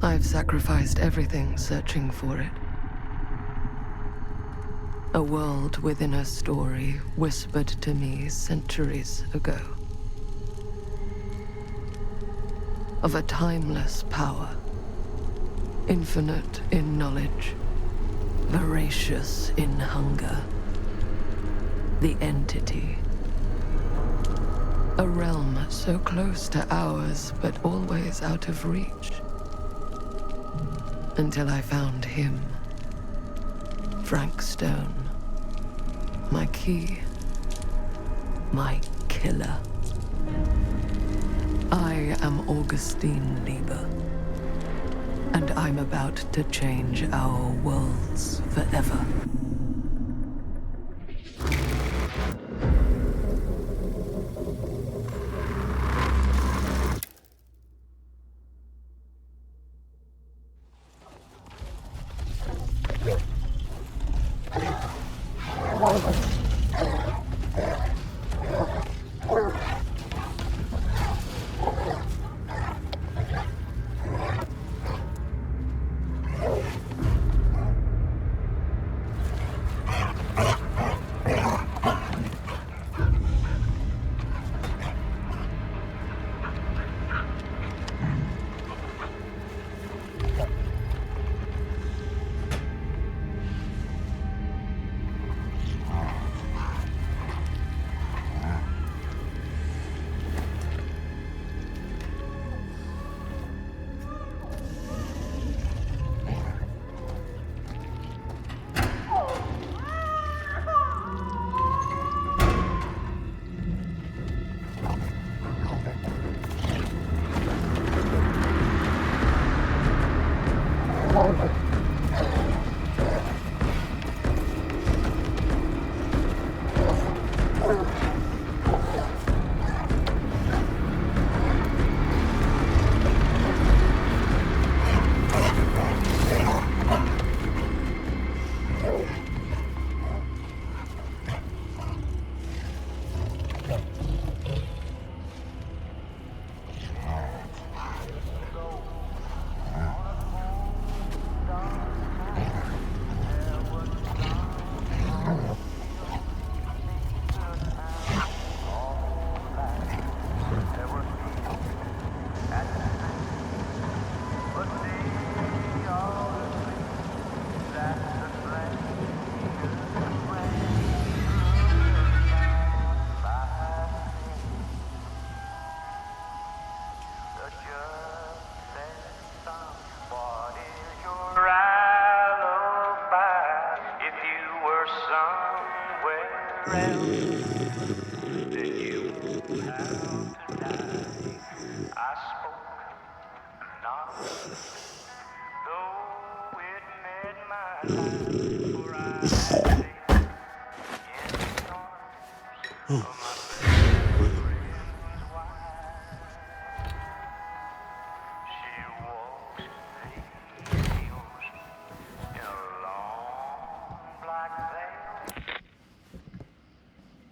I've sacrificed everything searching for it. A world within a story whispered to me centuries ago. Of a timeless power, infinite in knowledge, voracious in hunger. The entity. A realm so close to ours, but always out of reach. Until I found him. Frank Stone. My key. My killer. I am Augustine Lieber. And I'm about to change our worlds forever.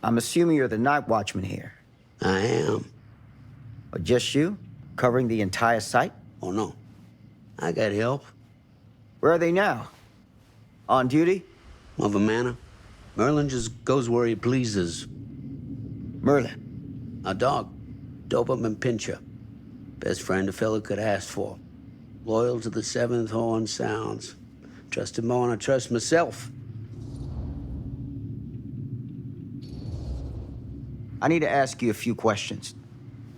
I'm assuming you're the night watchman here. I am. Or just you? Covering the entire site? Oh, no. I got help. Where are they now? On duty? Mother Manor. Merlin just goes where he pleases. Merlin? A dog. Doberman Pinscher. Best friend a fella could ask for. Loyal to the seventh horn sounds. Trust him more than I trust myself. I need to ask you a few questions.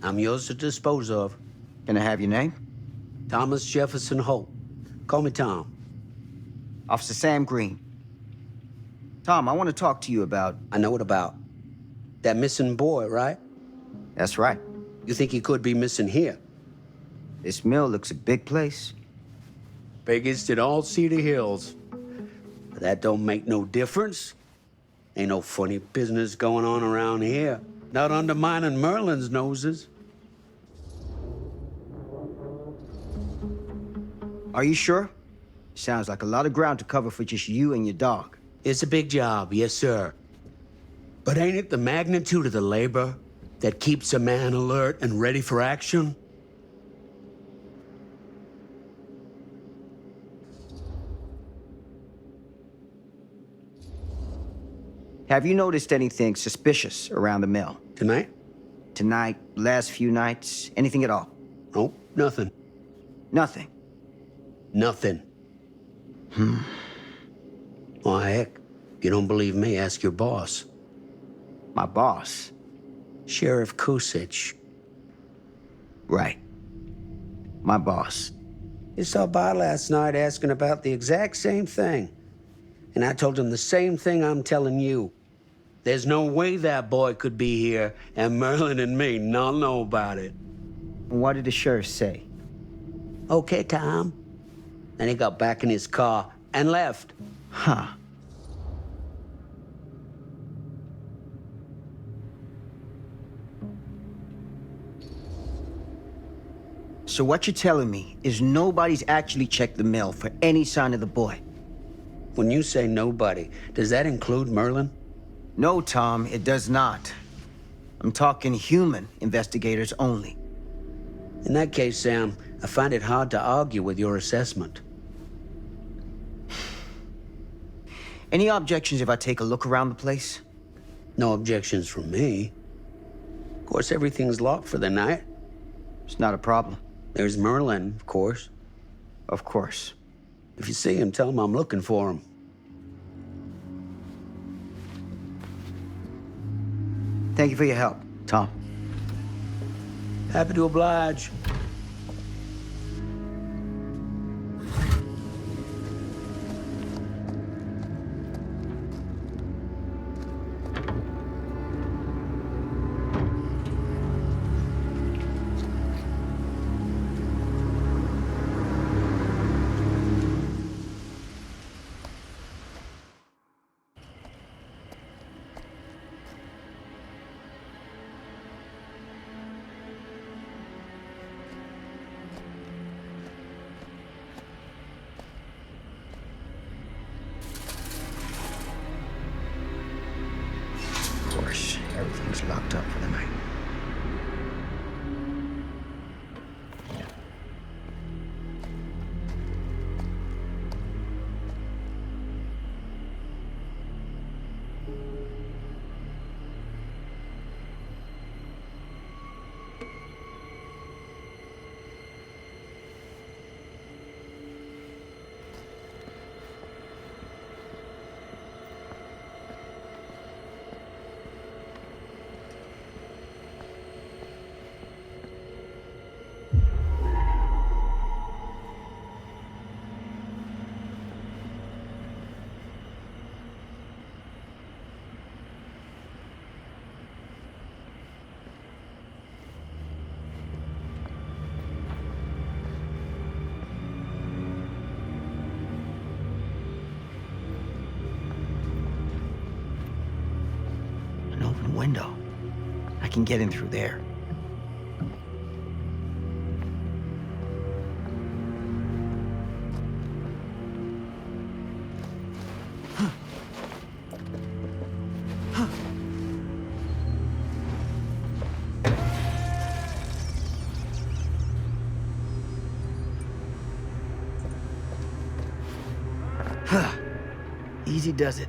I'm yours to dispose of. Can I have your name? Thomas Jefferson Holt. Call me Tom. Officer Sam Green. Tom, I want to talk to you about... I know what about. That missing boy, right? That's right. You think he could be missing here? This mill looks a big place. Biggest in all Cedar Hills. But that don't make no difference. Ain't no funny business going on around here. Not undermining Merlin's noses. Are you sure? Sounds like a lot of ground to cover for just you and your dog. It's a big job, yes, sir. But ain't it the magnitude of the labor that keeps a man alert and ready for action? Have you noticed anything suspicious around the mill? Tonight? Tonight, last few nights, anything at all? Nope, nothing. Nothing. Nothing. Well, heck, if you don't believe me, ask your boss. My boss? Sheriff Kusich. Right. My boss. He stopped by last night asking about the exact same thing. And I told him the same thing I'm telling you. There's no way that boy could be here and Merlin and me not know about it. What did the sheriff say? Okay, Tom. Then he got back in his car and left. Huh. So what you're telling me is nobody's actually checked the mill for any sign of the boy? When you say nobody, does that include Merlin? No, Tom, it does not. I'm talking human investigators only. In that case, Sam, I find it hard to argue with your assessment. Any objections if I take a look around the place? No objections from me. Of course, everything's locked for the night. It's not a problem. There's Merlin, of course. Of course. If you see him, tell him I'm looking for him. Thank you for your help, Tom. Happy to oblige. Of course, everything's locked up for the night. An open window. I can get in through there. Easy does it.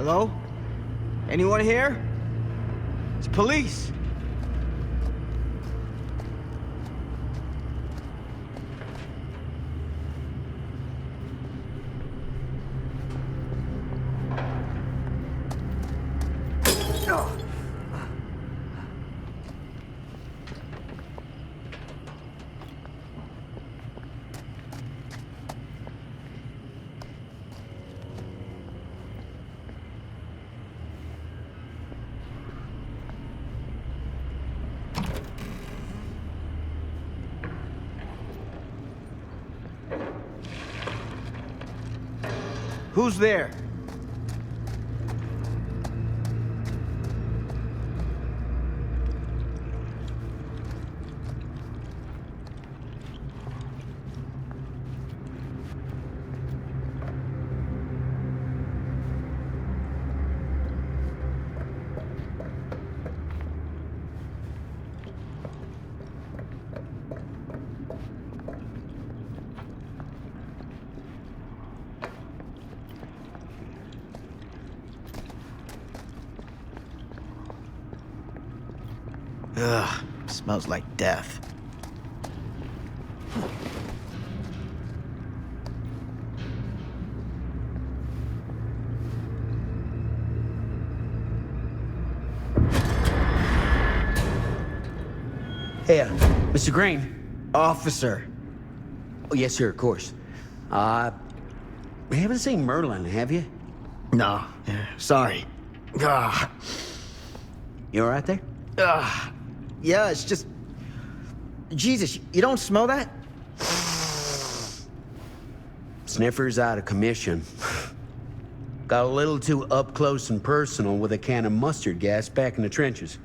Hello? Anyone here? It's police. Who's there? Ugh, smells like death. Hey, Mr. Green. Officer. Oh, yes, sir, of course. You haven't seen Merlin, have you? No, sorry. Ugh. You all right there? Yeah, it's just... Jesus, you don't smell that? Sniffer's out of commission. Got a little too up close and personal with a can of mustard gas back in the trenches.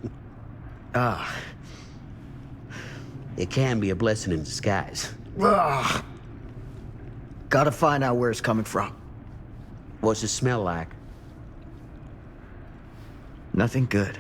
It can be a blessing in disguise. Ugh. Gotta find out where it's coming from. What's it smell like? Nothing good.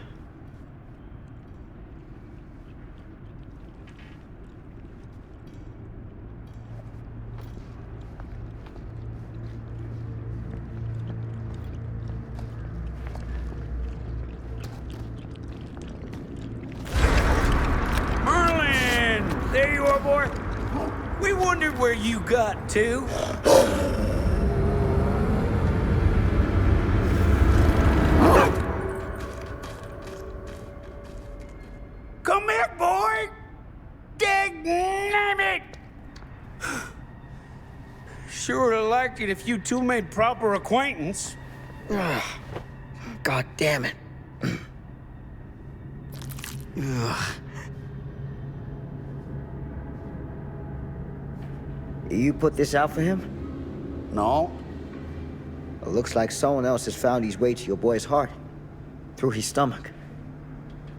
Merlin! There you are, boy. We wondered where you got to. Come here, boy! Dang it! Sure would have liked it if you two made proper acquaintance. God damn it. Ugh. You put this out for him? No. It looks like someone else has found his way to your boy's heart. Through his stomach.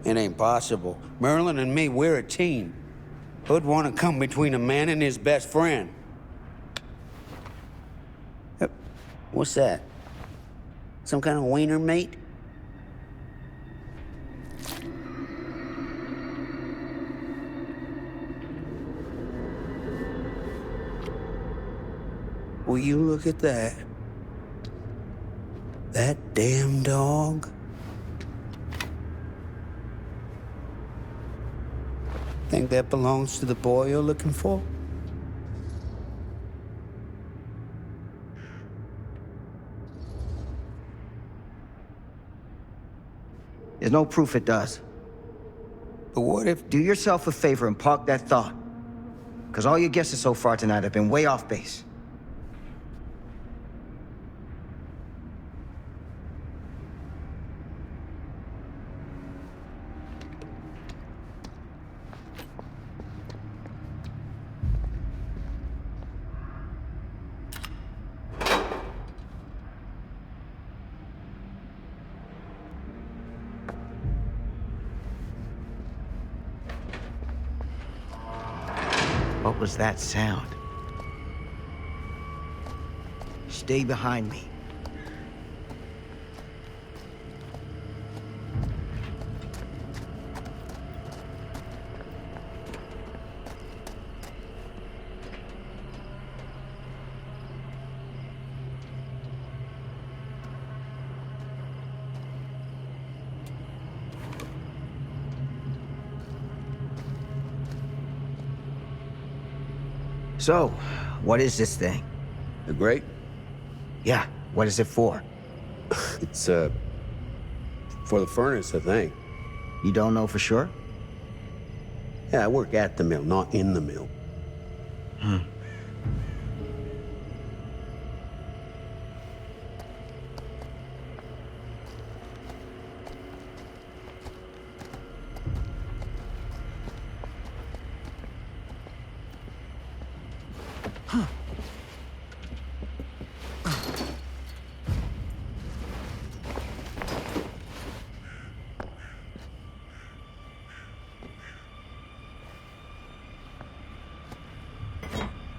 It ain't possible. Merlin and me, we're a team. Who'd want to come between a man and his best friend? What's that? Some kind of wiener meat? Will you look at that? That damn dog? Think that belongs to the boy you're looking for? There's no proof it does. But what if... Do yourself a favor and park that thought. Because all your guesses so far tonight have been way off base. What was that sound? Stay behind me. So, what is this thing? The grate? Yeah, what is it for? It's, for the furnace, I think. You don't know for sure? Yeah, I work at the mill, not in the mill.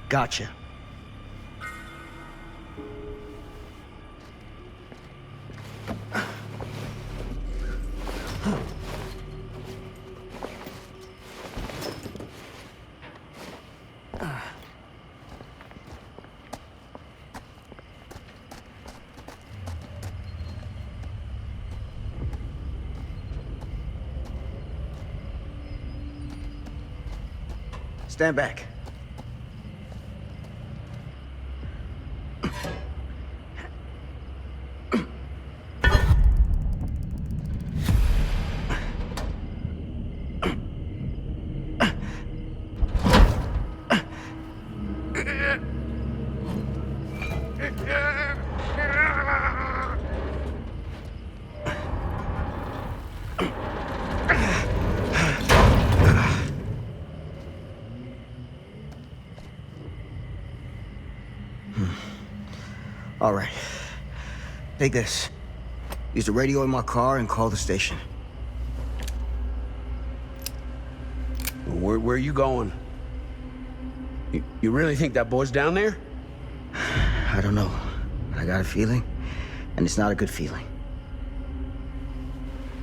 Gotcha. Stand back. All right. Take this. Use the radio in my car and call the station. Where are you going? You really think that boy's down there? I don't know. I got a feeling, and it's not a good feeling.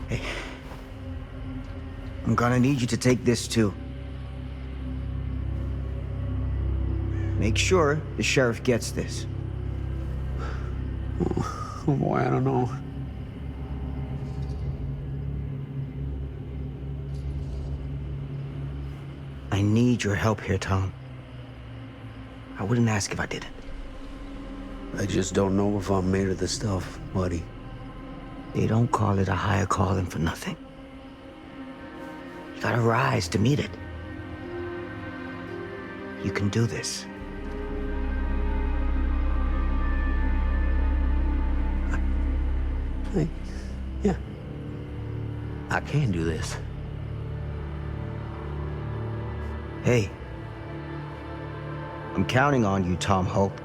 Hey, I'm gonna need you to take this too. Make sure the sheriff gets this. Oh boy, I don't know. I need your help here, Tom. I wouldn't ask if I didn't. I just don't know if I'm made of the stuff, buddy. They don't call it a higher calling for nothing. You gotta rise to meet it. You can do this. Yeah. I can do this. Hey, I'm counting on you, Tom Hope.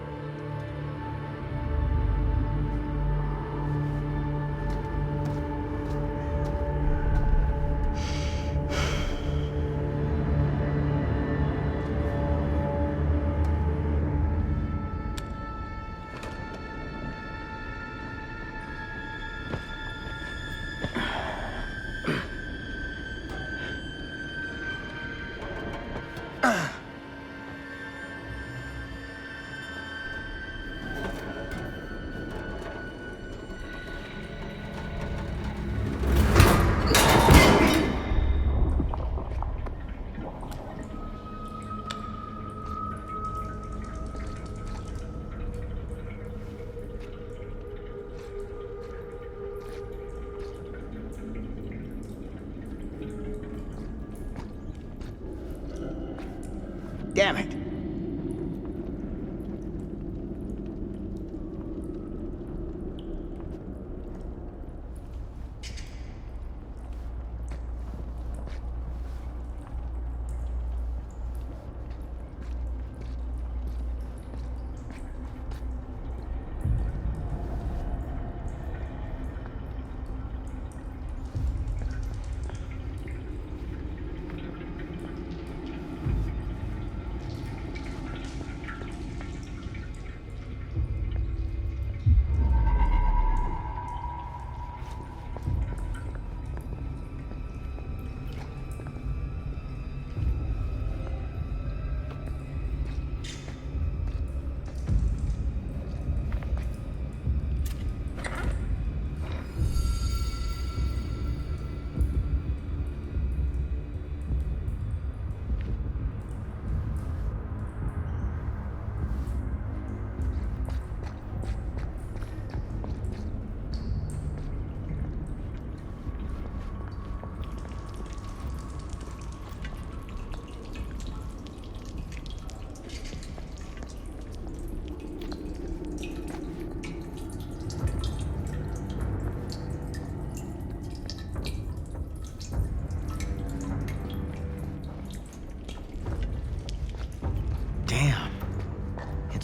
Damn it.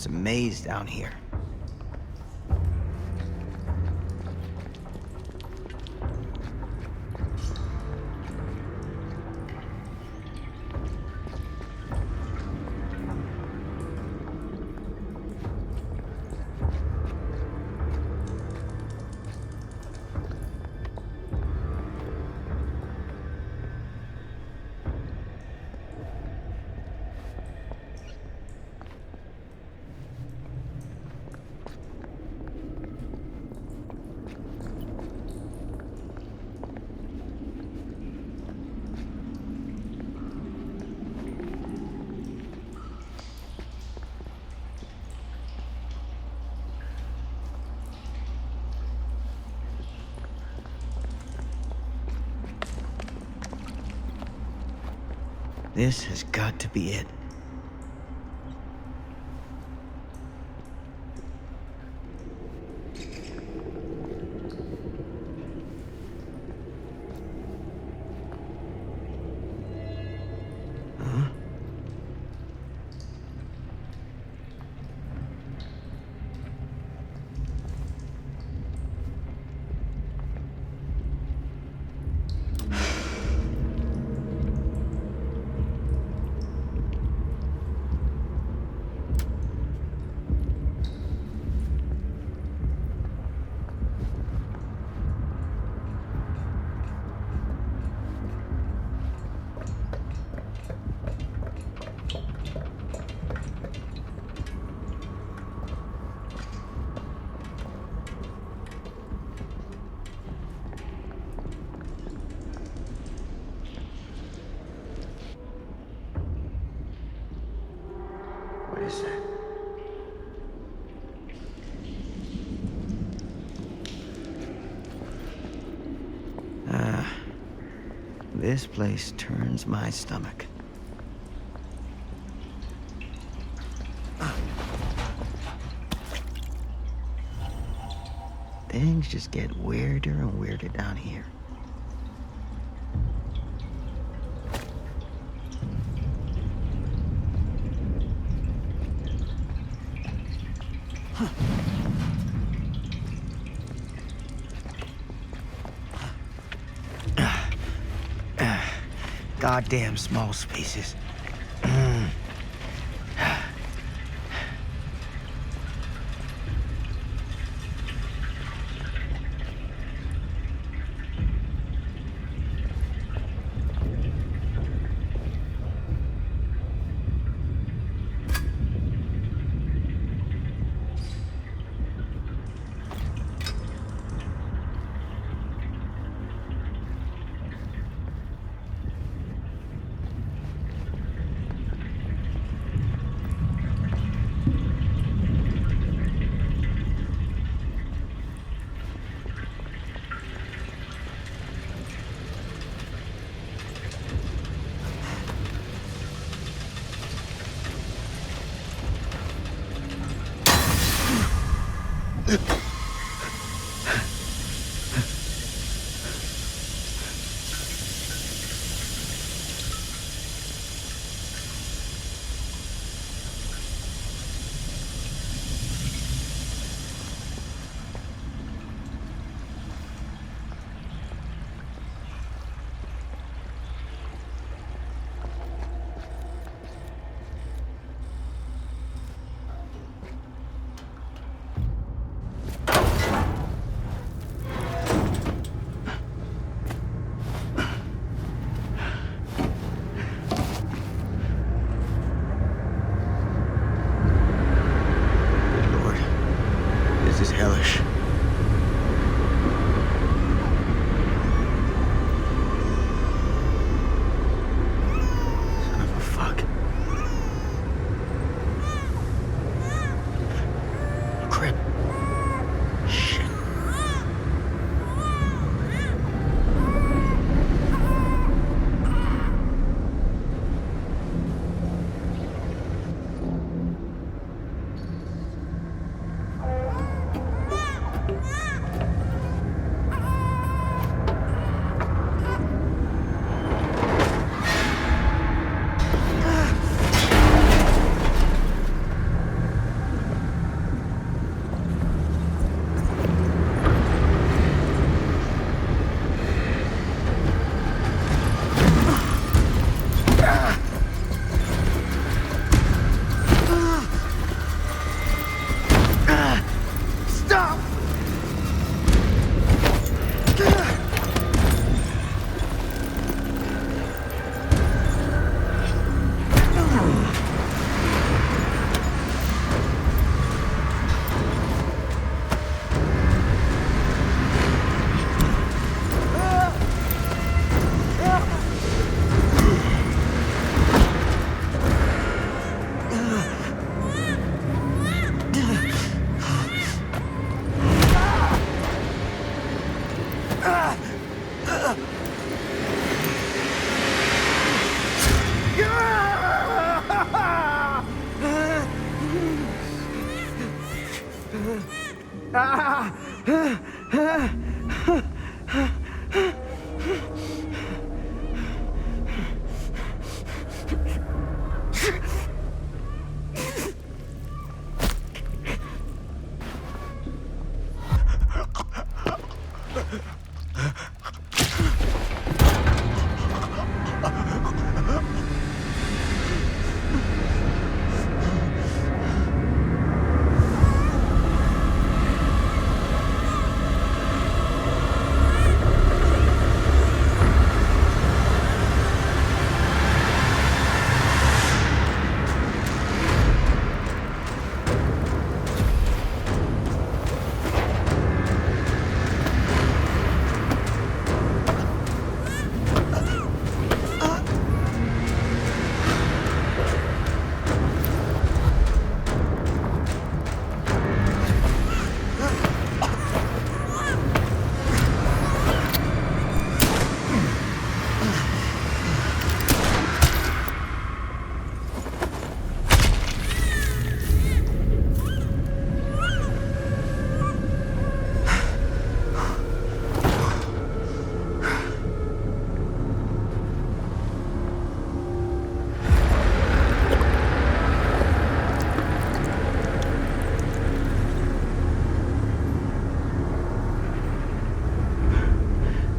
a maze down here. This has got to be it. Huh? What is that? This place turns my stomach. Things just get weirder and weirder down here. Goddamn small spaces.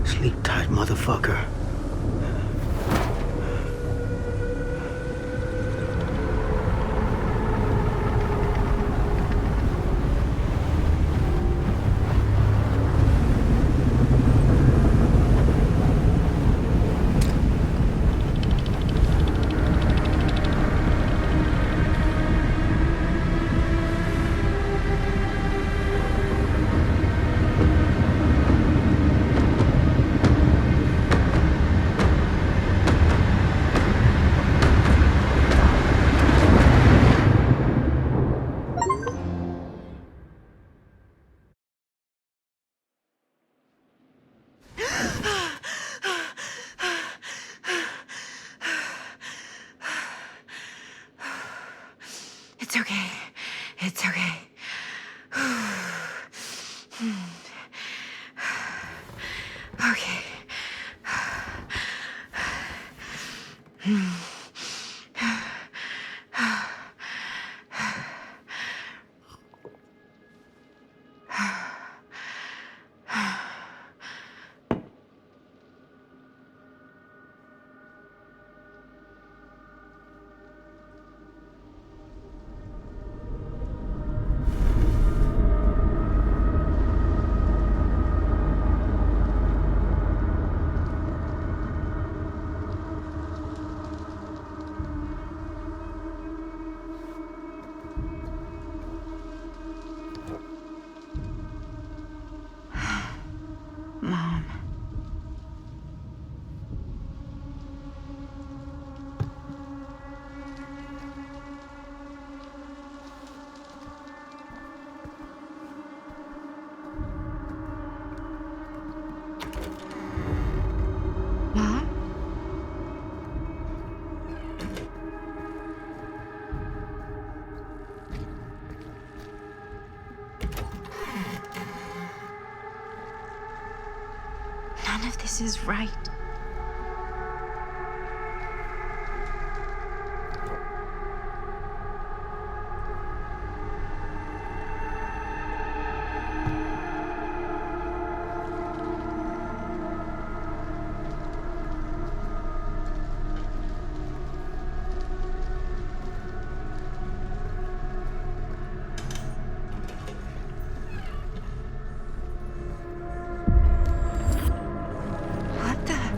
Sleep tight, motherfucker. It's okay. It's okay. Okay. Mom. Mom? None of this is right. What the?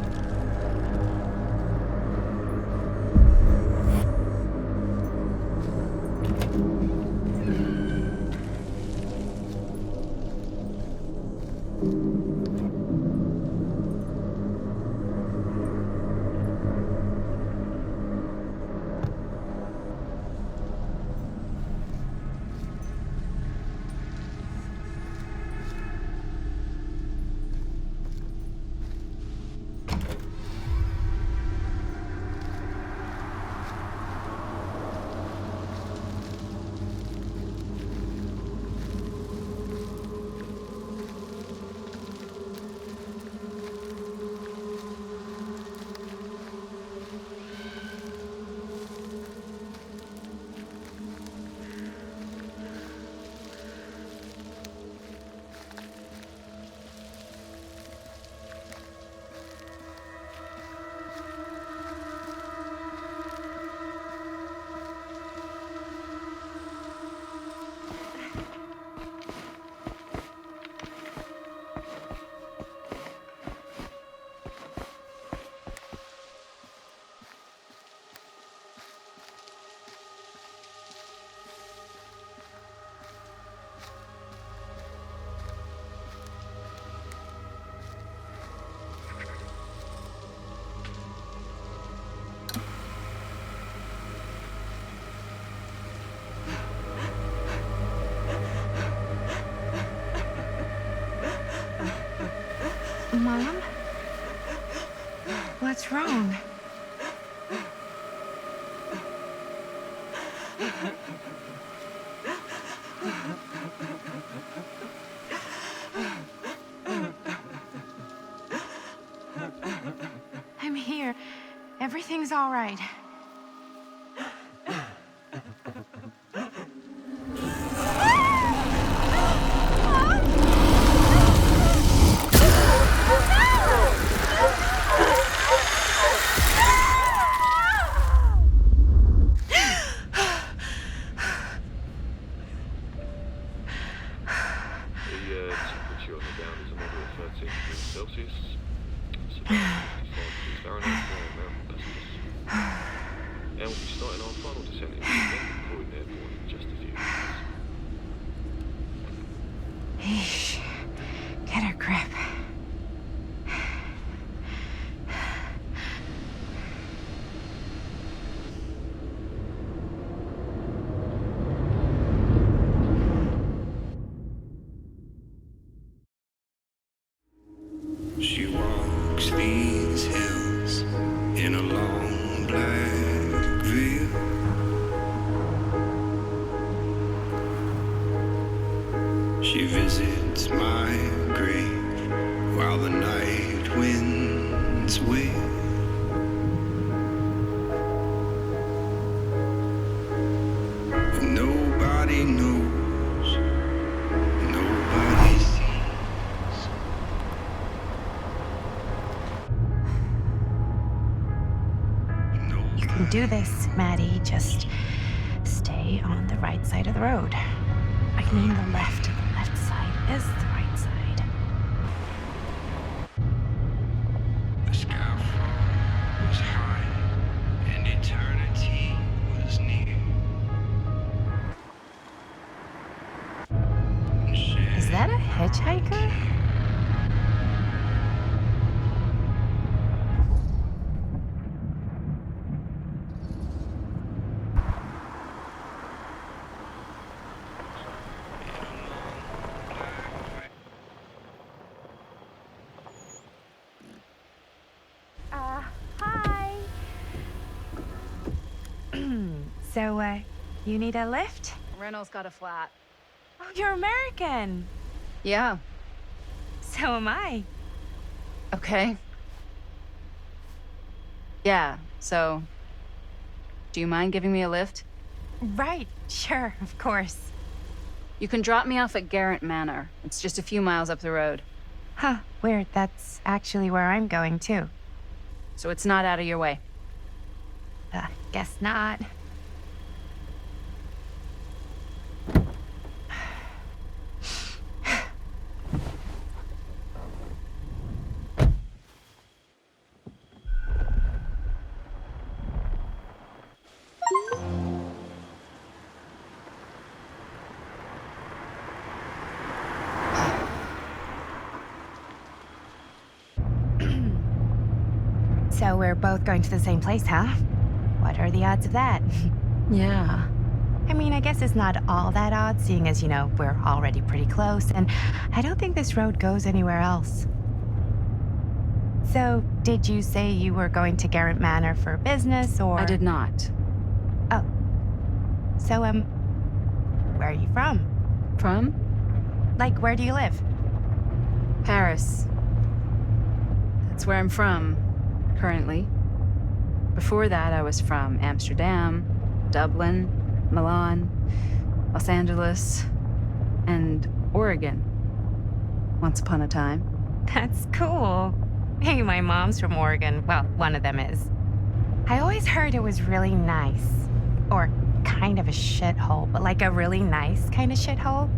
Mom? What's wrong? I'm here. Everything's all right. Temperature on the ground is a moderate 13 degrees Celsius. So 65 degrees Fahrenheit for our American passengers. And we'll be starting our final descent into the Croydon Airport in just a few minutes. Eesh. Get a grip. She walks these hills in a long black veil. She visits my grave while the night winds wail. But nobody knows, nobody sees. You can do this, Maddie. Just stay on the right side of the road. I mean the left. The left side is the right side. The skyfall was high and eternity was near. Is that a hitchhiker? Hi. So, you need a lift? Reynolds got a flat. Oh, you're American. Yeah. So am I. Okay. Yeah, so... Do you mind giving me a lift? Right, sure, of course. You can drop me off at Garrett Manor. It's just a few miles up the road. Huh, weird. That's actually where I'm going, too. So it's not out of your way. Guess not. So we're both going to the same place, huh? What are the odds of that? Yeah. I mean, I guess it's not all that odd, seeing as, we're already pretty close, and I don't think this road goes anywhere else. So, did you say you were going to Garrett Manor for business, or...? I did not. Oh. So, where are you from? From? Like, where do you live? Paris. That's where I'm from, currently. Before that, I was from Amsterdam, Dublin, Milan, Los Angeles, and Oregon. Once upon a time. That's cool. Hey, my mom's from Oregon. Well, one of them is. I always heard it was really nice. Or kind of a shithole, but like a really nice kind of shithole.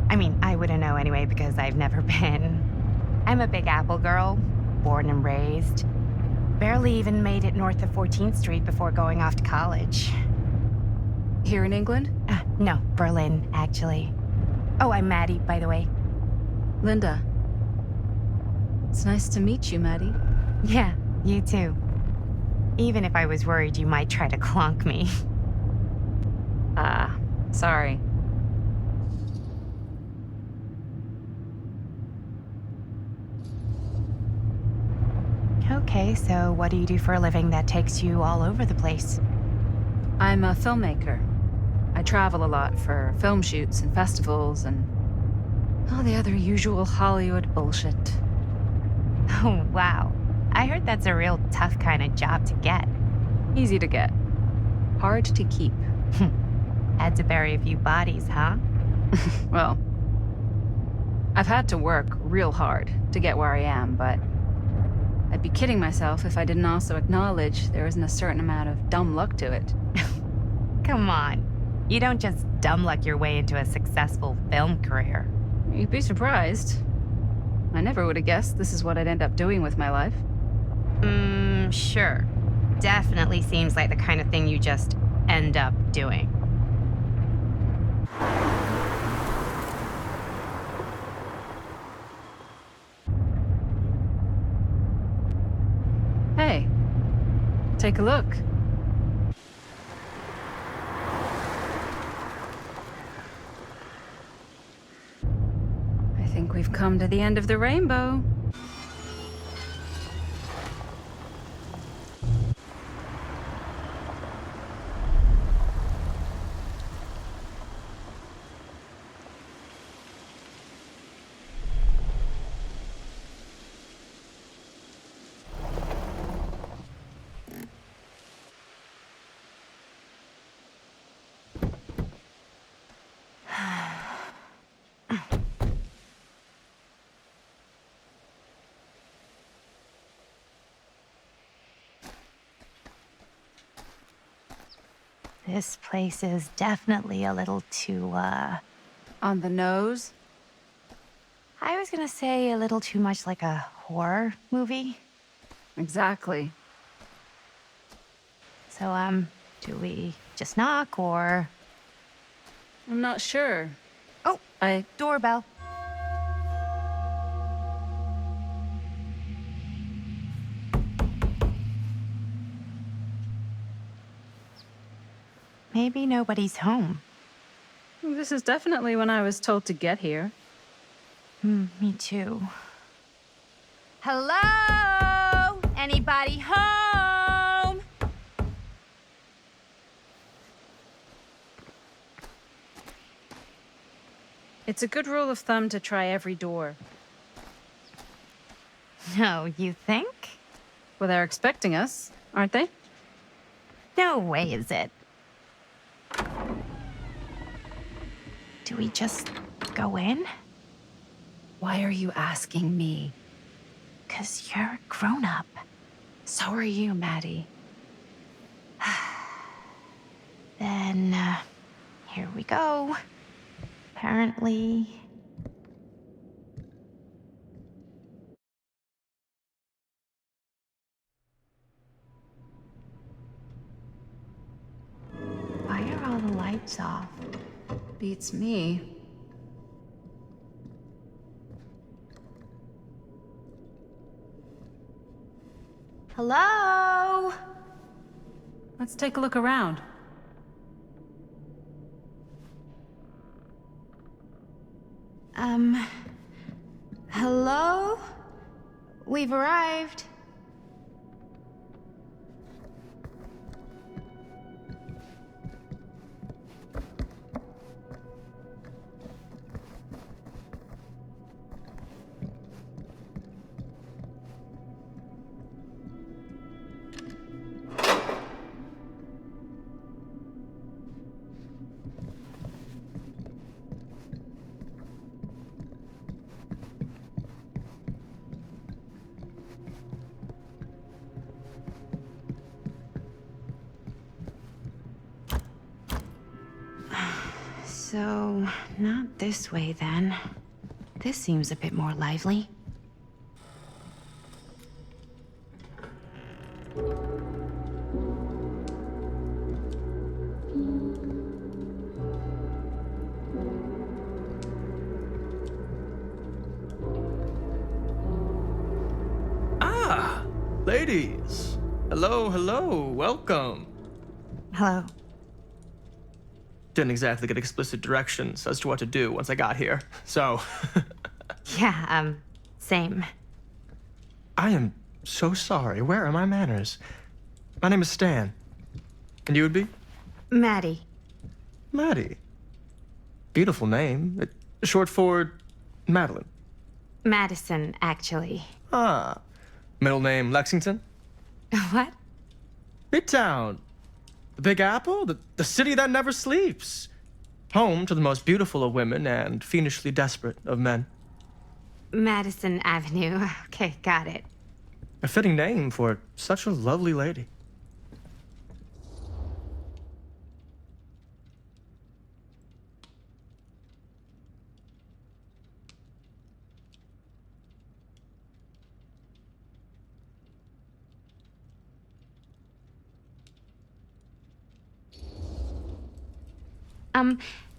I mean, I wouldn't know anyway because I've never been. I'm a Big Apple girl, born and raised. Barely even made it north of 14th Street before going off to college. Here in England? No, Berlin, actually. Oh, I'm Maddie, by the way. Linda. It's nice to meet you, Maddie. Yeah, you too. Even if I was worried you might try to clonk me. Sorry. Okay, so what do you do for a living that takes you all over the place? I'm a filmmaker. I travel a lot for film shoots and festivals and all the other usual Hollywood bullshit. Oh, wow. I heard that's a real tough kind of job to get. Easy to get. Hard to keep. Had to bury a few bodies, huh? Well, I've had to work real hard to get where I am, but I'd be kidding myself if I didn't also acknowledge there isn't a certain amount of dumb luck to it. Come on. You don't just dumb luck your way into a successful film career. You'd be surprised. I never would have guessed this is what I'd end up doing with my life. Sure. Definitely seems like the kind of thing you just end up doing. Hey, take a look. I think we've come to the end of the rainbow. This place is definitely a little too, On the nose? I was gonna say a little too much like a horror movie. Exactly. So, do we just knock or... I'm not sure. Oh, doorbell. Maybe nobody's home. This is definitely when I was told to get here. Me too. Hello? Anybody home? It's a good rule of thumb to try every door. No, you think? Well, they're expecting us, aren't they? No way is it. Do we just go in? Why are you asking me? 'Cause you're a grown-up. So are you, Maddie. Then, here we go. Apparently... Why are all the lights off? Beats me. Hello? Let's take a look around. Hello? We've arrived. So, not this way then. This seems a bit more lively. Ah, ladies. Hello, hello, welcome. Hello. Didn't exactly get explicit directions as to what to do once I got here, so. Yeah, same. I am so sorry. Where are my manners? My name is Stan. And you would be? Maddie. Maddie. Beautiful name. Short for Madeline. Madison, actually. Ah. Middle name Lexington? What? Midtown. The Big Apple? The city that never sleeps. Home to the most beautiful of women and fiendishly desperate of men. Madison Avenue. Okay, got it. A fitting name for such a lovely lady.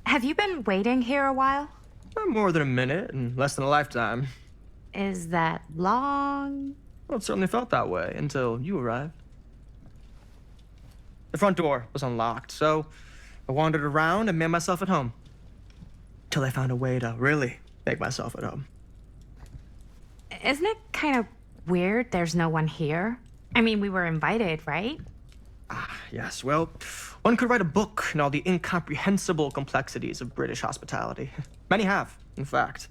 Have you been waiting here a while? More than a minute and less than a lifetime. Is that long? Well, it certainly felt that way until you arrived. The front door was unlocked, so I wandered around and made myself at home. Till I found a way to really make myself at home. Isn't it kind of weird there's no one here? I mean, we were invited, right? Yes, well, one could write a book on all the incomprehensible complexities of British hospitality. Many have, in fact.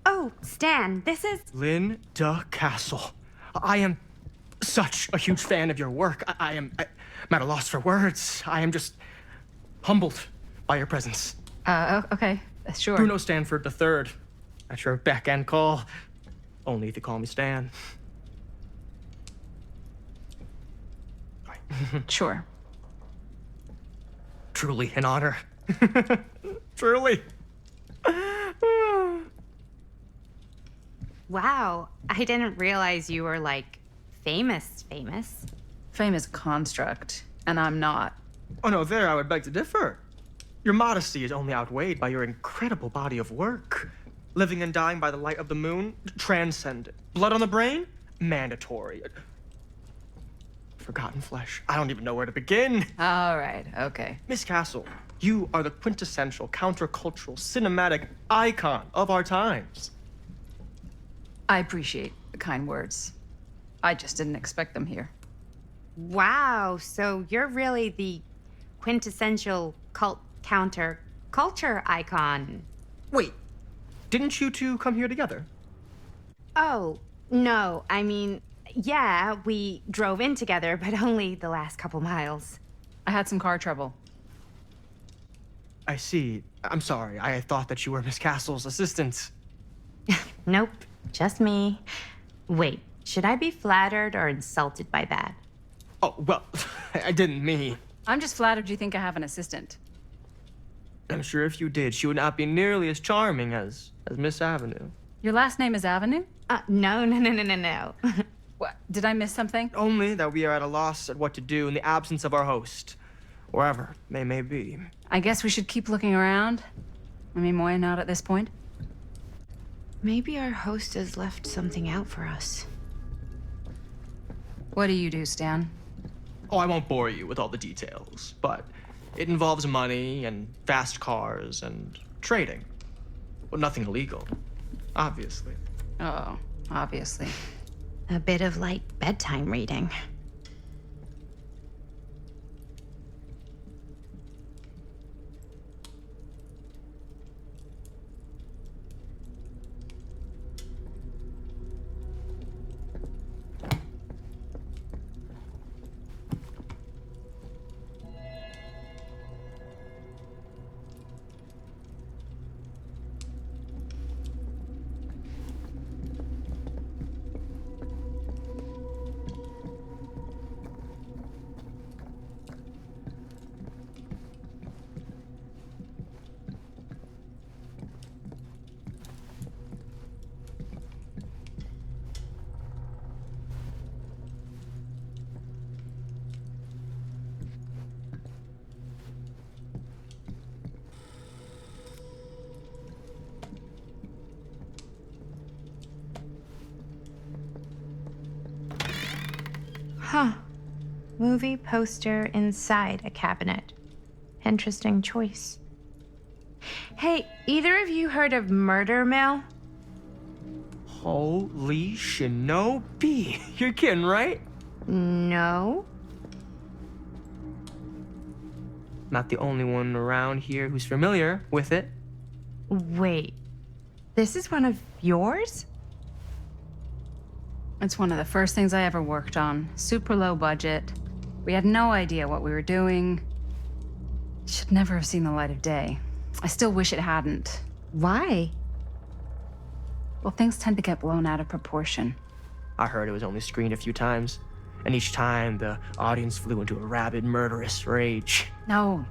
Oh, Stan, this is... Linda Castle. I am such a huge fan of your work. I'm at a loss for words. I am just humbled by your presence. Okay, sure. Bruno Stanford III, at your beck and call. Only if you call me Stan. Sure. Truly an honor. Truly. Wow, I didn't realize you were, like, famous. Fame is a construct, and I'm not. Oh no, there I would beg to differ. Your modesty is only outweighed by your incredible body of work. Living and dying by the light of the moon, transcendent. Blood on the brain, mandatory. Forgotten flesh. I don't even know where to begin. All right, okay. Miss Castle, you are the quintessential countercultural cinematic icon of our times. I appreciate the kind words. I just didn't expect them here. Wow, so you're really the quintessential counter-culture icon. Wait, didn't you two come here together? Oh, no, I mean, yeah, we drove in together, but only the last couple miles. I had some car trouble. I see. I'm sorry. I thought that you were Miss Castle's assistant. Nope, just me. Wait, should I be flattered or insulted by that? Oh, well, I didn't mean. I'm just flattered you think I have an assistant. I'm sure if you did, she would not be nearly as charming as Miss Avenue. Your last name is Avenue? No. What? Did I miss something? Only that we are at a loss at what to do in the absence of our host, wherever they may be. I guess we should keep looking around. I mean, why not at this point? Maybe our host has left something out for us. What do you do, Stan? Oh, I won't bore you with all the details, but it involves money and fast cars and trading. Well, nothing illegal, obviously. Oh, obviously. A bit of light bedtime reading. Huh. Movie poster inside a cabinet. Interesting choice. Hey, either of you heard of Murder Mill? Holy shinobi. You're kidding, right? No. Not the only one around here who's familiar with it. Wait. This is one of yours? It's one of the first things I ever worked on. Super low budget. We had no idea what we were doing. Should never have seen the light of day. I still wish it hadn't. Why? Well, things tend to get blown out of proportion. I heard it was only screened a few times, and each time the audience flew into a rabid, murderous rage. No,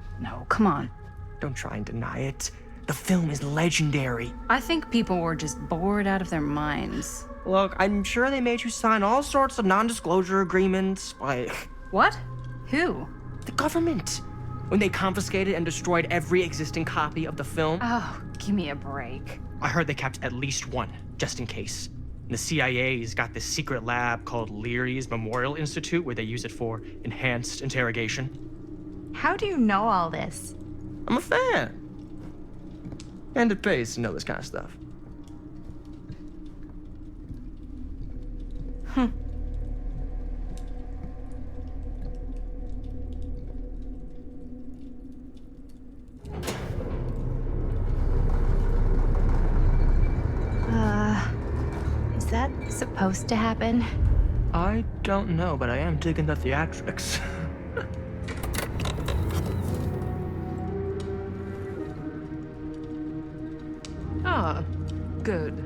come on. Don't try and deny it. The film is legendary. I think people were just bored out of their minds. Look, I'm sure they made you sign all sorts of non-disclosure agreements, like... What? Who? The government. When they confiscated and destroyed every existing copy of the film. Oh, give me a break. I heard they kept at least one, just in case. The CIA's got this secret lab called Leary's Memorial Institute where they use it for enhanced interrogation. How do you know all this? I'm a fan. And it pays to know this kind of stuff. Is that supposed to happen? I don't know, but I am digging the theatrics. Ah, good.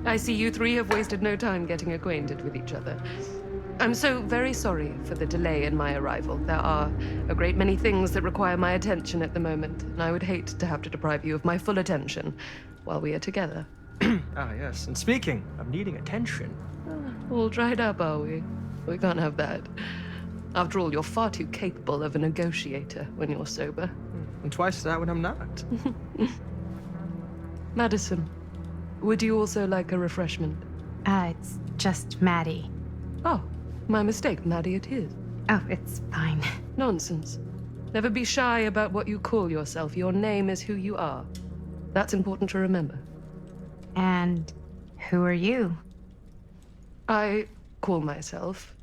I see you three have wasted no time getting acquainted with each other. I'm so very sorry for the delay in my arrival. There are a great many things that require my attention at the moment, and I would hate to have to deprive you of my full attention while we are together. Ah, yes. And speaking of needing attention... All dried up, are we? We can't have that. After all, you're far too capable of a negotiator when you're sober. And twice that when I'm not. Madison, would you also like a refreshment? It's just Maddie. Oh, my mistake. Maddie it is. Oh, it's fine. Nonsense. Never be shy about what you call yourself. Your name is who you are. That's important to remember. And who are you? I call myself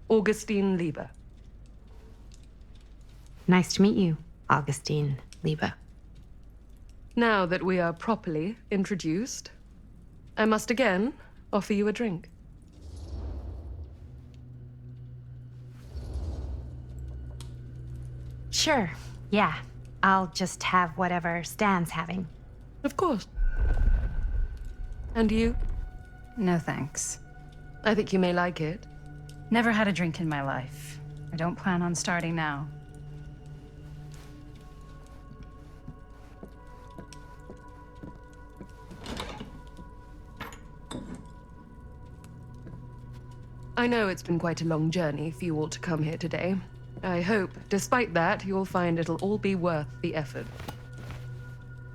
Augustine Lieber. Nice to meet you, Augustine Lieber. Now that we are properly introduced, I must again offer you a drink. Sure, yeah. I'll just have whatever Stan's having. Of course. And you? No thanks. I think you may like it. Never had a drink in my life. I don't plan on starting now. I know it's been quite a long journey for you all to come here today. I hope, despite that, you'll find it'll all be worth the effort.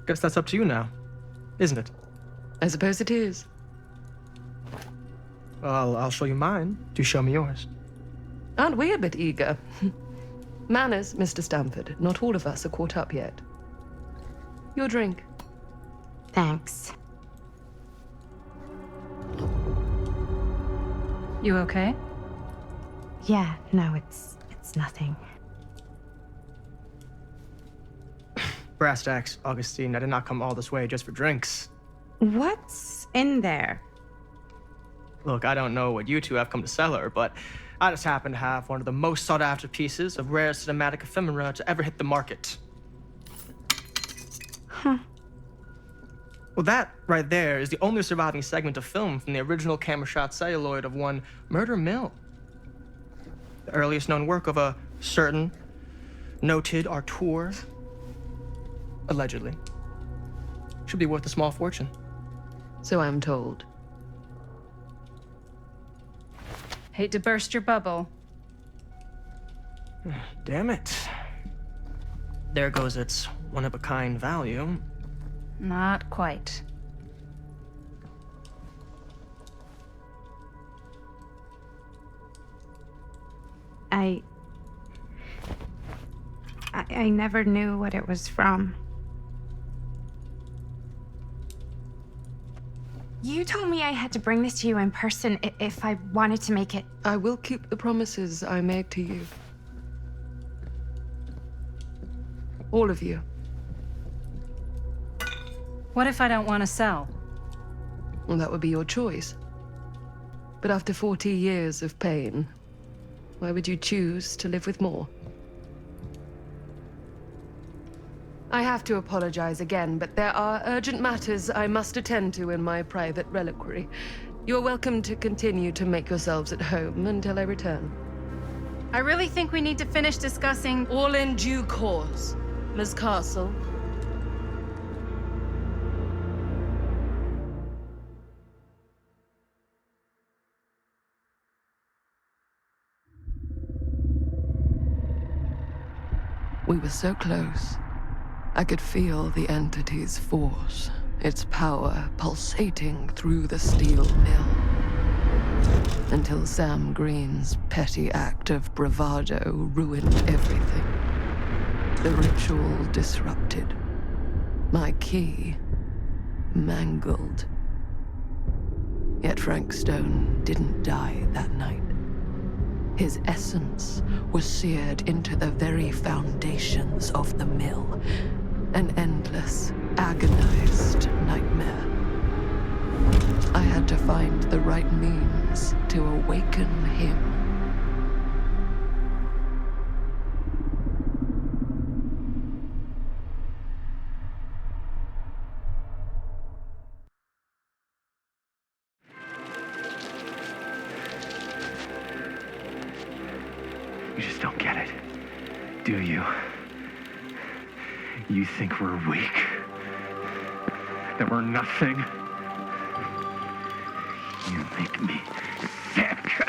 Guess that's up to you now, isn't it? I suppose it is. Well, I'll show you mine. Do show me yours. Aren't we a bit eager? Manners, Mr. Stamford. Not all of us are caught up yet. Your drink. Thanks. You okay? Yeah, no, it's nothing. Brass tacks, Augustine. I did not come all this way just for drinks. What's in there? Look, I don't know what you two have come to cellar, but I just happen to have one of the most sought-after pieces of rare cinematic ephemera to ever hit the market. Huh. Well, that right there is the only surviving segment of film from the original camera shot celluloid of one Murder Mill. The earliest known work of a certain noted auteur, allegedly. Should be worth a small fortune. So I'm told. Hate to burst your bubble. Damn it. There goes its one-of-a-kind value. Not quite. I never knew what it was from. You told me I had to bring this to you in person if I wanted to make it. I will keep the promises I made to you. All of you. What if I don't want to sell? Well, that would be your choice. But after 40 years of pain, why would you choose to live with more? I have to apologize again, but there are urgent matters I must attend to in my private reliquary. You're welcome to continue to make yourselves at home until I return. I really think we need to finish discussing. All in due course, Ms. Castle. We were so close. I could feel the entity's force, its power pulsating through the steel mill. Until Sam Green's petty act of bravado ruined everything. The ritual disrupted. My key mangled. Yet Frank Stone didn't die that night. His essence was seared into the very foundations of the mill. An endless, agonized nightmare. I had to find the right means to awaken him. You just don't get it, do you? You think we're weak? That we're nothing? You make me sick!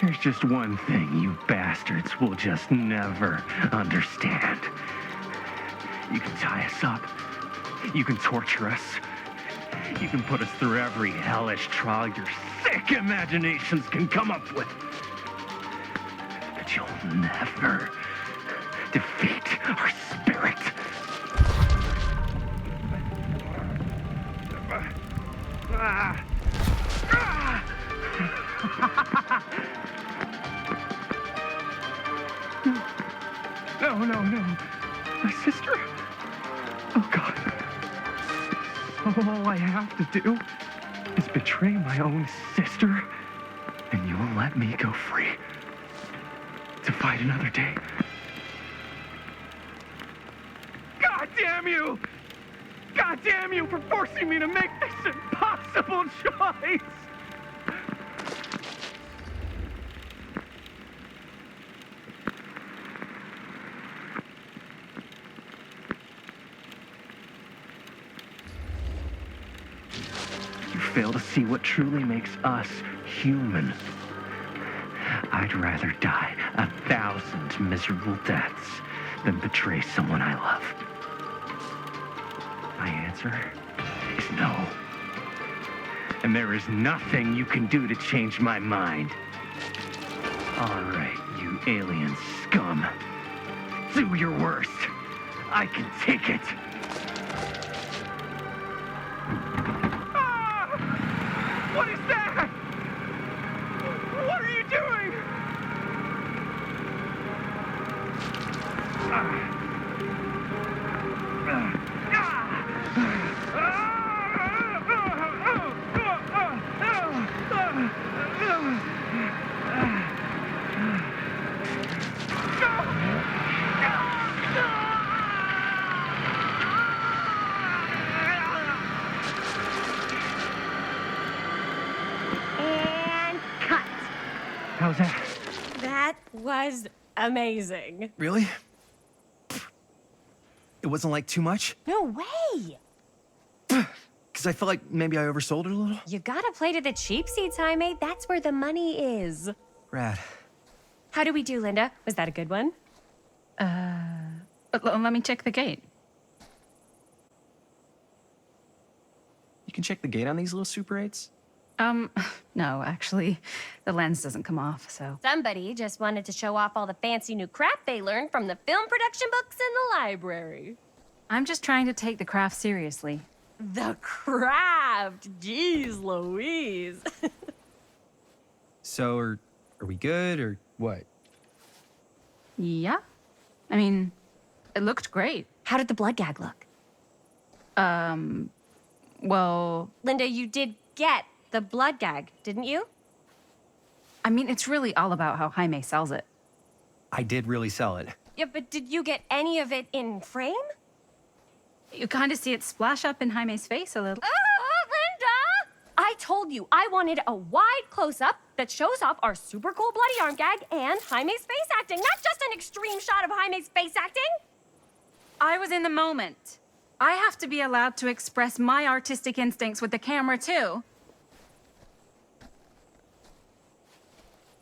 There's just one thing you bastards will just never understand. You can tie us up. You can torture us. You can put us through every hellish trial your sick imaginations can come up with. But you'll never defeat our spirit. No. My sister? Oh, God. All I have to do is betray my own sister, and you'll let me go free to fight another day. God damn you! God damn you for forcing me to make this impossible choice! Fail to see what truly makes us human. I'd rather die 1,000 miserable deaths than betray someone I love. My answer is no. And there is nothing you can do to change my mind. All right, you alien scum. Do your worst. I can take it. What is that? What are you doing? How's that? That was amazing. Really? It wasn't like too much? No way. Because I felt like maybe I oversold it a little. You gotta play to the cheap seats, Jaime. That's where the money is. Rad. How do we do, Linda? Was that a good one? Let me check the gate. You can check the gate on these little Super 8s? No, actually, the lens doesn't come off, so. Somebody just wanted to show off all the fancy new crap they learned from the film production books in the library. I'm just trying to take the craft seriously. The craft! Jeez Louise. So, are we good, or what? Yeah. I mean, it looked great. How did the blood gag look? Well, Linda, you did get the blood gag, didn't you? I mean, it's really all about how Jaime sells it. I did really sell it. Yeah, but did you get any of it in frame? You kind of see it splash up in Jaime's face a little. Oh, Linda! I told you I wanted a wide close-up that shows off our super cool bloody arm gag and Jaime's face acting, not just an extreme shot of Jaime's face acting. I was in the moment. I have to be allowed to express my artistic instincts with the camera, too.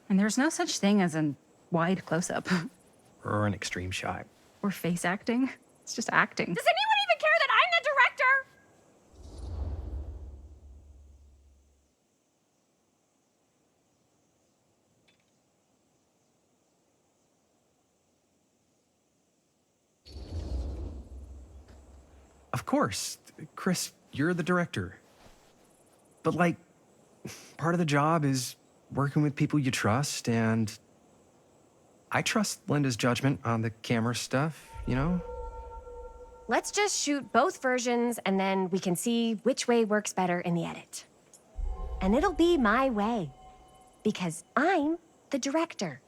And there's no such thing as a wide close-up. Or an extreme shot. Or face acting. It's just acting. Does anyone even care that I'm the director? Of course. Chris, you're the director. But, like, part of the job is working with people you trust, and I trust Linda's judgment on the camera stuff, you know? Let's just shoot both versions and then we can see which way works better in the edit. And it'll be my way. Because I'm the director.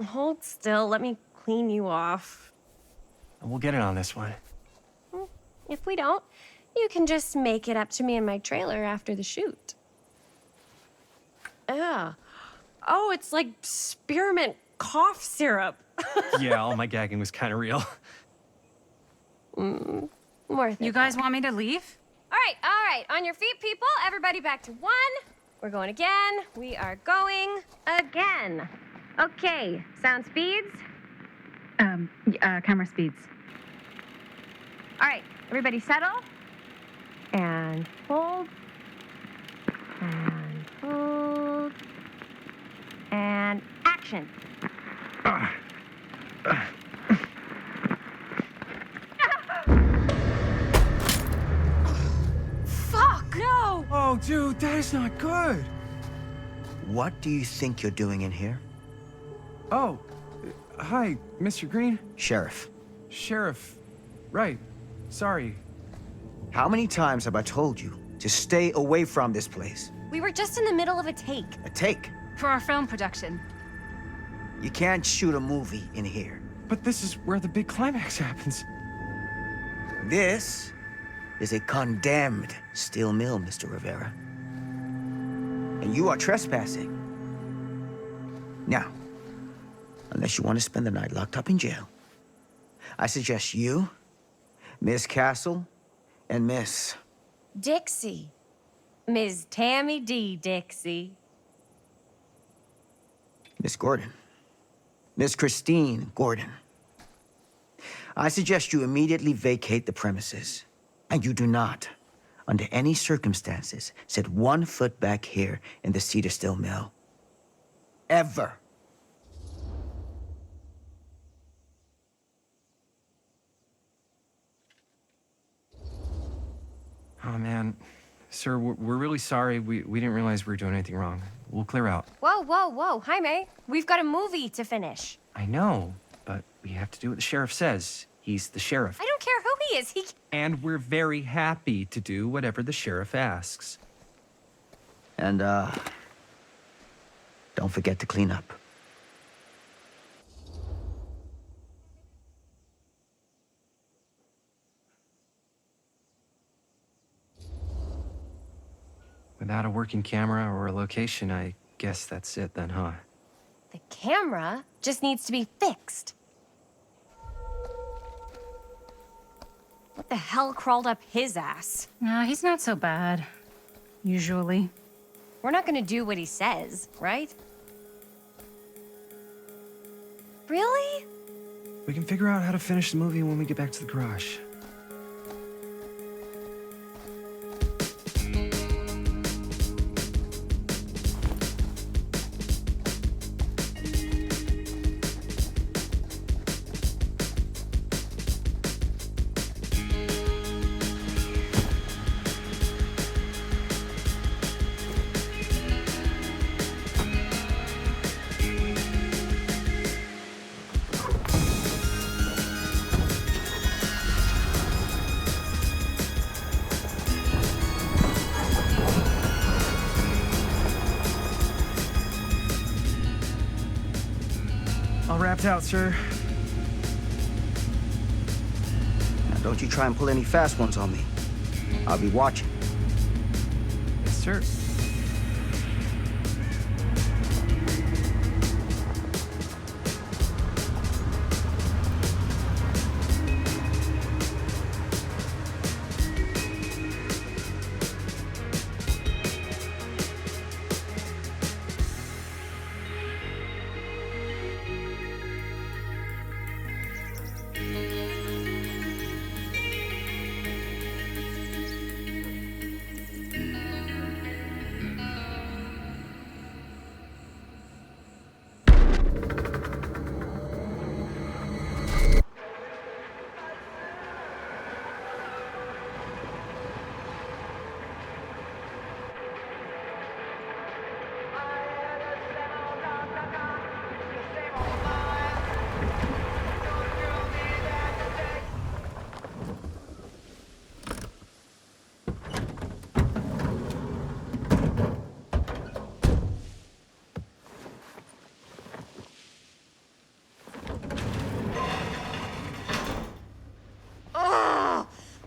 Hold still, let me clean you off. And we'll get it on this one. If we don't, you can just make it up to me in my trailer after the shoot. Ugh. Oh, it's like spearmint cough syrup. Yeah, all my gagging was kind of real. Worth it. You guys want me to leave? All right. On your feet, people. Everybody back to one. We're going again. We are going again. Okay, sound speeds. Camera speeds. All right, everybody settle. And hold. And hold. And action. Fuck, no! Oh, dude, that is not good. What do you think you're doing in here? Oh, hi, Mr. Green. Sheriff. Sheriff. Right. Sorry. How many times have I told you to stay away from this place? We were just in the middle of a take. A take. For our film production. You can't shoot a movie in here. But this is where the big climax happens. This is a condemned steel mill, Mr. Rivera. And you are trespassing. Now, unless you want to spend the night locked up in jail, I suggest you, Miss Castle, and Miss... Dixie. Ms. Tammy D. Dixie. Miss Gordon. Miss Christine Gordon. I suggest you immediately vacate the premises. And you do not, under any circumstances, set 1 foot back here in the Cedar Steel Mill. Ever. Oh, man. Sir, we're really sorry. We didn't realize we were doing anything wrong. We'll clear out. Whoa. Jaime, we've got a movie to finish. I know, but we have to do what the sheriff says. He's the sheriff. I don't care who he is. And we're very happy to do whatever the sheriff asks. And, don't forget to clean up. Without a working camera or a location, I guess that's it then, huh? The camera just needs to be fixed. What the hell crawled up his ass? No, he's not so bad. Usually. We're not gonna do what he says, right? Really? We can figure out how to finish the movie when we get back to the garage. Shots out, sir. Now, don't you try and pull any fast ones on me. I'll be watching. Yes, sir.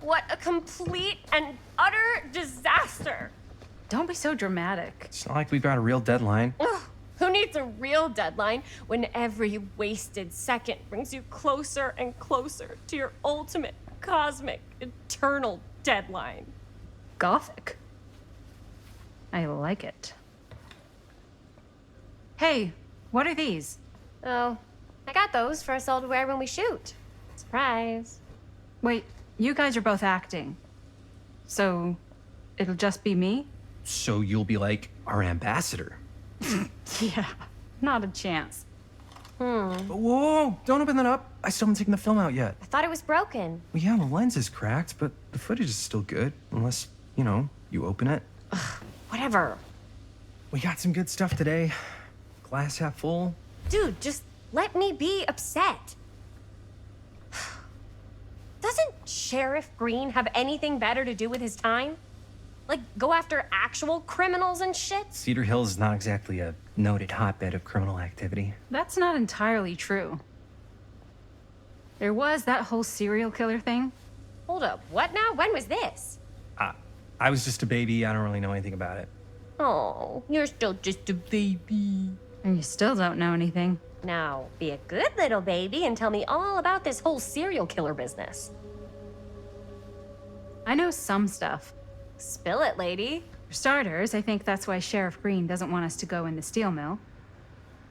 What a complete and utter disaster. Don't be so dramatic. It's not like we've got a real deadline. Ugh, who needs a real deadline when every wasted second brings you closer and closer to your ultimate, cosmic, eternal deadline? Gothic. I like it. Hey, what are these? Oh, I got those for us all to wear when we shoot. Surprise. Wait, you guys are both acting. So, it'll just be me? So you'll be like our ambassador. Yeah, not a chance. Whoa, don't open that up. I still haven't taken the film out yet. I thought it was broken. Well, yeah, the lens is cracked, but the footage is still good. Unless, you know, you open it. Whatever. We got some good stuff today. Glass half full. Dude, just let me be upset. Doesn't Sheriff Green have anything better to do with his time? Like, go after actual criminals and shit? Cedar Hills is not exactly a noted hotbed of criminal activity. That's not entirely true. There was that whole serial killer thing. Hold up, what now? When was this? I was just a baby. I don't really know anything about it. Oh, you're still just a baby. And you still don't know anything. Now, be a good little baby and tell me all about this whole serial killer business. I know some stuff. Spill it, lady. For starters, I think that's why Sheriff Green doesn't want us to go in the steel mill.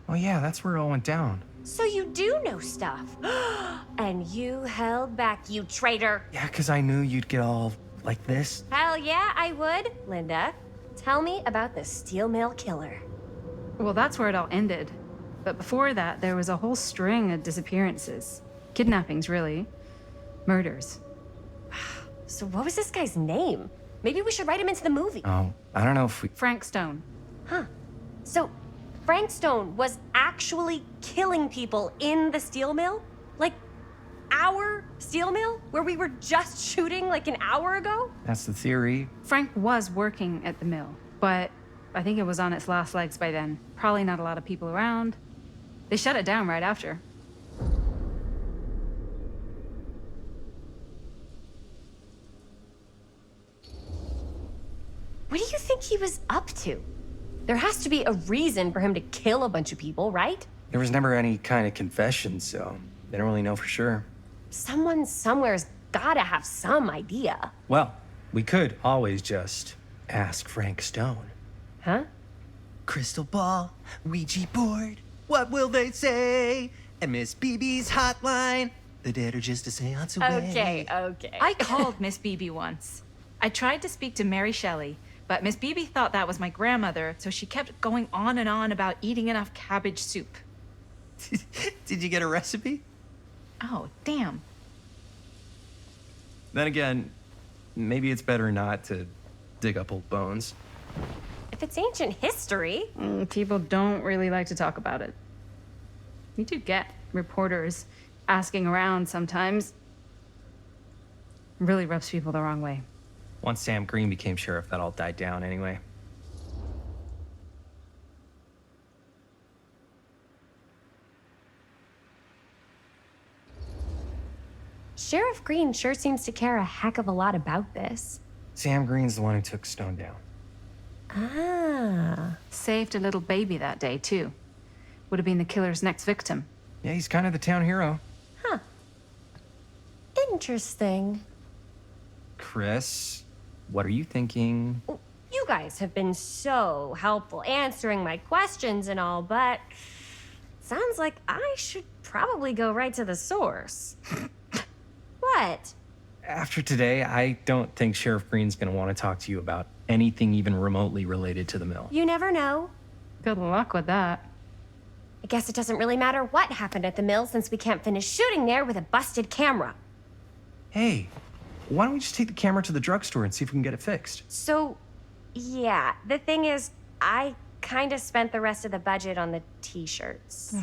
Oh yeah, that's where it all went down. So you do know stuff. And you held back, you traitor. Yeah, because I knew you'd get all like this. Hell yeah, I would. Linda, tell me about the steel mill killer. Well, that's where it all ended. But before that, there was a whole string of disappearances. Kidnappings, really. Murders. So what was this guy's name? Maybe we should write him into the movie. Oh, I don't know if we... Frank Stone. Huh. So Frank Stone was actually killing people in the steel mill? Like, our steel mill? Where we were just shooting like an hour ago? That's the theory. Frank was working at the mill, but I think it was on its last legs by then. Probably not a lot of people around. They shut it down right after. What do you think he was up to? There has to be a reason for him to kill a bunch of people, right? There was never any kind of confession, so they don't really know for sure. Someone somewhere's gotta have some idea. Well, we could always just ask Frank Stone. Huh? Crystal ball, Ouija board, what will they say? And Miss BB's hotline, the dead are just a seance away. Okay. I called Miss Beebe once. I tried to speak to Mary Shelley, but Miss Beebe thought that was my grandmother, so she kept going on and on about eating enough cabbage soup. Did you get a recipe? Oh, damn. Then again, maybe it's better not to dig up old bones. If it's ancient history. People don't really like to talk about it. We do get reporters asking around sometimes. Really rubs people the wrong way. Once Sam Green became sheriff, that all died down anyway. Sheriff Green sure seems to care a heck of a lot about this. Sam Green's the one who took Stone down. Ah. Saved a little baby that day, too. Would have been the killer's next victim. Yeah, he's kind of the town hero. Huh. Interesting. Chris, what are you thinking? You guys have been so helpful answering my questions and all, but sounds like I should probably go right to the source. What? After today, I don't think Sheriff Green's gonna want to talk to you about anything even remotely related to the mill. You never know. Good luck with that. I guess it doesn't really matter what happened at the mill since we can't finish shooting there with a busted camera. Hey, why don't we just take the camera to the drugstore and see if we can get it fixed? So, yeah, the thing is, I kind of spent the rest of the budget on the t-shirts.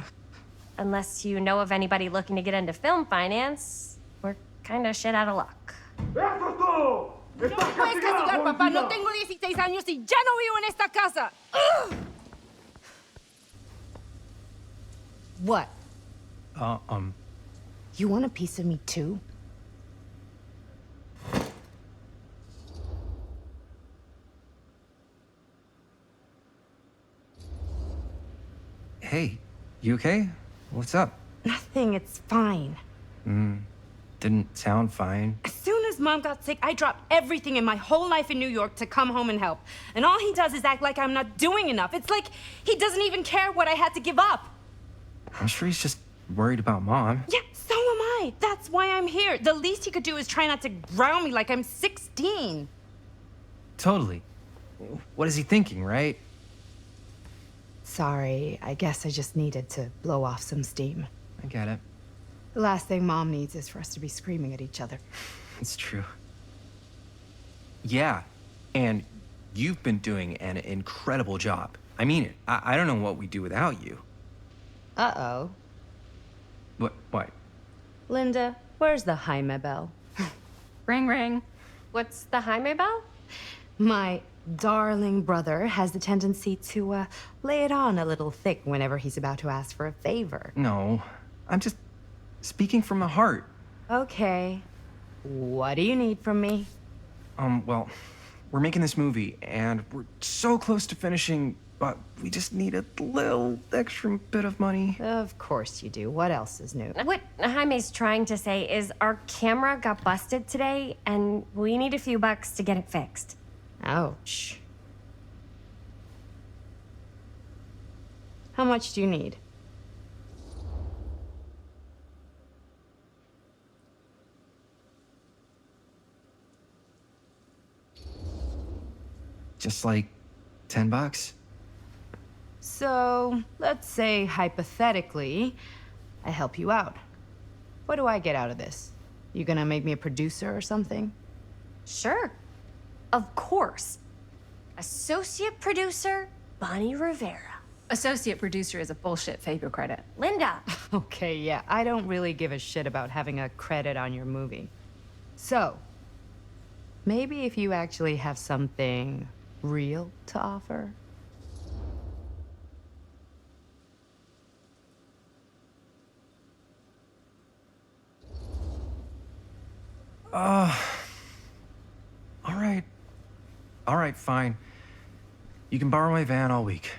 Unless you know of anybody looking to get into film finance, we're kind of shit out of luck. ¡Eso es todo! ¡Estás castigado, papá. No tengo 16 años y ya no vivo en esta casa. ¡Ugh! What? Um. You want a piece of me, too? Hey, you okay? What's up? Nothing, it's fine. Didn't sound fine. As soon as Mom got sick, I dropped everything in my whole life in New York to come home and help. And all he does is act like I'm not doing enough. It's like he doesn't even care what I had to give up. I'm sure he's just worried about Mom. Yeah, so am I. That's why I'm here. The least he could do is try not to ground me like I'm 16. Totally. What is he thinking, right? Sorry, I guess I just needed to blow off some steam. I get it. The last thing Mom needs is for us to be screaming at each other. It's true. Yeah, and you've been doing an incredible job. I mean it. I don't know what we'd do without you. Uh-oh. What? Linda, where's the Jaime bell? Ring, ring. What's the Jaime bell? My darling brother has the tendency to, lay it on a little thick whenever he's about to ask for a favor. No, I'm just speaking from the heart. Okay. What do you need from me? Well, we're making this movie, and we're so close to finishing, but we just need a little extra bit of money. Of course you do. What else is new? What Jaime's trying to say is our camera got busted today, and we need a few bucks to get it fixed. Ouch. How much do you need? Just like $10. So, let's say hypothetically, I help you out. What do I get out of this? You gonna make me a producer or something? Sure. Of course. Associate producer, Bonnie Rivera. Associate producer is a bullshit favor credit. Linda. Okay, yeah, I don't really give a shit about having a credit on your movie. So, maybe if you actually have something real to offer? All right, fine. You can borrow my van all week.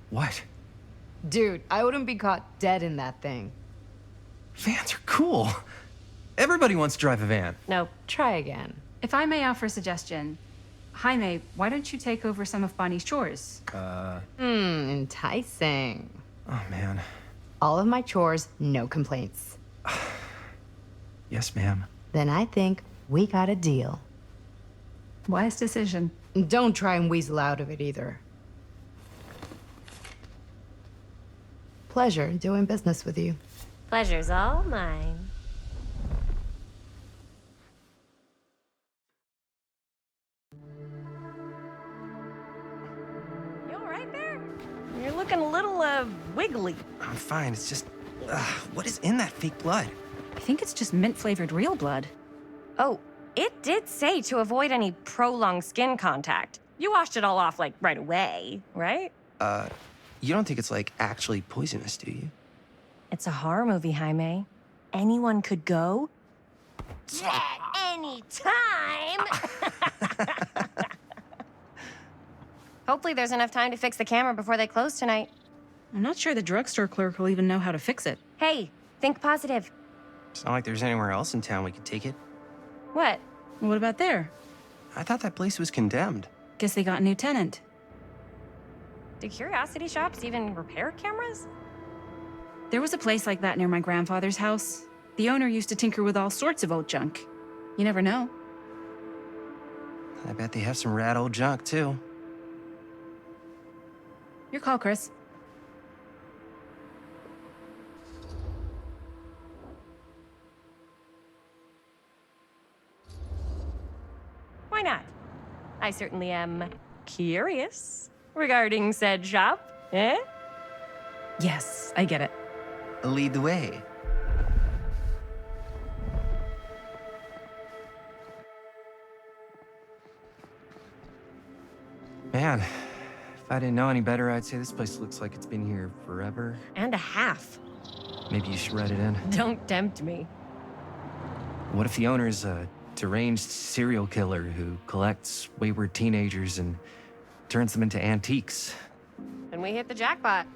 What? Dude, I wouldn't be caught dead in that thing. Vans are cool. Everybody wants to drive a van. Nope. Try again. If I may offer a suggestion, Jaime, why don't you take over some of Bonnie's chores? Enticing. Oh, man. All of my chores, no complaints. Yes, ma'am. Then I think we got a deal. Wise decision. Don't try and weasel out of it either. Pleasure doing business with you. Pleasure's all mine. You all right there? You're looking a little, wiggly. I'm fine. It's just, what is in that fake blood? I think it's just mint-flavored real blood. Oh, it did say to avoid any prolonged skin contact. You washed it all off, like, right away, right? You don't think it's, like, actually poisonous, do you? It's a horror movie, Jaime. anyone could go? At any time! Hopefully there's enough time to fix the camera before they close tonight. I'm not sure the drugstore clerk will even know how to fix it. Hey, think positive. It's not like there's anywhere else in town we could take it. What? What about there? I thought that place was condemned. Guess they got a new tenant. Do curiosity shops even repair cameras? There was a place like that near my grandfather's house. The owner used to tinker with all sorts of old junk. You never know. I bet they have some rad old junk, too. Your call, Chris. Why not? I certainly am curious regarding said shop, eh? Yes, I get it. Lead the way. Man, if I didn't know any better, I'd say this place looks like it's been here forever. And a half. Maybe you should write it in. Don't tempt me. What if the owner's a deranged serial killer who collects wayward teenagers and turns them into antiques? And we hit the jackpot.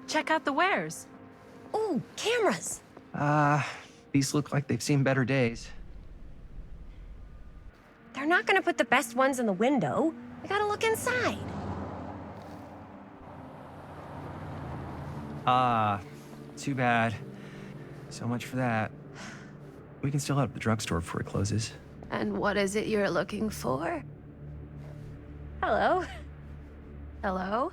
Check out the wares. Ooh, cameras. These look like they've seen better days. They're not gonna put the best ones in the window. We gotta look inside. Too bad. So much for that. We can still head up the drugstore before it closes. And what is it you're looking for? Hello. Hello?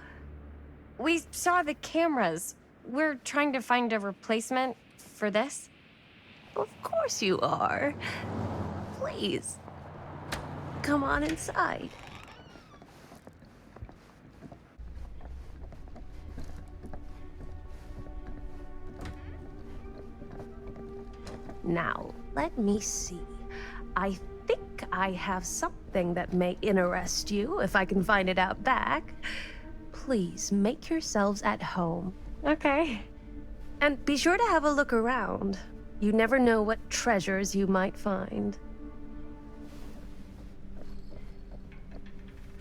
We saw the cameras. We're trying to find a replacement for this. Of course you are. Please. Come on inside. Now, let me see. I think I have something that may interest you, if I can find it out back. Please make yourselves at home. Okay. And be sure to have a look around. You never know what treasures you might find.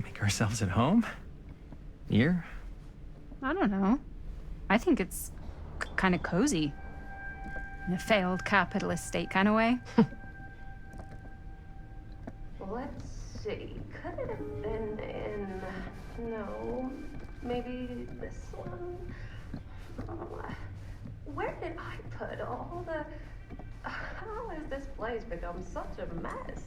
Make ourselves at home? Here? I don't know. I think it's kind of cozy. In a failed capitalist state kind of way. Let's see. Could it have been in... No. Maybe this one? Oh, where did I put all the... How has this place become such a mess?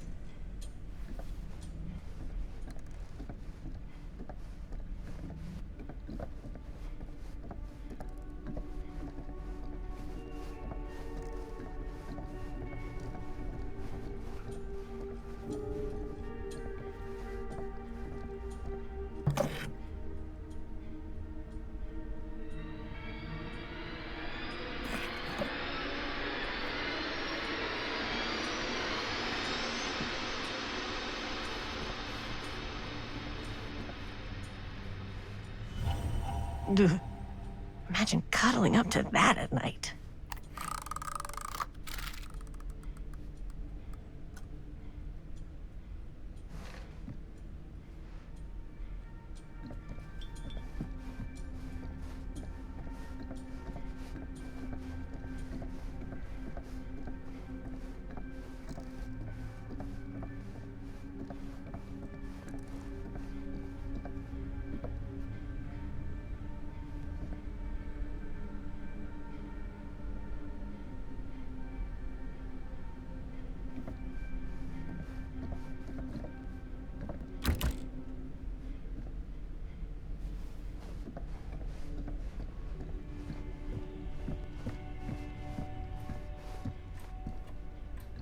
Imagine cuddling up to that at night.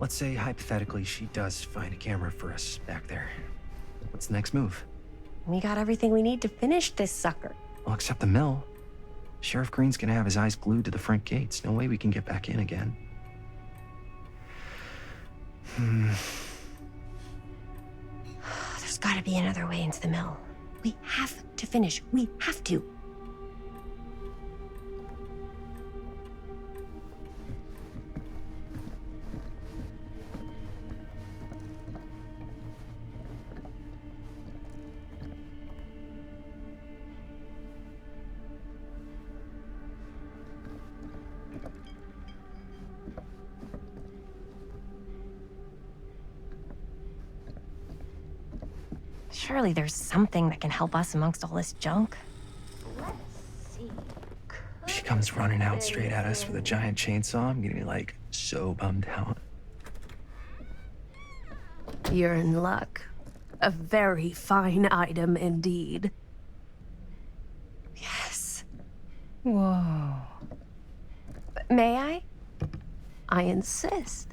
Let's say, hypothetically, she does find a camera for us back there. What's the next move? We got everything we need to finish this sucker. Well, except the mill. Sheriff Green's gonna have his eyes glued to the front gates. No way we can get back in again. There's gotta be another way into the mill. We have to finish. We have to. Surely there's something that can help us amongst all this junk. She comes running out straight at us with a giant chainsaw. I'm gonna be like so bummed out. You're in luck. A very fine item indeed. Yes. Whoa. May I? I insist.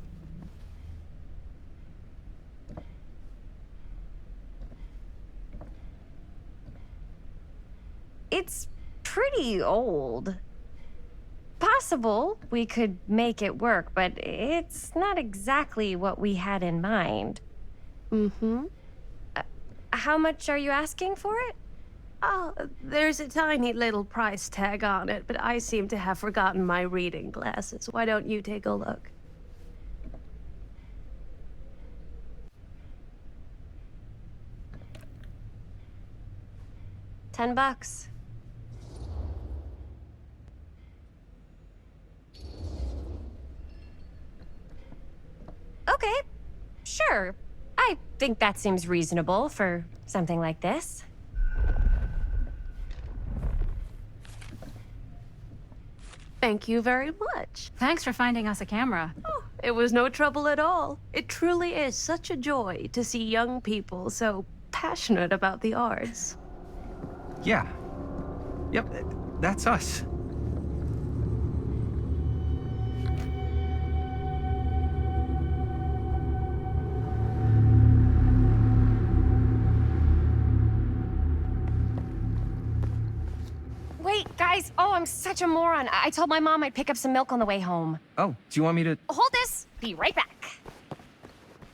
It's pretty old. Possible we could make it work, but it's not exactly what we had in mind. Mm-hmm. How much are you asking for it? Oh, there's a tiny little price tag on it, but I seem to have forgotten my reading glasses. Why don't you take a look? $10. Okay, sure. I think that seems reasonable for something like this. Thank you very much. Thanks for finding us a camera. Oh, it was no trouble at all. It truly is such a joy to see young people so passionate about the arts. Yeah. Yep, that's us. Wait, guys. Oh, I'm such a moron. I told my mom I'd pick up some milk on the way home. Oh, do you want me to... Hold this. Be right back.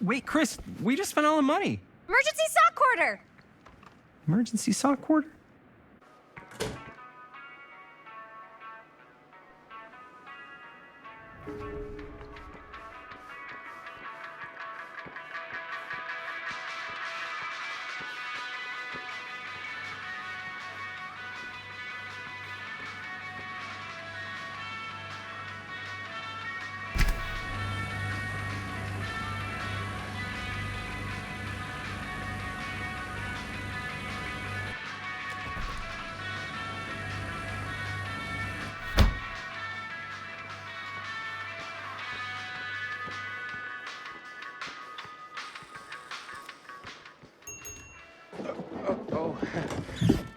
Wait, Chris, we just spent all the money. Emergency sock quarter. Emergency sock quarter?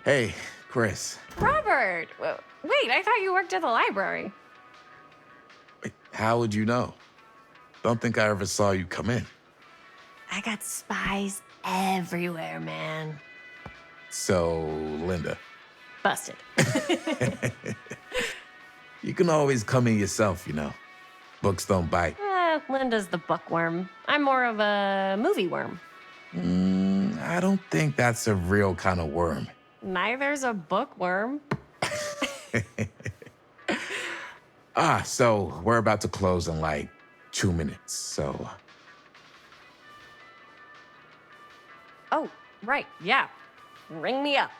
Hey, Chris. Robert. Wait, I thought you worked at the library. Wait, how would you know? Don't think I ever saw you come in. I got spies everywhere, man. So, Linda. Busted. You can always come in yourself, you know. Books don't bite. Linda's the bookworm. I'm more of a movie worm. I don't think that's a real kind of worm. Neither's a bookworm. So we're about to close in like 2 minutes, so... Oh, right, yeah. Ring me up.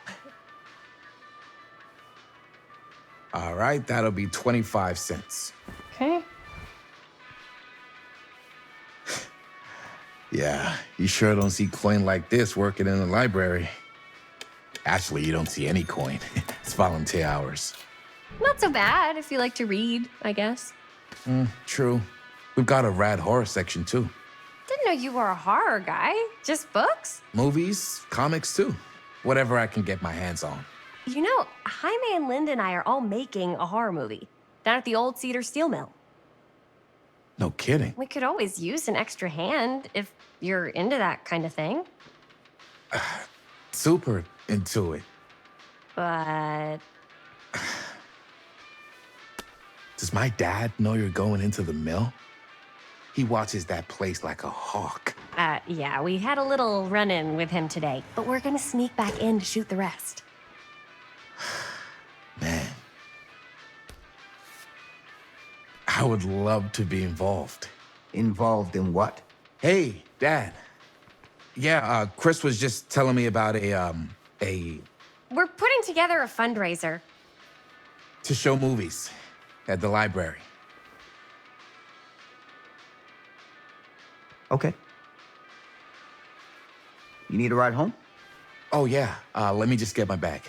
All right, that'll be 25 cents. Okay. Yeah, you sure don't see coin like this working in the library. Actually, you don't see any coin. It's volunteer hours. Not so bad if you like to read, I guess. True. We've got a rad horror section, too. Didn't know you were a horror guy. Just books? Movies, comics, too. Whatever I can get my hands on. You know, Jaime and Linda and I are all making a horror movie down at the old Cedar Steel Mill. No kidding. We could always use an extra hand if you're into that kind of thing. Super into it. But... Does my dad know you're going into the mill? He watches that place like a hawk. Yeah, we had a little run-in with him today, but we're gonna sneak back in to shoot the rest. Man. I would love to be involved. Involved in what? Hey, Dad. Yeah, Chris was just telling me about a... We're putting together a fundraiser. to show movies at the library. Okay. You need a ride home? Oh, yeah. Let me just get my bag.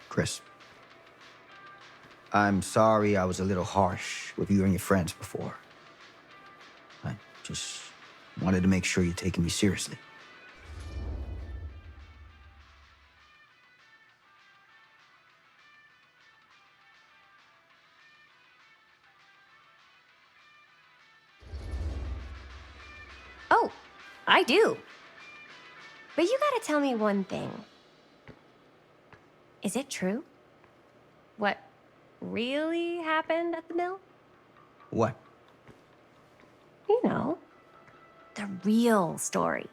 Chris, I'm sorry I was a little harsh with you and your friends before. I just wanted to make sure you're taking me seriously. Oh, I do. But you gotta tell me one thing. Is it true? What really happened at the mill? What? You know, the real story.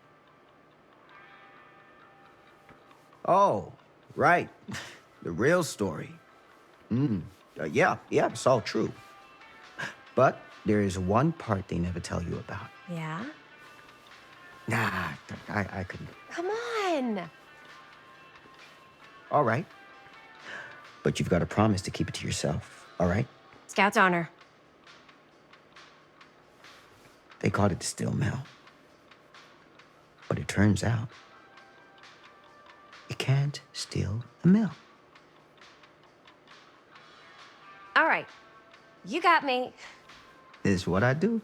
Oh, right. The real story. Yeah, it's all true. But there is one part they never tell you about. Yeah? Nah, I couldn't. Come on! All right. But you've got to promise to keep it to yourself, all right? Scout's honor. They called it the steel mill. But it turns out, you can't steal the mill. All right. You got me. Is what I do.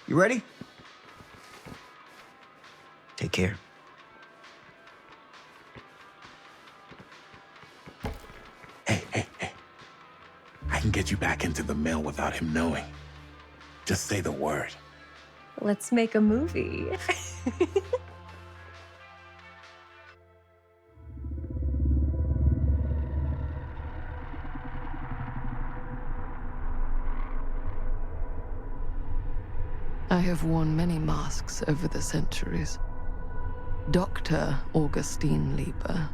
You ready? Take care. Hey. I can get you back into the mill without him knowing. Just say the word. Let's make a movie. I have worn many masks over the centuries. Dr. Augustine Lieber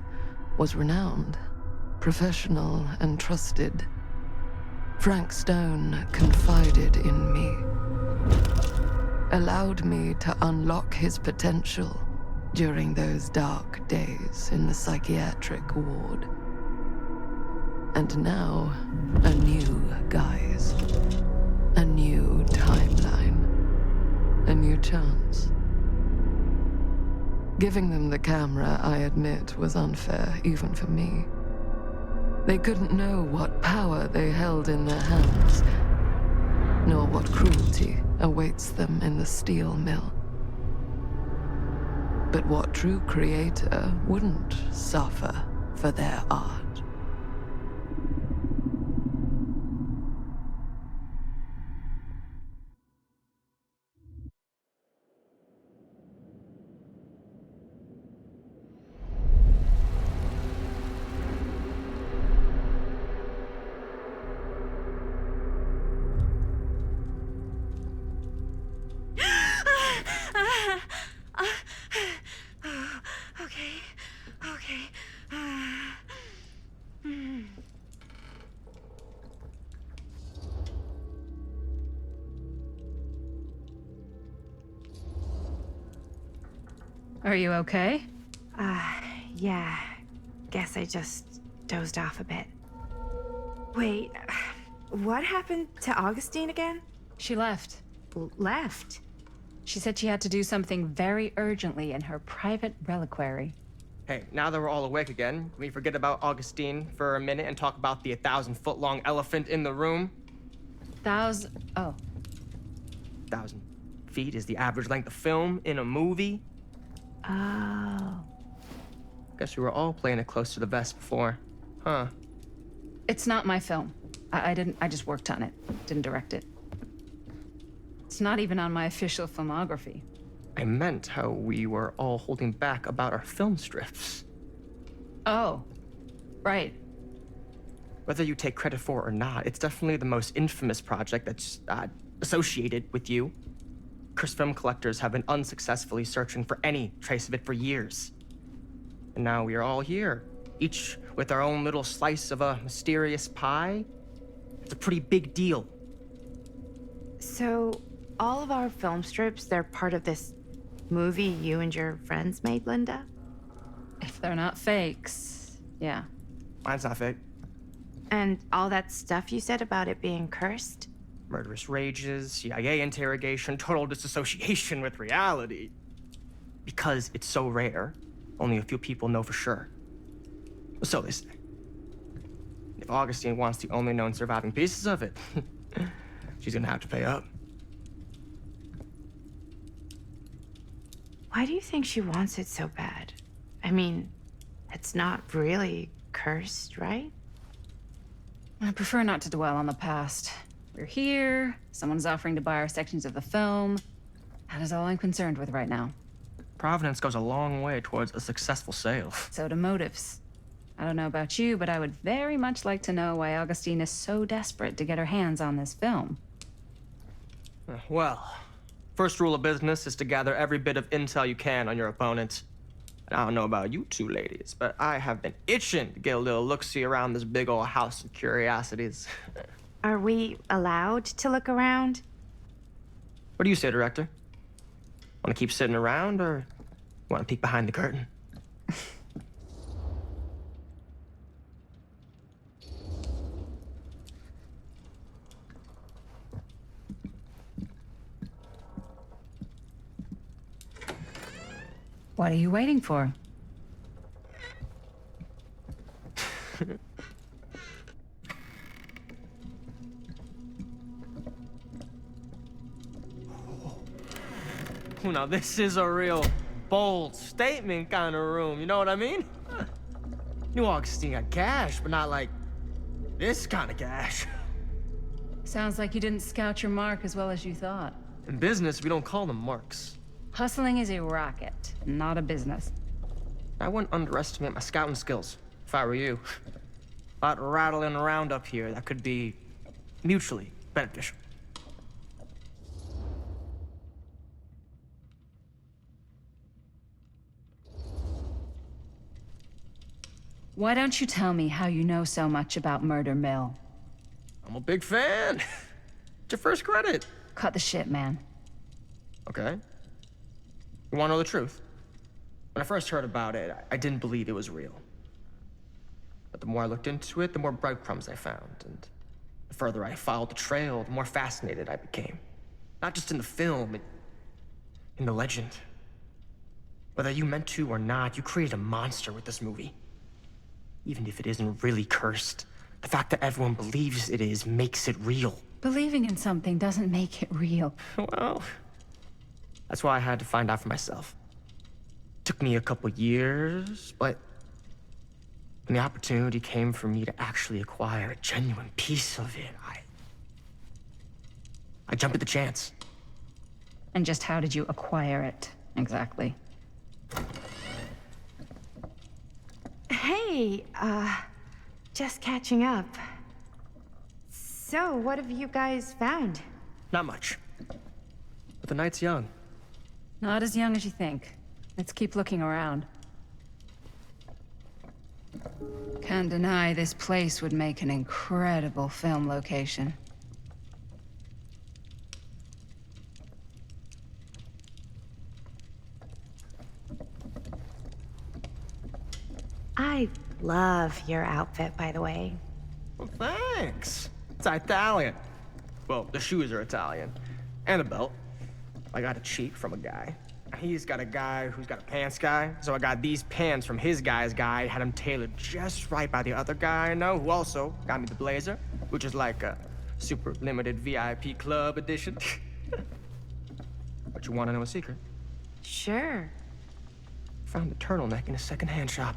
was renowned, professional, and trusted. Frank Stone confided in me, allowed me to unlock his potential during those dark days in the psychiatric ward. And now, a new guise, a new timeline, a new chance. Giving them the camera, I admit, was unfair, even for me. They couldn't know what power they held in their hands, nor what cruelty awaits them in the steel mill. But what true creator wouldn't suffer for their art? Okay. Are you okay? Yeah. Guess I just dozed off a bit. Wait, what happened to Augustine again? She left. Left? She said she had to do something very urgently in her private reliquary. Hey, now that we're all awake again, can we forget about Augustine for a minute and talk about the 1,000-foot-long elephant in the room? 1,000 feet is the average length of film in a movie. Oh. Guess we were all playing it close to the vest before, huh? It's not my film. I just worked on it. Didn't direct it. It's not even on my official filmography. I meant how we were all holding back about our film strips. Oh, right. Whether you take credit for it or not, it's definitely the most infamous project that's associated with you. Cursed film collectors have been unsuccessfully searching for any trace of it for years. And now we are all here, each with our own little slice of a mysterious pie. It's a pretty big deal. So, all of our film strips, they're part of this movie you and your friends made, Linda? If they're not fakes, yeah. Mine's not fake. And all that stuff you said about it being cursed? Murderous rages, CIA interrogation, total disassociation with reality. Because it's so rare, only a few people know for sure. So they say. If Augustine wants the only known surviving pieces of it, she's gonna have to pay up. Why do you think she wants it so bad? I mean, it's not really cursed, right? I prefer not to dwell on the past. We're here, someone's offering to buy our sections of the film. That is all I'm concerned with right now. Providence goes a long way towards a successful sale. So do motives. I don't know about you, but I would very much like to know why Augustine is so desperate to get her hands on this film. Well, first rule of business is to gather every bit of intel you can on your opponent. And I don't know about you two ladies, but I have been itching to get a little look-see around this big old house of curiosities. Are we allowed to look around? What do you say, Director? Want to keep sitting around, or want to peek behind the curtain? What are you waiting for? Now this is a real bold statement kind of room, you know what I mean? New Augustine got cash, but not like this kind of cash. Sounds like you didn't scout your mark as well as you thought. In business, we don't call them marks. Hustling is a racket, not a business. I wouldn't underestimate my scouting skills, if I were you. A lot rattling around up here that could be mutually beneficial. Why don't you tell me how you know so much about Murder Mill? I'm a big fan. It's your first credit. Cut the shit, man. Okay. You want to know the truth? When I first heard about it, I didn't believe it was real. But the more I looked into it, the more breadcrumbs I found. And the further I followed the trail, the more fascinated I became. Not just in the film, in the legend. Whether you meant to or not, you created a monster with this movie. Even if it isn't really cursed, the fact that everyone believes it is makes it real. Believing in something doesn't make it real. Well, that's why I had to find out for myself. Took me a couple years, but when the opportunity came for me to actually acquire a genuine piece of it, I jumped at the chance. And just how did you acquire it, exactly? Hey, just catching up. So, what have you guys found? Not much. But the night's young. Not as young as you think. Let's keep looking around. Can't deny this place would make an incredible film location. I love your outfit, by the way. Well, thanks. It's Italian. Well, the shoes are Italian. And a belt. I got a cheat from a guy. He's got a guy who's got a pants guy, so I got these pants from his guy's guy, had them tailored just right by the other guy I know, who also got me the blazer, which is like a super limited VIP club edition. But you want to know a secret? Sure. Found a turtleneck in a secondhand shop.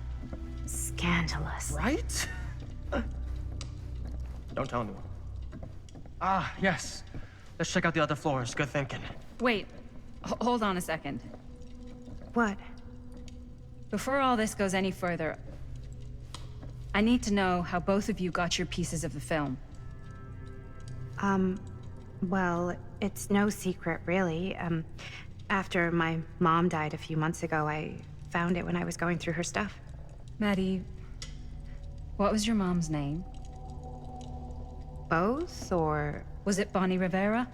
Scandalous. Right? Don't tell anyone. Ah, yes. Let's check out the other floors. Good thinking. Wait, hold on a second. What? Before all this goes any further, I need to know how both of you got your pieces of the film. Well, it's no secret, really. After my mom died a few months ago, I found it when I was going through her stuff. Maddie, what was your mom's name? both, or... Was it Bonnie Rivera?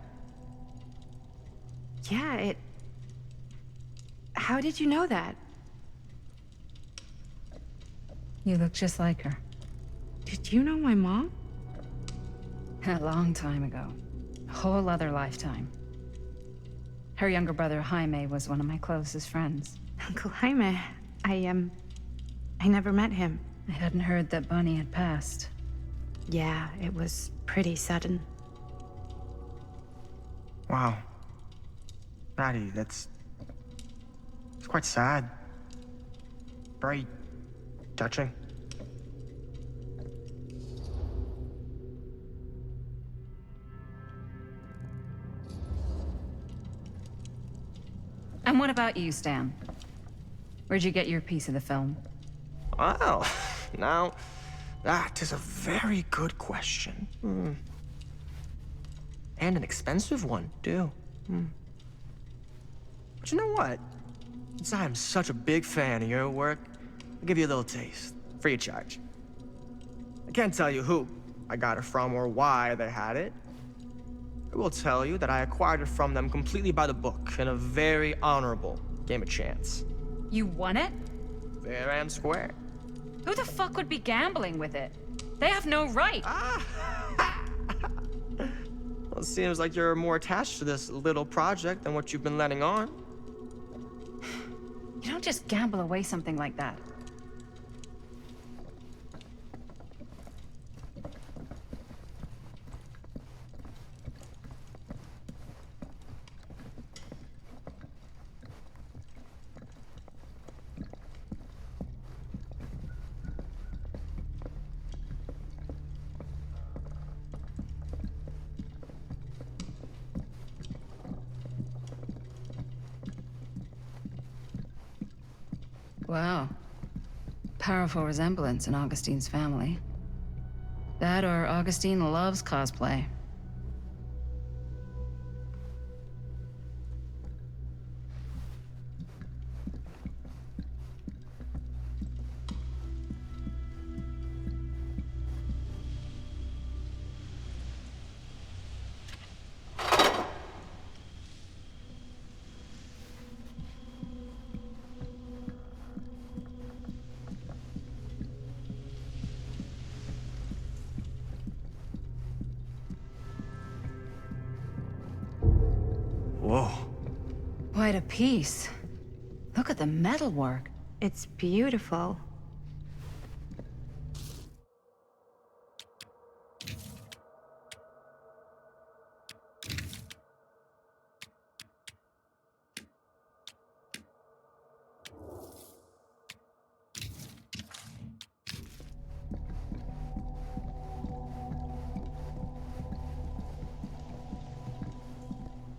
Yeah, it... How did you know that? You look just like her. Did you know my mom? A long time ago. A whole other lifetime. Her younger brother, Jaime, was one of my closest friends. Uncle Jaime, I never met him. I hadn't heard that Bonnie had passed. Yeah, it was pretty sudden. Wow. Maddie, it's quite sad. Very touching. And what about you, Stan? Where'd you get your piece of the film? Well, now, that is a very good question. And an expensive one, too. But you know what? Since I am such a big fan of your work, I'll give you a little taste, free of charge. I can't tell you who I got it from or why they had it. I will tell you that I acquired it from them completely by the book in a very honorable game of chance. You won it? Fair and square. Who the fuck would be gambling with it? They have no right. Well, it seems like you're more attached to this little project than what you've been letting on. You don't just gamble away something like that. Wow. Powerful resemblance in Augustine's family. That or Augustine loves cosplay. Whoa. Quite a piece. Look at the metalwork. It's beautiful.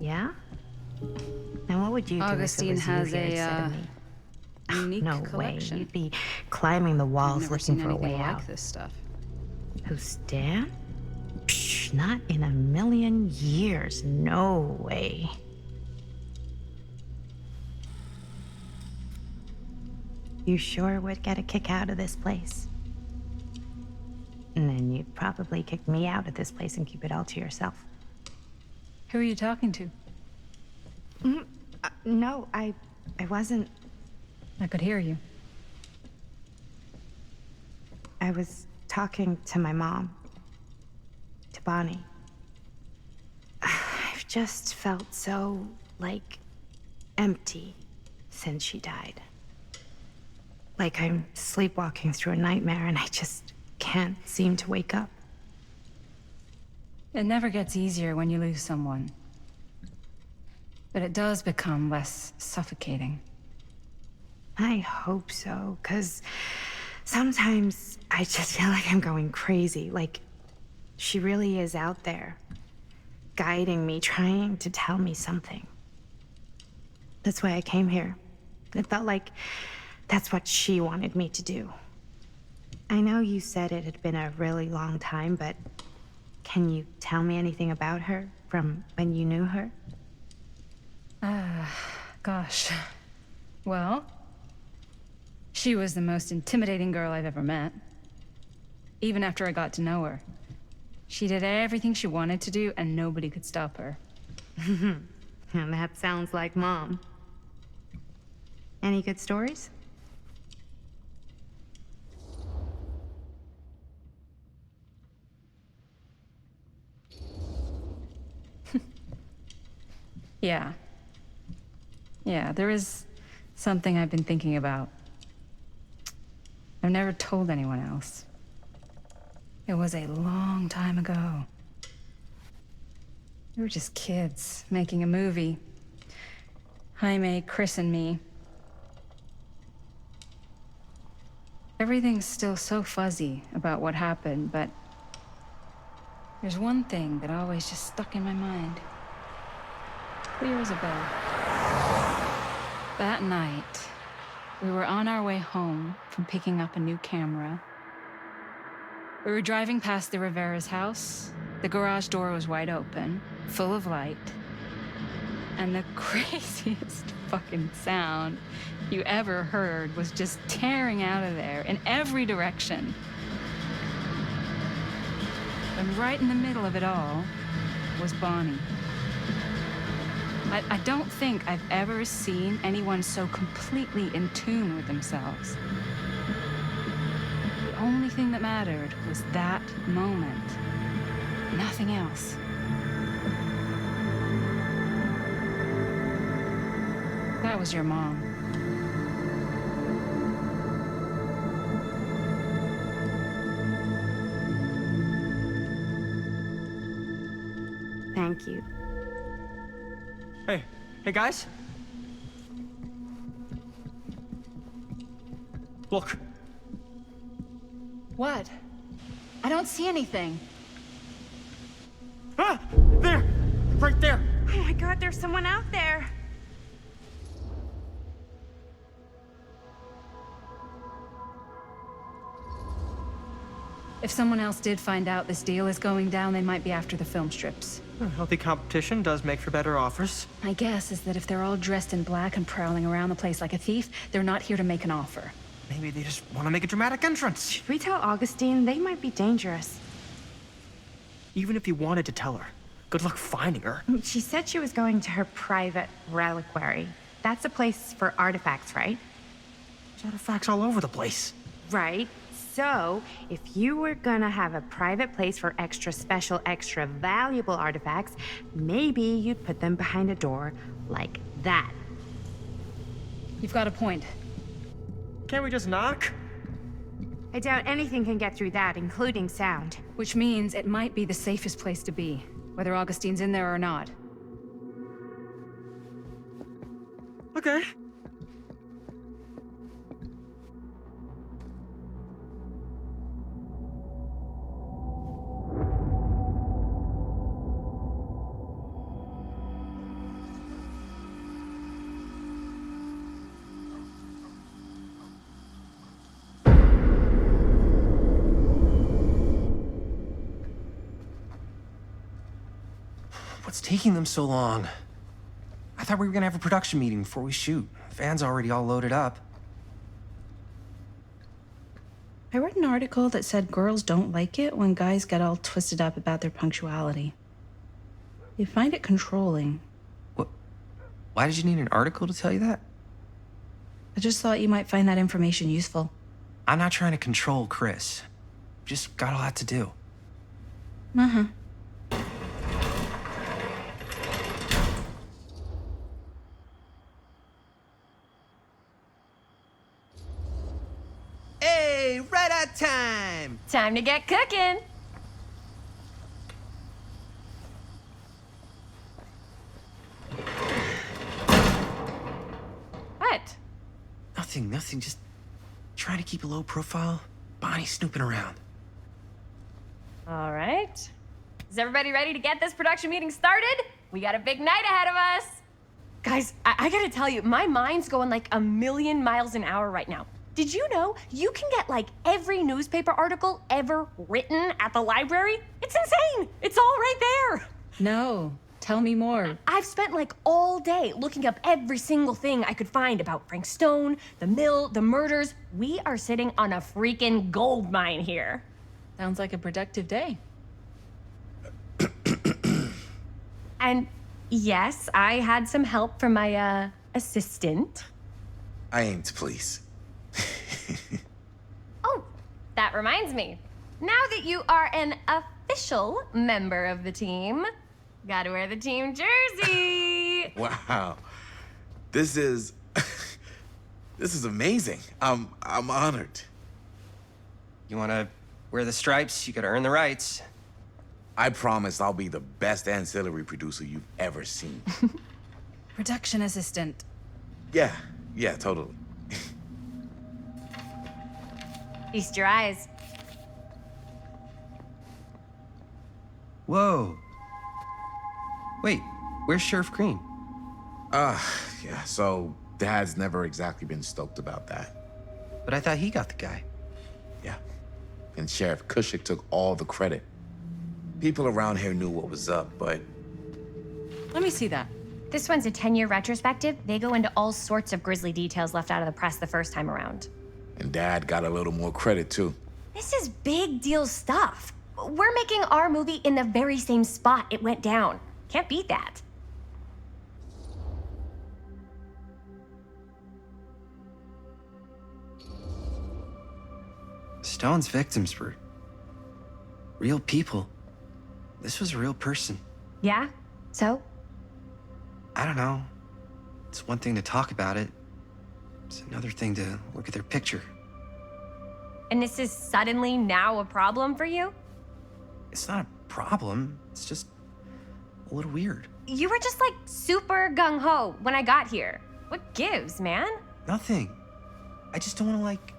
Yeah? And what would you do Augustine if it was has you here a, instead of me? unique No collection. way. You'd be climbing the walls Never looking seen for a anything way like out. this stuff. Who, Stan? Psh, not in a million years. No way. You sure would get a kick out of this place. And then you'd probably kick me out of this place and keep it all to yourself. Who are you talking to? No, I wasn't. I could hear you. I was talking to my mom. To Bonnie. I've just felt so, like, empty since she died. Like I'm sleepwalking through a nightmare and I just can't seem to wake up. It never gets easier when you lose someone. But it does become less suffocating. I hope so, 'cause sometimes I just feel like I'm going crazy. Like, she really is out there, guiding me, trying to tell me something. That's why I came here. It felt like that's what she wanted me to do. I know you said it had been a really long time, but can you tell me anything about her from when you knew her? Gosh. Well, she was the most intimidating girl I've ever met. Even after I got to know her, She did everything she wanted to do, and nobody could stop her. And that sounds like Mom. Any good stories? Yeah. Yeah, there is something I've been thinking about. I've never told anyone else. It was a long time ago. We were just kids making a movie. Jaime, Chris, and me. Everything's still so fuzzy about what happened, but there's one thing that always just stuck in my mind. Clear as a bell. That night, we were on our way home from picking up a new camera. We were driving past the Rivera's house. The garage door was wide open, full of light. And the craziest fucking sound you ever heard was just tearing out of there in every direction. And right in the middle of it all was Bonnie. I don't think I've ever seen anyone so completely in tune with themselves. The only thing that mattered was that moment. Nothing else. That was your mom. Thank you. Hey guys. Look. What? I don't see anything. Ah! There! Right there! Oh my God, there's someone out there. If someone else did find out this deal is going down, they might be after the film strips. Healthy competition does make for better offers. My guess is that if they're all dressed in black and prowling around the place like a thief, they're not here to make an offer. Maybe they just want to make a dramatic entrance. Should we tell Augustine? They might be dangerous. Even if you wanted to tell her, good luck finding her. She said she was going to her private reliquary. That's a place for artifacts, right? There's artifacts all over the place. Right. So, if you were gonna have a private place for extra special, extra valuable artifacts, maybe you'd put them behind a door like that. You've got a point. Can't we just knock? I doubt anything can get through that, including sound. Which means it might be the safest place to be, whether Augustine's in there or not. Okay. What's taking them so long? I thought we were gonna have a production meeting before we shoot. Van's already all loaded up. I read an article that said girls don't like it when guys get all twisted up about their punctuality. They find it controlling. What? Why did you need an article to tell you that? I just thought you might find that information useful. I'm not trying to control Chris. Just got a lot to do. Uh-huh. Hey, right on time! Time to get cooking. What? Nothing. Just trying to keep a low profile. Bonnie snooping around. All right. Is everybody ready to get this production meeting started? We got a big night ahead of us. Guys, I gotta tell you, my mind's going like a million miles an hour right now. Did you know you can get like every newspaper article ever written at the library? It's insane. It's all right there. No. Tell me more. I've spent like all day looking up every single thing I could find about Frank Stone, the mill, the murders. We are sitting on a freaking gold mine here. Sounds like a productive day. And yes, I had some help from my, assistant. I aim to please. Oh, that reminds me. Now that you are an official member of the team, gotta wear the team jersey. Wow. This is... this is amazing. I'm honored. You wanna wear the stripes? You gotta earn the rights. I promise I'll be the best ancillary producer you've ever seen. Production assistant. Yeah, totally. Feast your eyes. Whoa. Wait, where's Sheriff Green? Yeah, so Dad's never exactly been stoked about that. But I thought he got the guy. Yeah, and Sheriff Cushik took all the credit. People around here knew what was up, but... Let me see that. This one's a 10-year retrospective. They go into all sorts of grisly details left out of the press the first time around. And Dad got a little more credit, too. This is big deal stuff. We're making our movie in the very same spot it went down. Can't beat that. Stone's victims were real people. This was a real person. Yeah? So? I don't know. It's one thing to talk about it. It's another thing to look at their picture. And this is suddenly now a problem for you? It's not a problem. It's just a little weird. You were just like super gung-ho when I got here. What gives, man? Nothing. I just don't want to, like,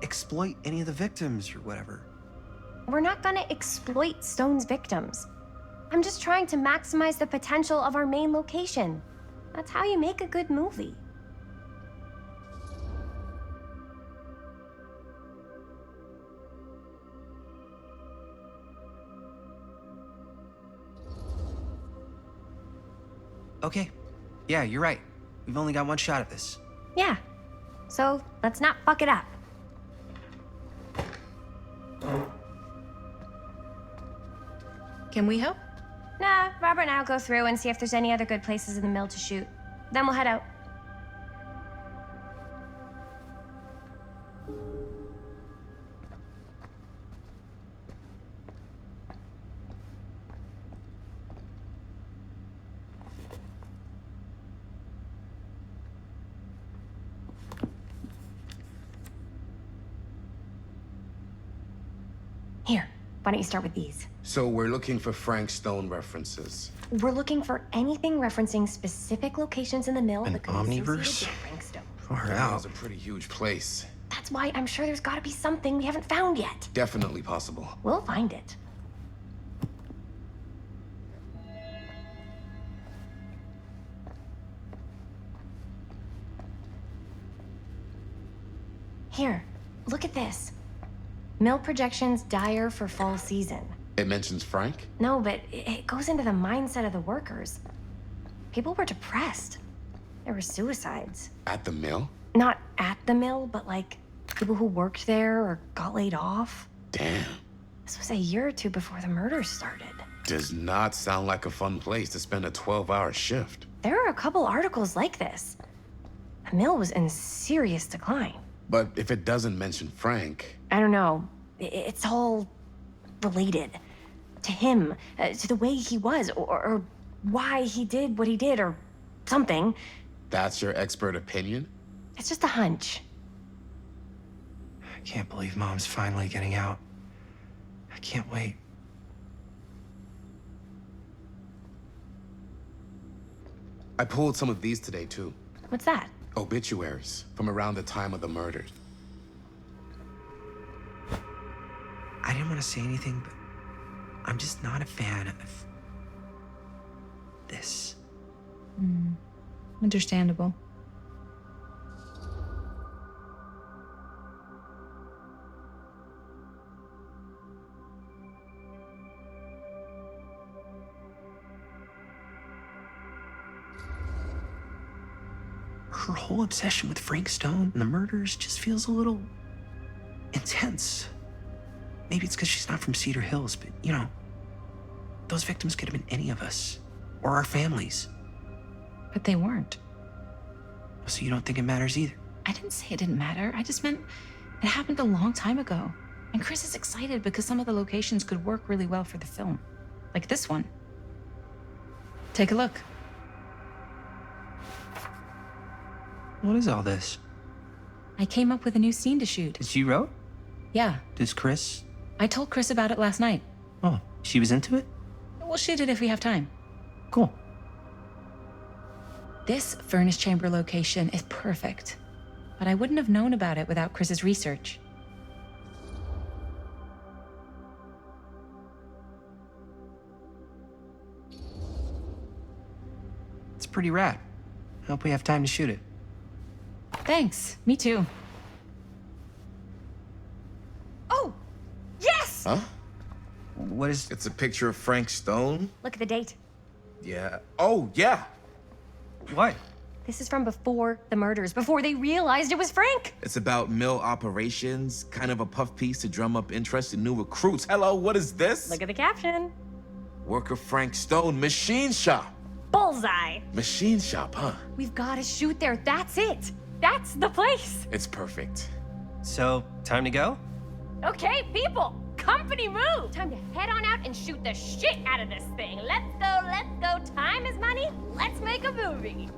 exploit any of the victims or whatever. We're not gonna exploit Stone's victims. I'm just trying to maximize the potential of our main location. That's how you make a good movie. Okay. Yeah, you're right. We've only got one shot at this. Yeah. So let's not fuck it up. Can we help? Nah, Robert and I'll go through and see if there's any other good places in the mill to shoot. Then we'll head out. Here, why don't you start with these? So we're looking for Frank Stone references. We're looking for anything referencing specific locations in the mill An that could be associated omniverse? with Frank Stone. Far That out. was a pretty huge place. That's why I'm sure there's gotta be something we haven't found yet. Definitely possible. We'll find it. Here, look at this. Mill projections dire for fall season. It mentions Frank? No, but it goes into the mindset of the workers. People were depressed. There were suicides. At the mill? Not at the mill, but like people who worked there or got laid off. Damn. This was a year or two before the murders started. Does not sound like a fun place to spend a 12-hour shift. There are a couple articles like this. The mill was in serious decline. But if it doesn't mention Frank... I don't know. It's all related. To him, to the way he was, or why he did what he did, or something. That's your expert opinion? It's just a hunch. I can't believe Mom's finally getting out. I can't wait. I pulled some of these today, too. What's that? Obituaries from around the time of the murder. I didn't want to say anything, but I'm just not a fan of this. Understandable. Her whole obsession with Frank Stone and the murders just feels a little intense. Maybe it's because she's not from Cedar Hills, but you know, those victims could have been any of us. Or our families. But they weren't. So you don't think it matters either? I didn't say it didn't matter. I just meant it happened a long time ago. And Chris is excited because some of the locations could work really well for the film. Like this one. Take a look. What is all this? I came up with a new scene to shoot. That you wrote? Yeah. Does Chris? I told Chris about it last night. Oh, she was into it? We'll shoot it if we have time. Cool. This furnace chamber location is perfect. But I wouldn't have known about it without Chris's research. It's pretty rad. I hope we have time to shoot it. Thanks. Me too. Oh! Yes! Huh? What is... It's a picture of Frank Stone? Look at the date. Yeah. Oh, yeah. What? This is from before the murders, before they realized it was Frank. It's about mill operations, kind of a puff piece to drum up interest in new recruits. Hello, what is this? Look at the caption. Worker Frank Stone, machine shop. Bullseye. Machine shop, huh? We've got to shoot there. That's it. That's the place. It's perfect. So, time to go? Okay, people. Company move. Time to head on out and shoot the shit out of this thing. Let's go, let's go. Time is money. Let's make a movie.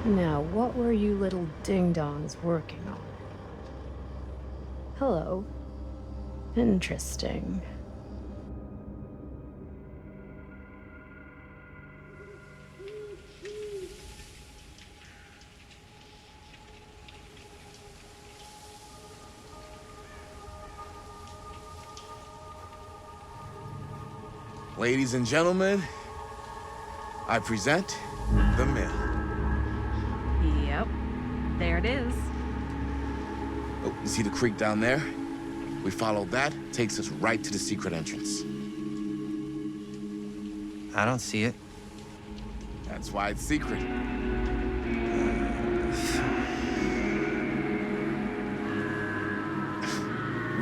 Now, what were you little ding-dongs working on? Hello. Interesting. Ladies and gentlemen, I present the mill. Yep. There it is. Oh, you see the creek down there? We follow that, takes us right to the secret entrance. I don't see it. That's why it's secret.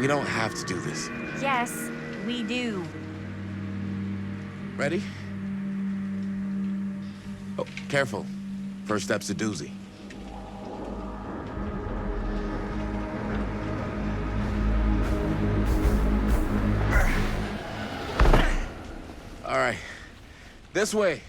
We don't have to do this. Yes, we do. Ready? Oh, careful. First step's a doozy. All right, this way.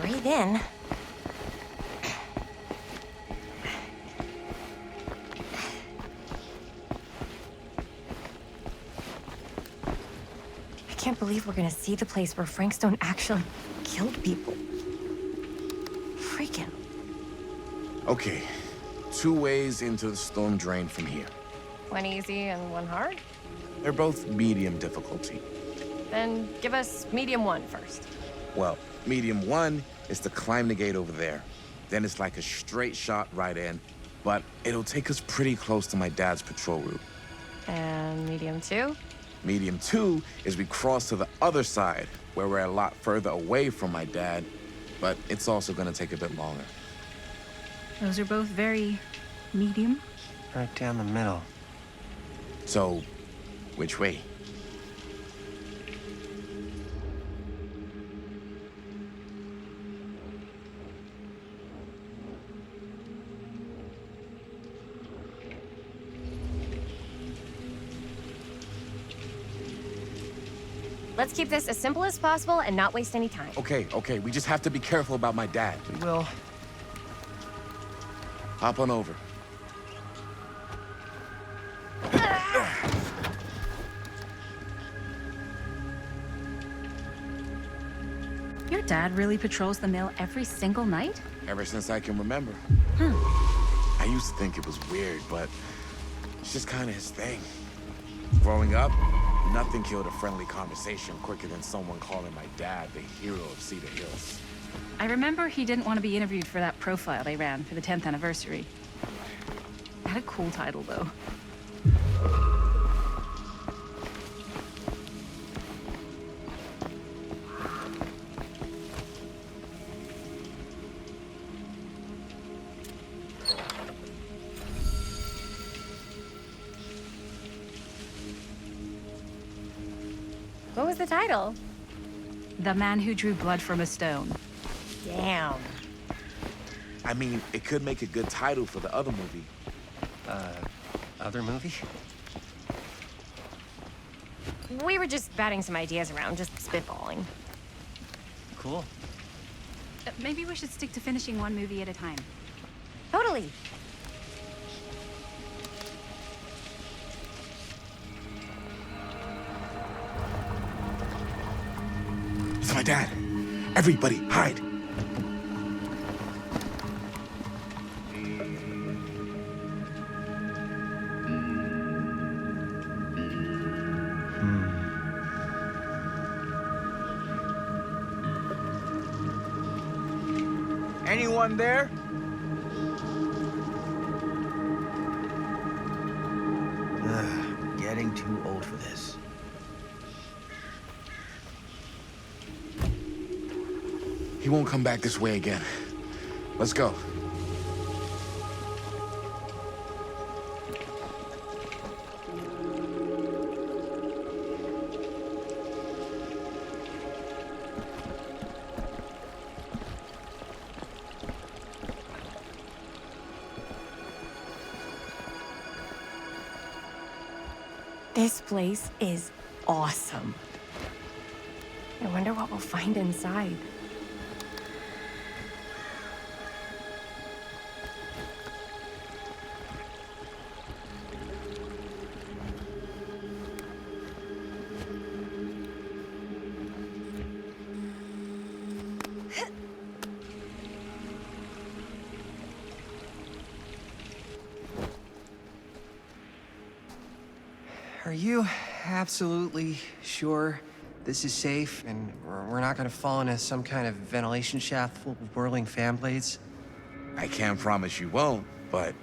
Breathe in. I can't believe we're gonna see the place where Frank Stone actually killed people. Freaking. Okay, 2 ways into the storm drain from here. One easy and one hard? They're both medium difficulty. Then give us medium one first. Well, medium 1 is to climb the gate over there. Then it's like a straight shot right in, but it'll take us pretty close to my dad's patrol route. And medium two? Medium 2 is we cross to the other side, where we're a lot further away from my dad, but it's also gonna take a bit longer. Those are both very medium. Right down the middle. So, which way? Let's keep this as simple as possible and not waste any time. Okay, we just have to be careful about my dad. We will. Hop on over. Your dad really patrols the mill every single night? Ever since I can remember. I used to think it was weird, but it's just kind of his thing. Growing up, nothing killed a friendly conversation quicker than someone calling my dad the hero of Cedar Hills. I remember he didn't want to be interviewed for that profile they ran for the 10th anniversary. It had a cool title, though. What was the title? The Man Who Drew Blood from a Stone. Damn. I mean, it could make a good title for the other movie. Other movie? We were just batting some ideas around, just spitballing. Cool. Maybe we should stick to finishing one movie at a time. Totally. It's my dad. Everybody, hide. Anyone there? Getting too old for this. He won't come back this way again. Let's go. This place is awesome. I wonder what we'll find inside. Are you absolutely sure this is safe and we're not gonna fall into some kind of ventilation shaft full of whirling fan blades? I can't promise you won't, but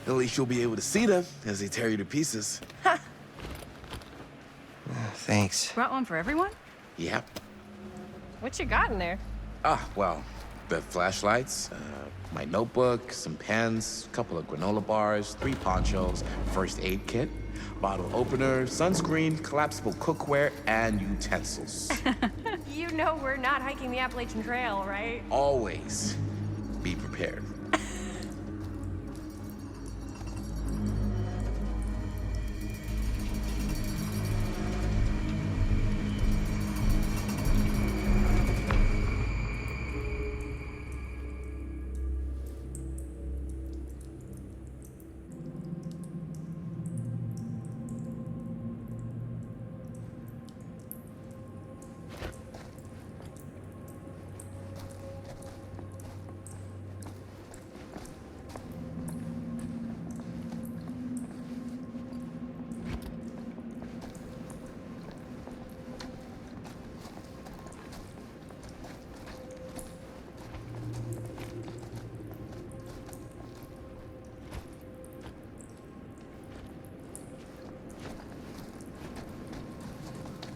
at least you'll be able to see them as they tear you to pieces. Thanks. Brought one for everyone? Yep. What you got in there? Well, the flashlights, my notebook, some pens, a couple of granola bars, 3 ponchos, first aid kit, bottle opener, sunscreen, collapsible cookware, and utensils. You know we're not hiking the Appalachian Trail, right? Always be prepared.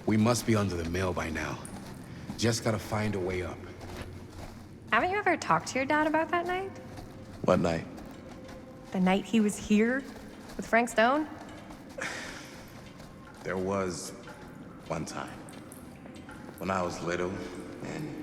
We must be under the mill by now. Just gotta find a way up. Haven't you ever talked to your dad about that night? What night? The night he was here with Frank Stone? There was one time when I was little and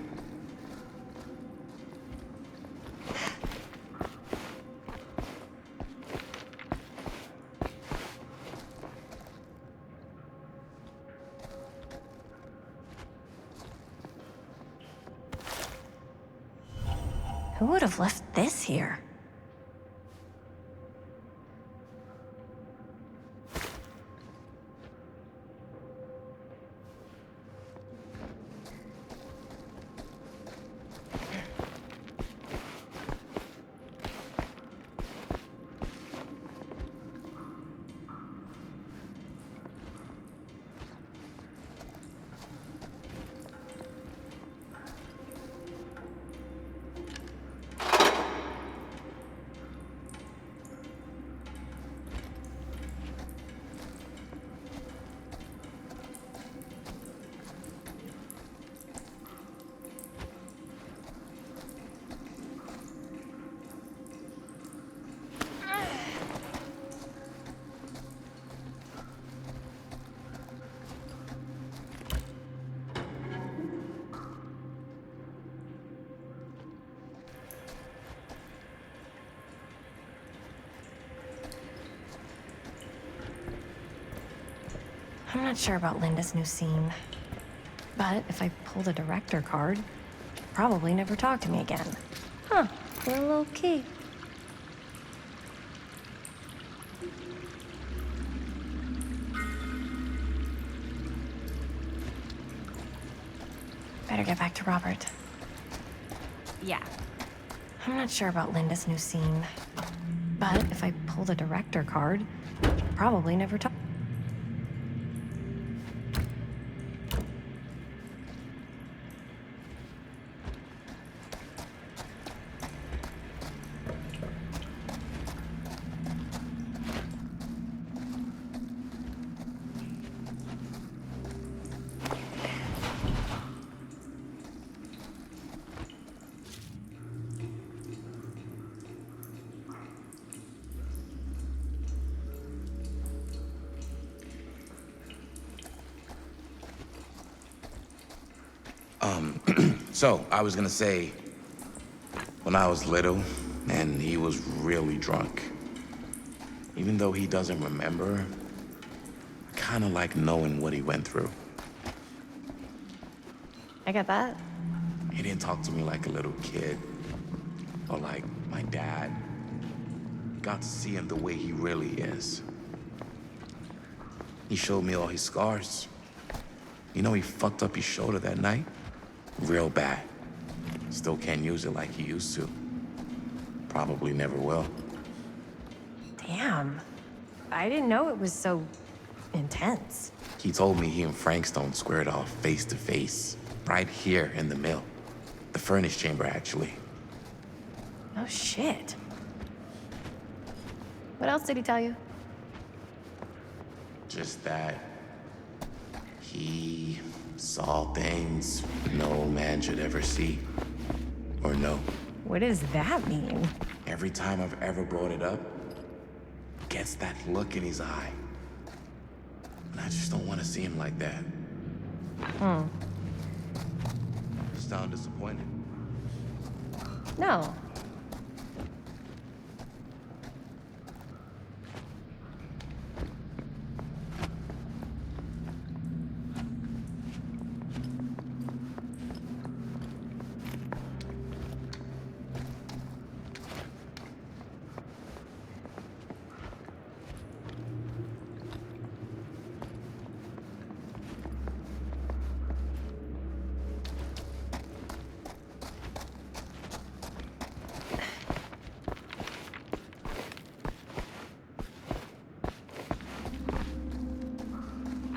Who would have left this here? I'm not sure about Linda's new scene. But if I pull the director card, probably never talk to me again. Huh, real low key. Better get back to Robert. Yeah. I'm not sure about Linda's new scene. But if I pull the director card, probably never talk. So, I was gonna say, when I was little, and he was really drunk, even though he doesn't remember, I kinda like knowing what he went through. I get that. He didn't talk to me like a little kid, or like my dad. Got to see him the way he really is. He showed me all his scars. You know, he fucked up his shoulder that night. Real bad. Still can't use it like he used to. Probably never will. Damn. I didn't know it was so intense. He told me he and Frankstone squared off face to face, right here in the mill. The furnace chamber, actually. Oh, shit. What else did he tell you? Just that he saw things no man should ever see or know. What does that mean? Every time I've ever brought it up, gets that look in his eye. And I just don't want to see him like that. You sound disappointed. No.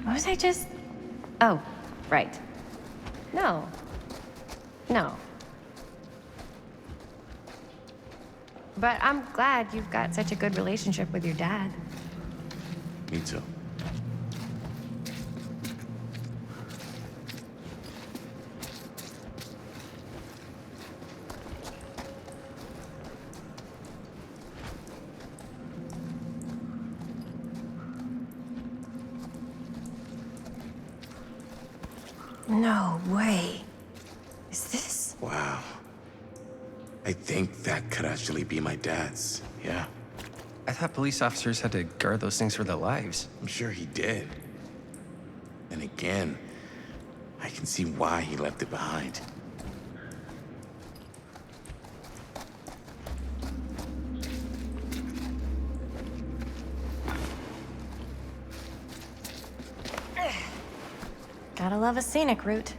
What was I just... Oh, right. No. No. But I'm glad you've got such a good relationship with your dad. Me too. No way. Is this... Wow. I think that could actually be my dad's, yeah. I thought police officers had to guard those things for their lives. I'm sure he did. And again, I can see why he left it behind. Gotta love a scenic route.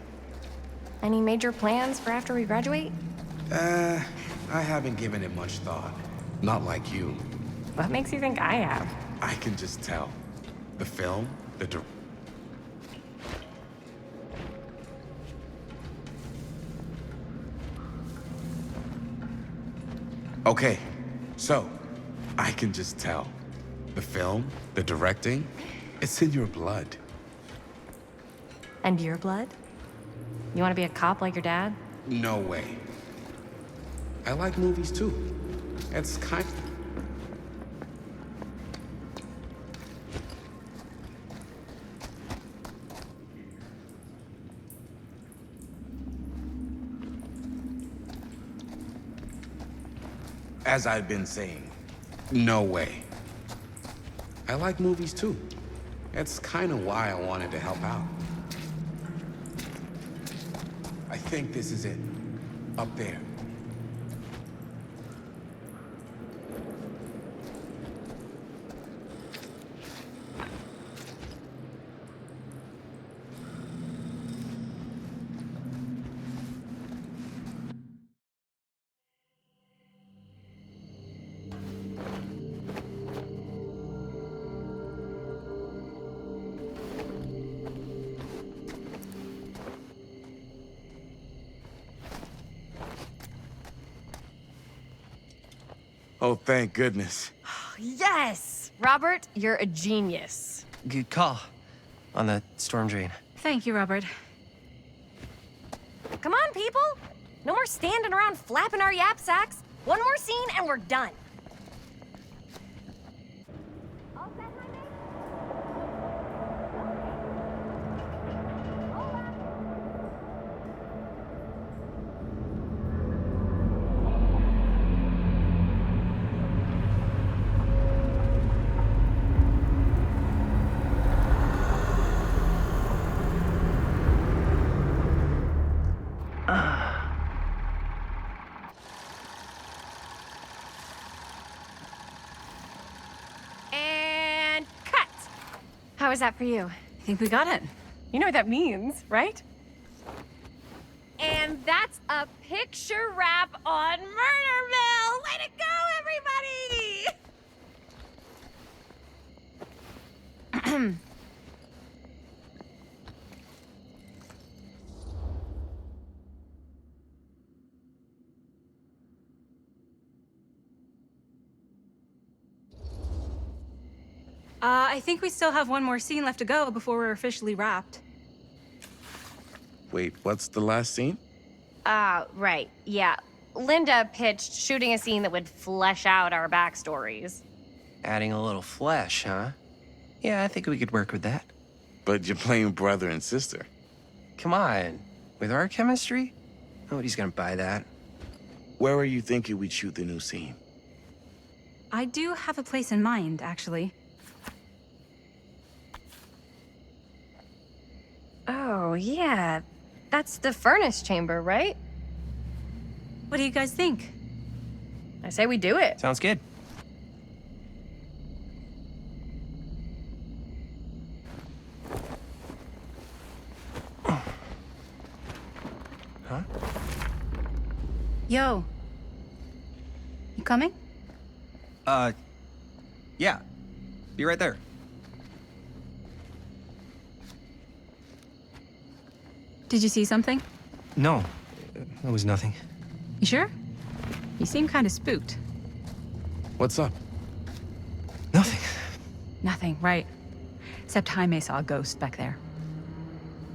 Any major plans for after we graduate? I haven't given it much thought. Not like you. What makes you think I have? I can just tell. The film, Okay, so, I can just tell. The film, the directing, it's in your blood. And your blood? You want to be a cop like your dad? No way. I like movies too. It's kind of... As I've been saying, no way. I like movies too. That's kind of why I wanted to help out. I think this is it. Up there. Oh, thank goodness. Yes! Robert, you're a genius. Good call on the storm drain. Thank you, Robert. Come on, people! No more standing around flapping our yap sacks. One more scene and we're done. And cut! How was that for you? I think we got it. You know what that means, right? And that's a picture wrap on Murder Mill! Way to go, everybody! I think we still have one more scene left to go before we're officially wrapped. Wait, what's the last scene? Right, yeah. Linda pitched shooting a scene that would flesh out our backstories. Adding a little flesh, huh? Yeah, I think we could work with that. But you're playing brother and sister. Come on. With our chemistry? Nobody's gonna buy that. Where are you thinking we'd shoot the new scene? I do have a place in mind, actually. Oh, yeah. That's the furnace chamber, right? What do you guys think? I say we do it. Sounds good. Huh? Yo. You coming? Yeah. Be right there. Did you see something? No, that was nothing. You sure? You seem kind of spooked. What's up? Nothing, right. Except Jaime saw a ghost back there.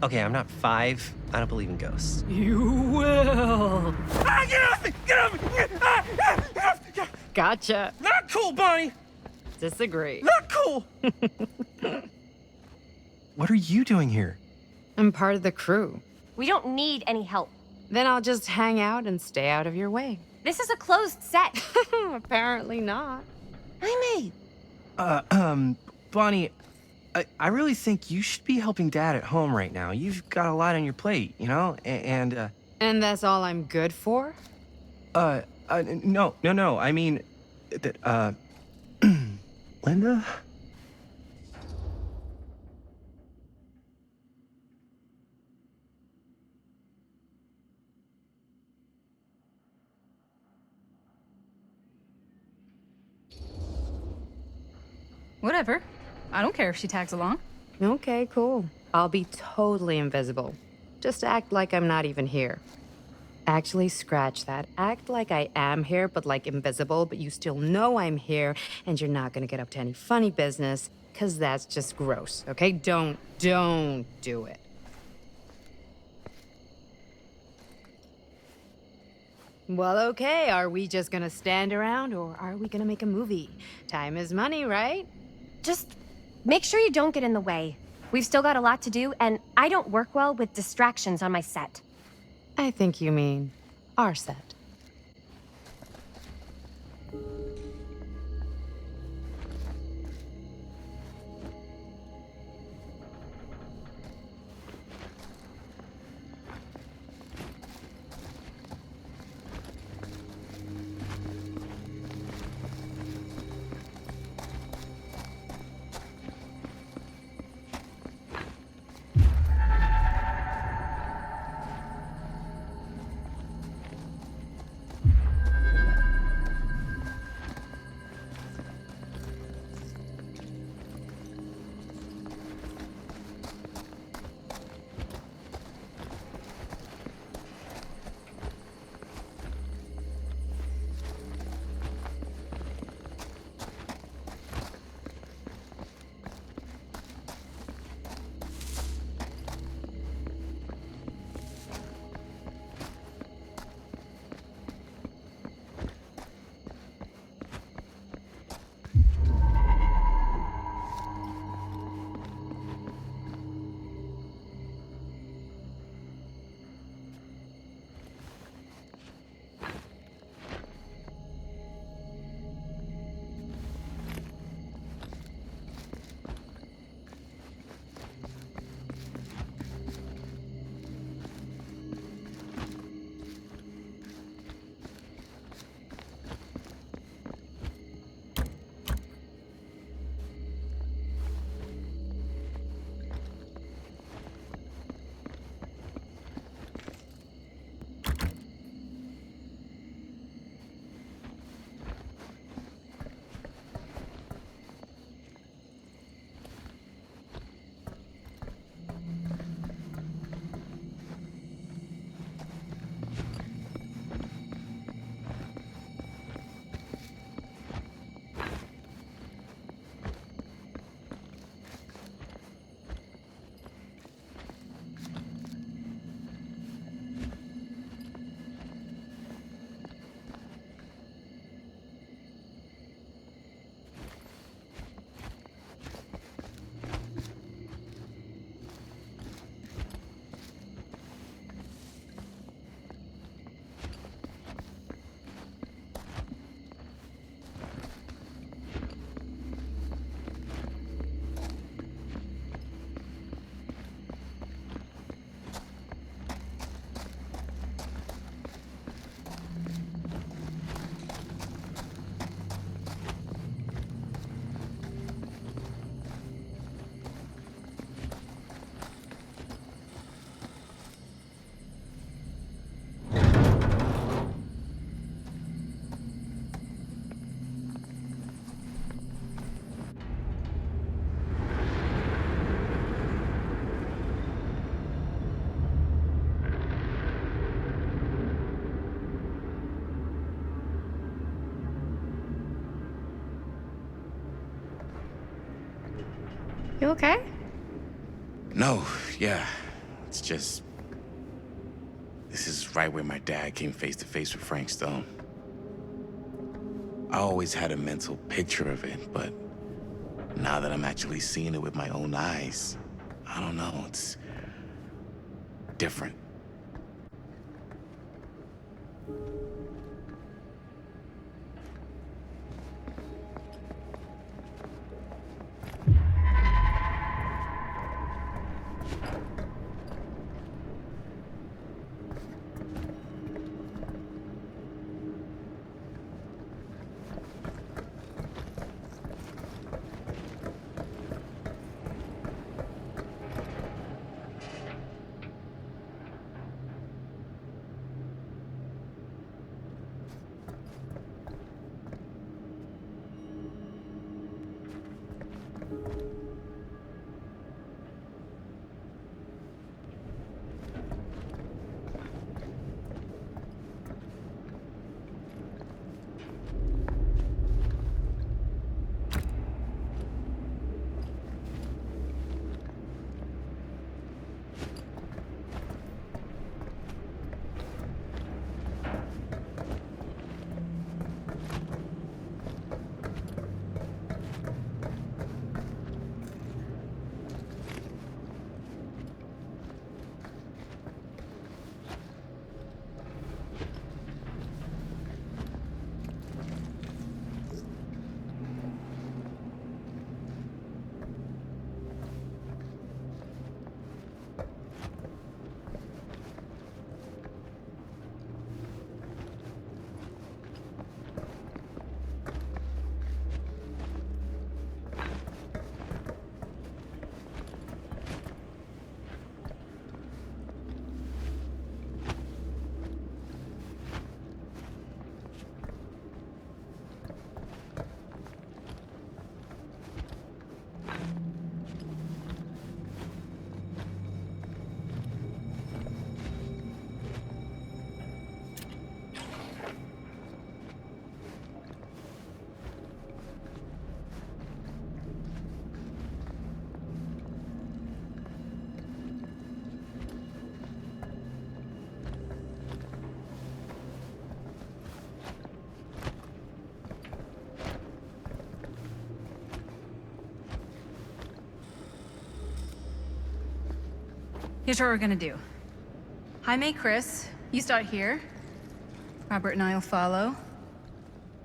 Okay, I'm not 5. I don't believe in ghosts. You will. Ah, get off me! Get off me! Get off me! Gotcha. Not cool, Bonnie! Disagree. Not cool! What are you doing here? I'm part of the crew. We don't need any help. Then I'll just hang out and stay out of your way. This is a closed set. Apparently not. Jaime! Bonnie, I really think you should be helping Dad at home right now. You've got a lot on your plate, you know? And that's all I'm good for? No. I mean, Linda? Whatever. I don't care if she tags along. Okay, cool. I'll be totally invisible. Just act like I'm not even here. Actually, scratch that. Act like I am here, but like invisible, but you still know I'm here, and you're not gonna get up to any funny business, because that's just gross, okay? Don't do it. Well, okay, are we just gonna stand around, or are we gonna make a movie? Time is money, right? Just make sure you don't get in the way. We've still got a lot to do, and I don't work well with distractions on my set. I think you mean our set. You okay? No, yeah. It's just... This is right where my dad came face to face with Frank Stone. I always had a mental picture of it, but now that I'm actually seeing it with my own eyes, I don't know, it's different. Here's what we're gonna do. Jaime, Chris, you start here. Robert and I'll follow.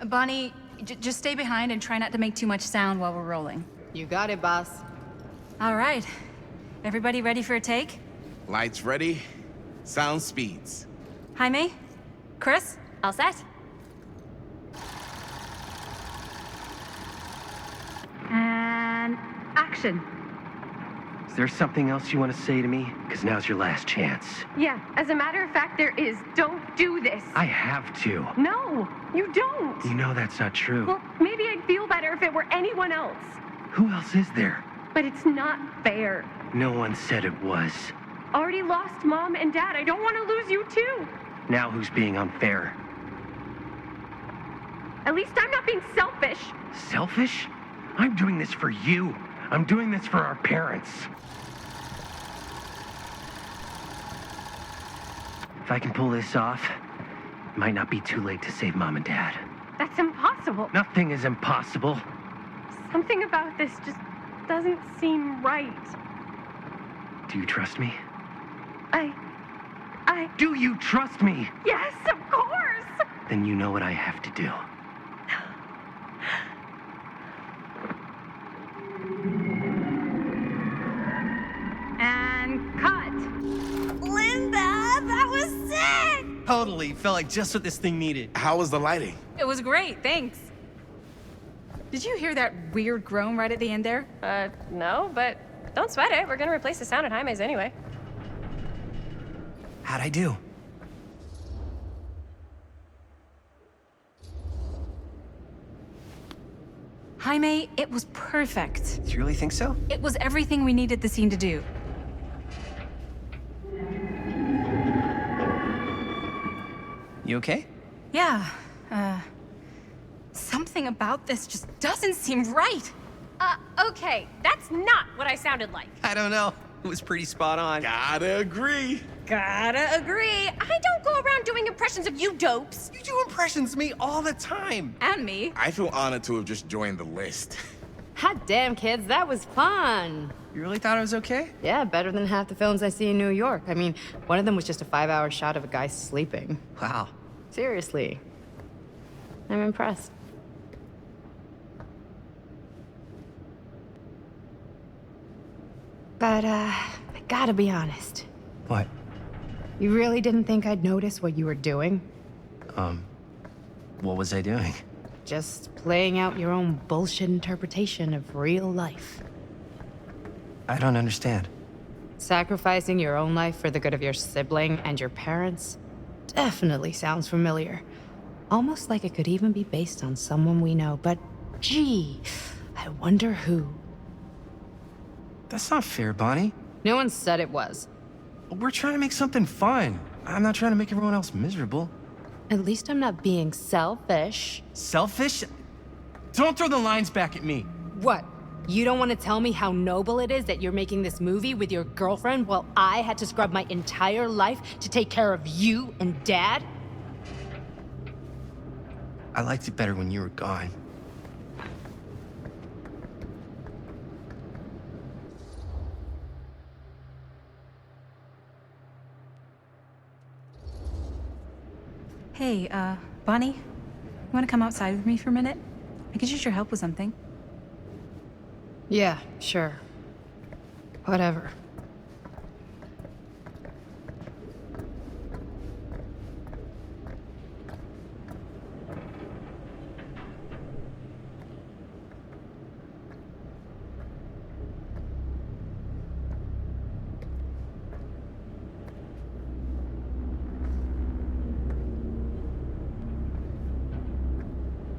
Bonnie, just stay behind and try not to make too much sound while we're rolling. You got it, boss. All right. Everybody ready for a take? Lights ready, sound speeds. Jaime? Chris? All set? And action. Is there something else you want to say to me? Because now's your last chance. Yeah, as a matter of fact, there is. Don't do this. I have to. No, you don't. You know that's not true. Well, maybe I'd feel better if it were anyone else. Who else is there? But it's not fair. No one said it was. Already lost Mom and Dad. I don't want to lose you too. Now who's being unfair? At least I'm not being selfish. Selfish? I'm doing this for you. I'm doing this for our parents. If I can pull this off, it might not be too late to save Mom and Dad. That's impossible. Nothing is impossible. Something about this just doesn't seem right. Do you trust me? I... Do you trust me? Yes, of course! Then you know what I have to do. And cut. Linda, that was sick! Totally. Felt like just what this thing needed. How was the lighting? It was great, thanks. Did you hear that weird groan right at the end there? No, but don't sweat it. We're gonna replace the sound at Jaime's anyway. How'd I do? Jaime, it was perfect. Do you really think so? It was everything we needed the scene to do. You okay? Yeah, something about this just doesn't seem right. Okay, that's not what I sounded like. I don't know. It was pretty spot on. Gotta agree. Gotta agree. I don't go around doing impressions of you dopes. You do impressions of me all the time. And me. I feel honored to have just joined the list. Hot damn, kids, that was fun. You really thought it was okay? Yeah, better than half the films I see in New York. I mean, one of them was just a 5-hour shot of a guy sleeping. Wow. Seriously. I'm impressed. But, I gotta be honest. What? You really didn't think I'd notice what you were doing? What was I doing? Just playing out your own bullshit interpretation of real life. I don't understand. Sacrificing your own life for the good of your sibling and your parents definitely sounds familiar. Almost like it could even be based on someone we know, but gee, I wonder who. That's not fair, Bonnie. No one said it was. We're trying to make something fun. I'm not trying to make everyone else miserable. At least I'm not being selfish. Selfish? Don't throw the lines back at me. What? You don't want to tell me how noble it is that you're making this movie with your girlfriend while I had to scrub my entire life to take care of you and Dad? I liked it better when you were gone. Hey, Bonnie, you want to come outside with me for a minute? I could use your help with something. Yeah, sure. Whatever.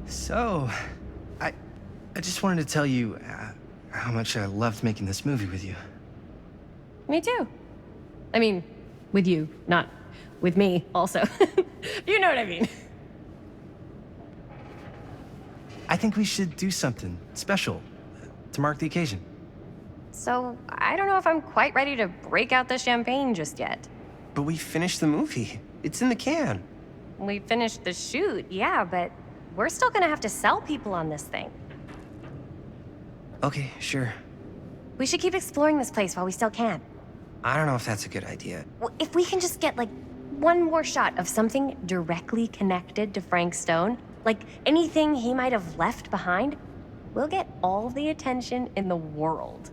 So, I just wanted to tell you how much I loved making this movie with you. Me too. I mean, with you, not with me, also. You know what I mean. I think we should do something special to mark the occasion. So, I don't know if I'm quite ready to break out the champagne just yet. But we finished the movie. It's in the can. We finished the shoot, yeah, but we're still gonna have to sell people on this thing. Okay, sure. We should keep exploring this place while we still can. I don't know if that's a good idea. Well, if we can just get, like, one more shot of something directly connected to Frank Stone, like anything he might have left behind, we'll get all the attention in the world.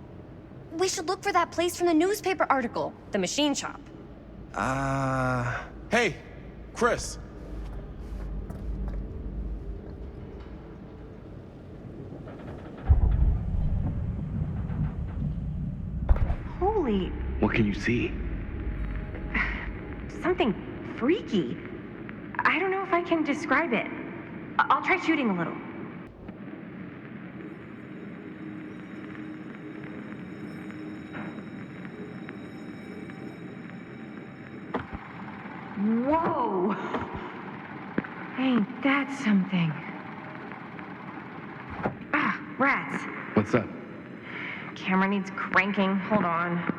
We should look for that place from the newspaper article, the machine shop. Hey, Chris. Holy, What can you see? something freaky. I don't know if I can describe it. I'll try shooting a little. Whoa! Ain't that something? Ah, rats. What's up? Camera needs cranking. Hold on.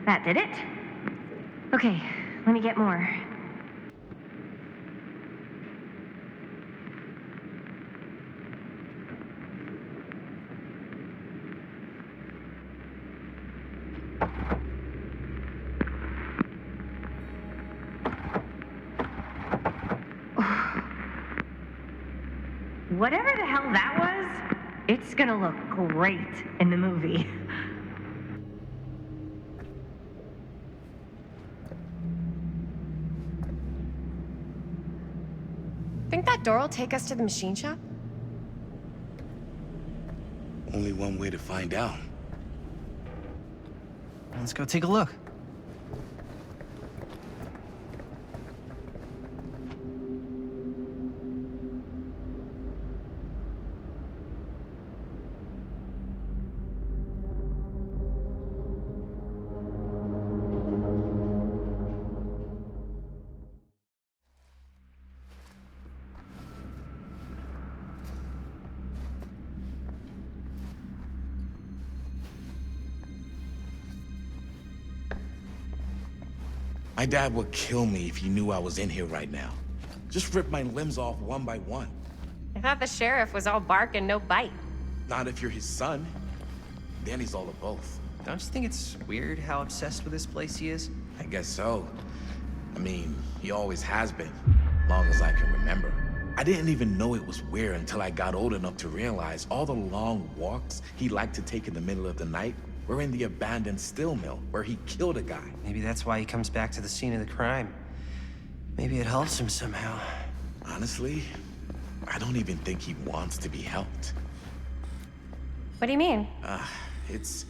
That did it? Okay, let me get more. Whatever the hell that was, it's gonna look great in the movie. Think that door will take us to the machine shop? Only one way to find out. Let's go take a look. My dad would kill me if he knew I was in here right now. Just rip my limbs off one by one. I thought the sheriff was all bark and no bite. Not if you're his son. Danny's all of both. Don't you think it's weird how obsessed with this place he is? I guess so. I mean, he always has been, long as I can remember. I didn't even know it was weird until I got old enough to realize all the long walks he liked to take in the middle of the night were in the abandoned steel mill where he killed a guy. Maybe that's why he comes back to the scene of the crime. Maybe it helps him somehow. Honestly, I don't even think he wants to be helped. What do you mean? It's...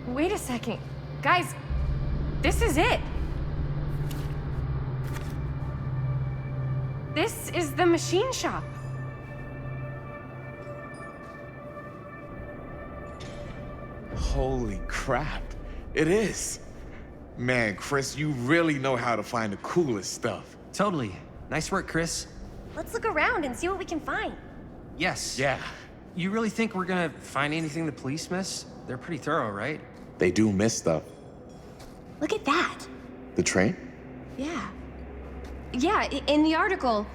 Wait a second. Guys, this is it. This is the machine shop. Holy crap. It is. Man, Chris, you really know how to find the coolest stuff. Totally. Nice work, Chris. Let's look around and see what we can find. Yes. Yeah. You really think we're gonna find anything the police miss? They're pretty thorough, right? They do miss stuff. Look at that. The train? Yeah. Yeah, in the article,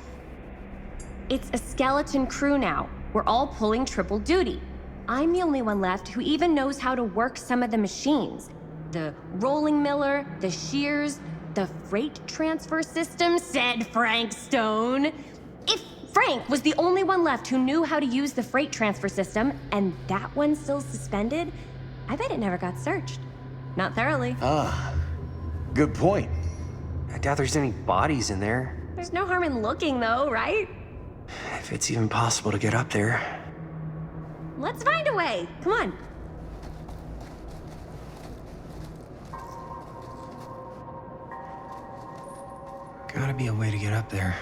it's a skeleton crew now. We're all pulling triple duty. I'm the only one left who even knows how to work some of the machines. The rolling miller, the shears, the freight transfer system, said Frank Stone. If Frank was the only one left who knew how to use the freight transfer system, and that one's still suspended, I bet it never got searched. Not thoroughly. Good point. I doubt there's any bodies in there. There's no harm in looking, though, right? If it's even possible to get up there. Let's find a way. Come on. Gotta be a way to get up there.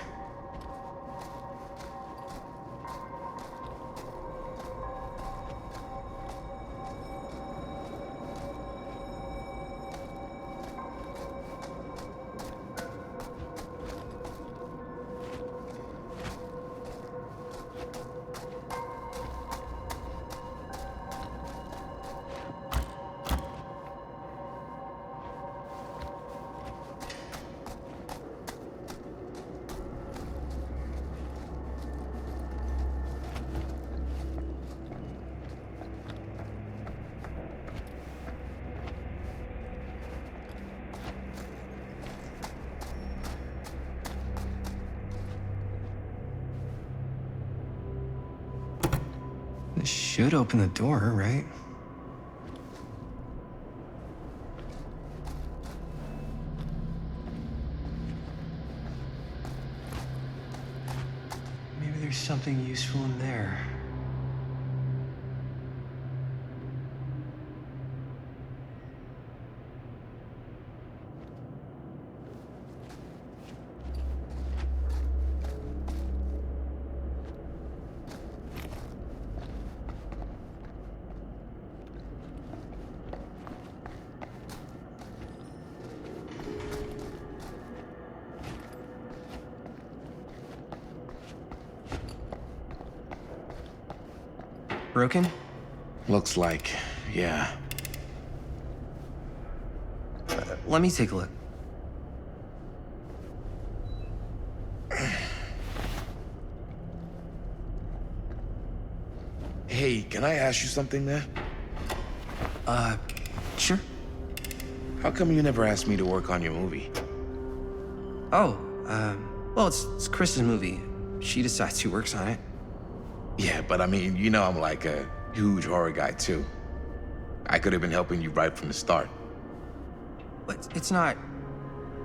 This should open the door, right? Maybe there's something useful in there. Broken? Looks like, yeah. Let me take a look. Hey, can I ask you something, man? Sure. How come you never asked me to work on your movie? Oh, well, it's Chris's movie. She decides who works on it. Yeah, but I mean, you know I'm like a huge horror guy, too. I could have been helping you right from the start. But it's not...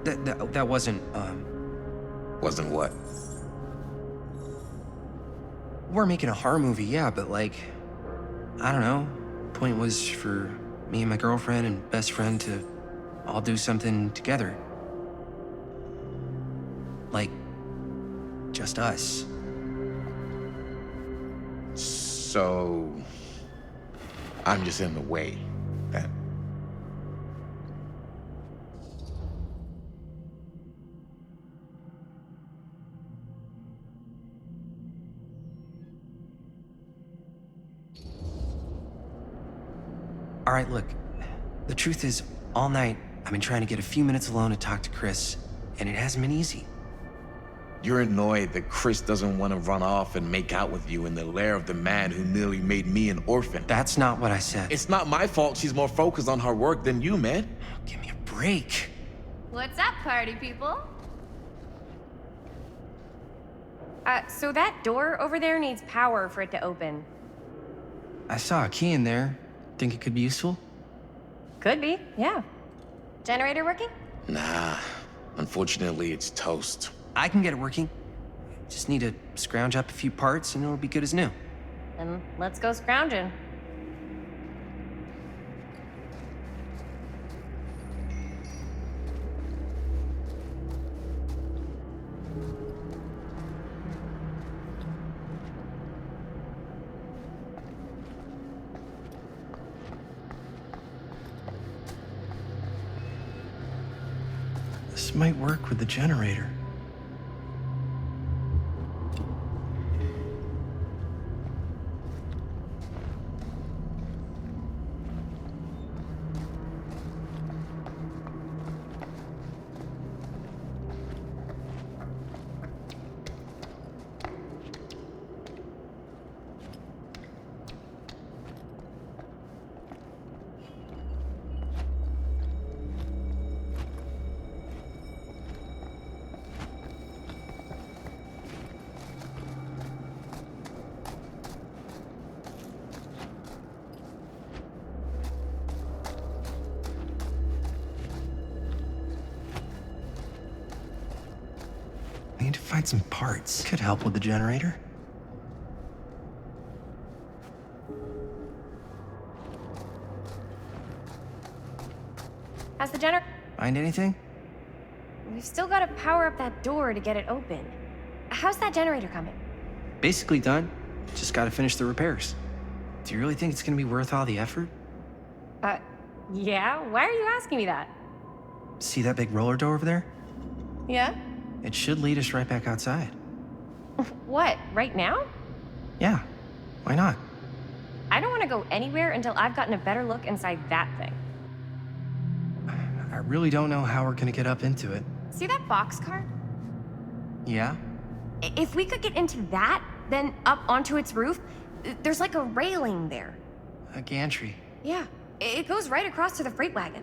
That wasn't, Wasn't what? We're making a horror movie, yeah, but like... I don't know. Point was for me and my girlfriend and best friend to all do something together. Like... just us. So... I'm just in the way, then. All right, look. The truth is, all night, I've been trying to get a few minutes alone to talk to Chris, and it hasn't been easy. You're annoyed that Chris doesn't want to run off and make out with you in the lair of the man who nearly made me an orphan. That's not what I said. It's not my fault she's more focused on her work than you, man. Give me a break. What's up, party people? So that door over there needs power for it to open. I saw a key in there. Think it could be useful? Could be, yeah. Generator working? Nah, unfortunately it's toast. I can get it working. Just need to scrounge up a few parts and it'll be good as new. Then let's go scrounging. This might work with the generator. I need to find some parts. Could help with the generator. How's the generator? Find anything? We've still got to power up that door to get it open. How's that generator coming? Basically done. Just gotta finish the repairs. Do you really think it's gonna be worth all the effort? Yeah? Why are you asking me that? See that big roller door over there? Yeah? It should lead us right back outside. What, right now? Yeah, why not? I don't want to go anywhere until I've gotten a better look inside that thing. I really don't know how we're gonna get up into it. See that boxcar? Yeah? If we could get into that, then up onto its roof, there's like a railing there. A gantry. Yeah, it goes right across to the freight wagon.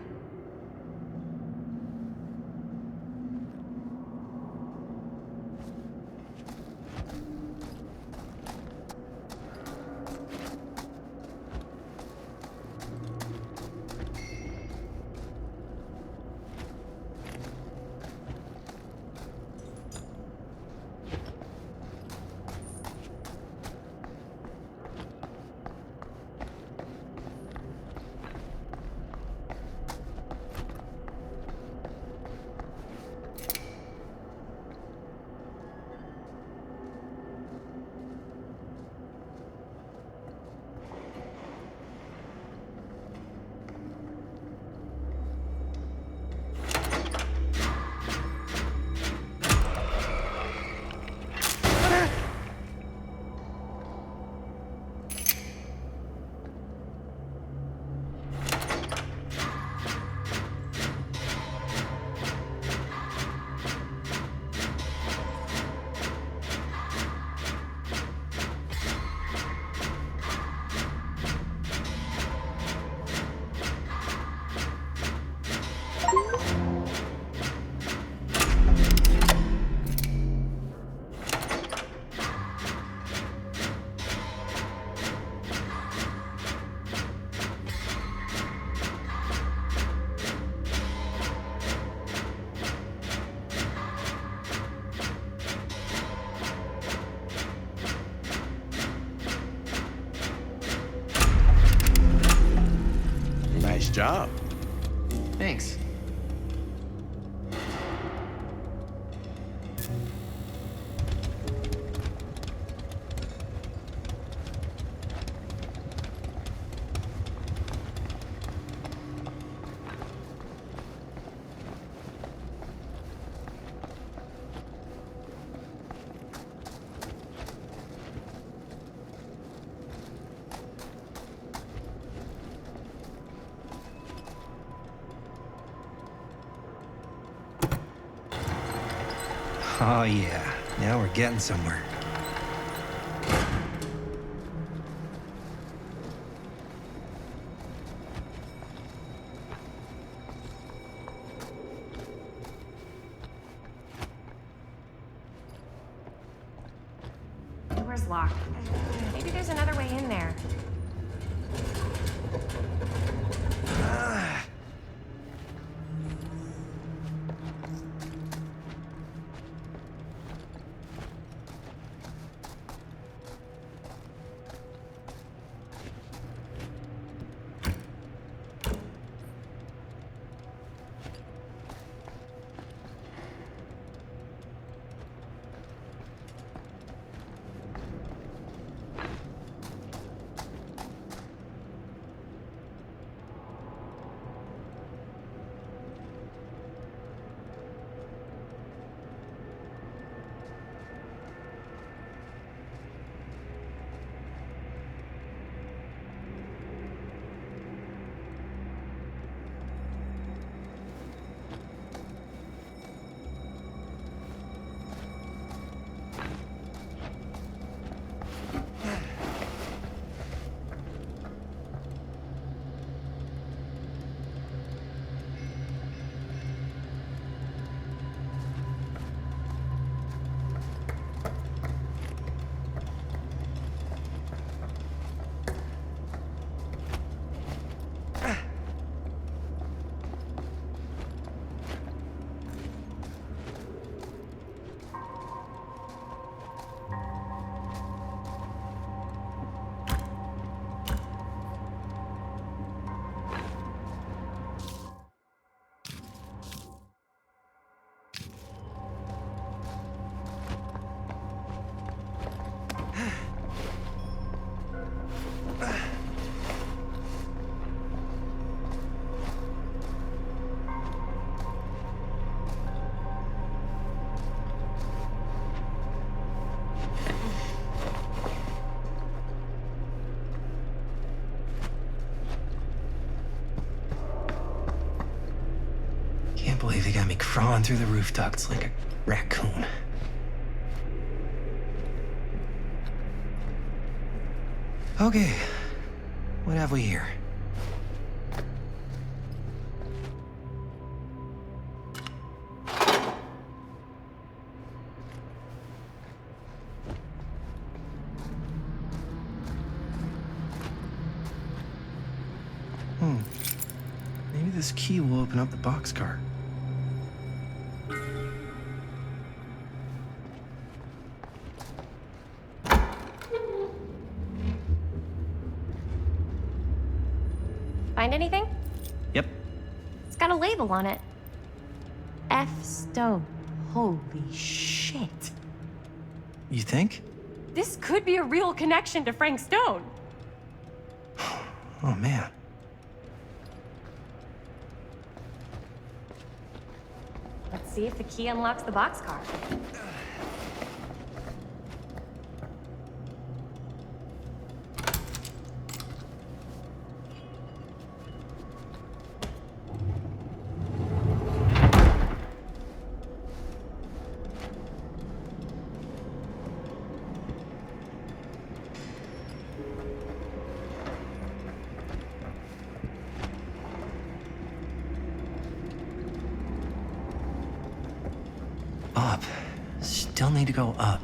Nice job. Thanks. Oh, yeah. Now we're getting somewhere. Door's locked. Maybe there's another way in there. Can't believe they got me crawling through the roof ducts like a raccoon. Okay, what have we here? Maybe this key will open up the boxcar. Find anything? Yep. It's got a label on it. F. Stone. Holy shit. You think? This could be a real connection to Frank Stone. Oh, man. Let's see if the key unlocks the boxcar. Up. Still need to go up.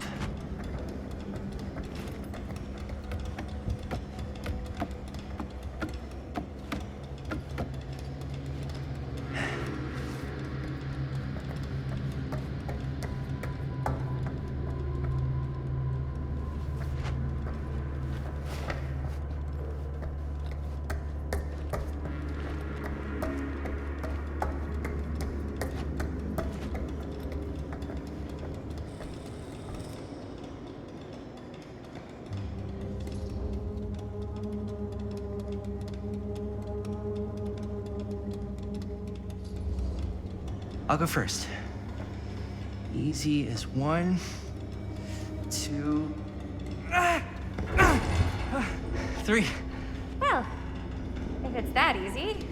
I'll go first. Easy as 1, 2, 3. Well, if it's that easy.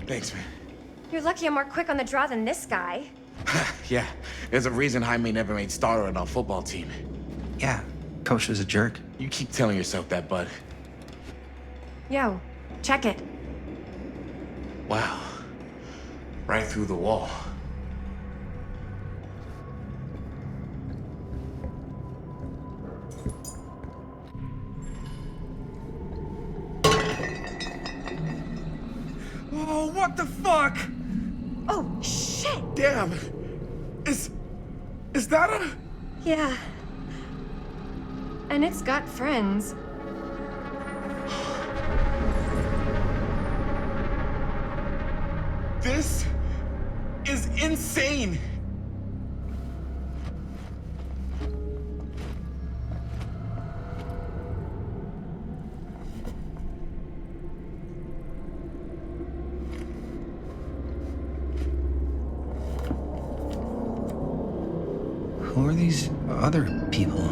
Thanks, man. You're lucky I'm more quick on the draw than this guy. Yeah, there's a reason Jaime never made starter on our football team. Yeah, coach was a jerk. You keep telling yourself that, bud. Yo, check it. Wow. Right through the wall. Oh, what the fuck? Oh, shit! Damn! Is that a... Yeah. And it's got friends. This is insane! Who are these other people?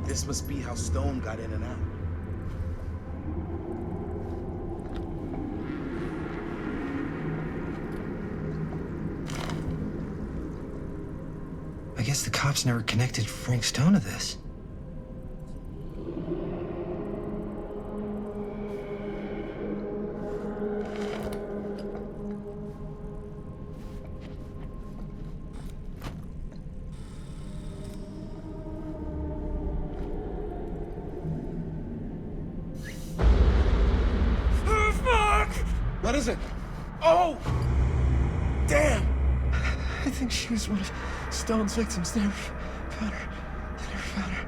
This must be how Stone got in and out. I guess the cops never connected Frank Stone to this. What is it? Oh! Damn! I think she was one of Stone's victims. They never found her.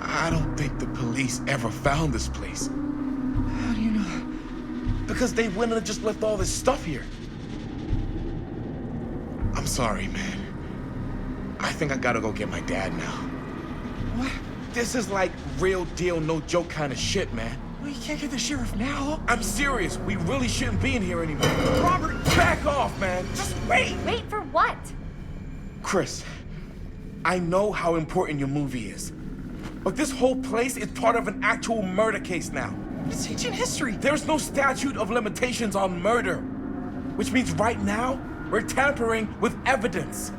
I don't think the police ever found this place. How do you know that? Because they wouldn't have just left all this stuff here. I'm sorry, man. I think I gotta go get my dad now. What? This is like real deal, no joke kind of shit, man. Well, you can't get the sheriff now. I'm serious. We really shouldn't be in here anymore. Robert, back off, man. Just wait. Wait for what? Chris, I know how important your movie is. But this whole place is part of an actual murder case now. It's ancient history. There's no statute of limitations on murder. Which means right now, we're tampering with evidence.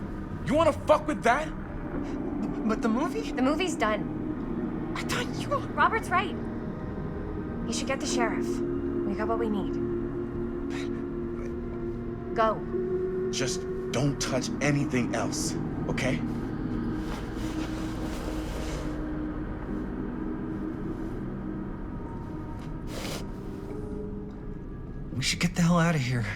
You wanna fuck with that? But the movie? The movie's done. I thought you... Robert's right. You should get the sheriff. We got what we need. Go. Just don't touch anything else, okay? We should get the hell out of here.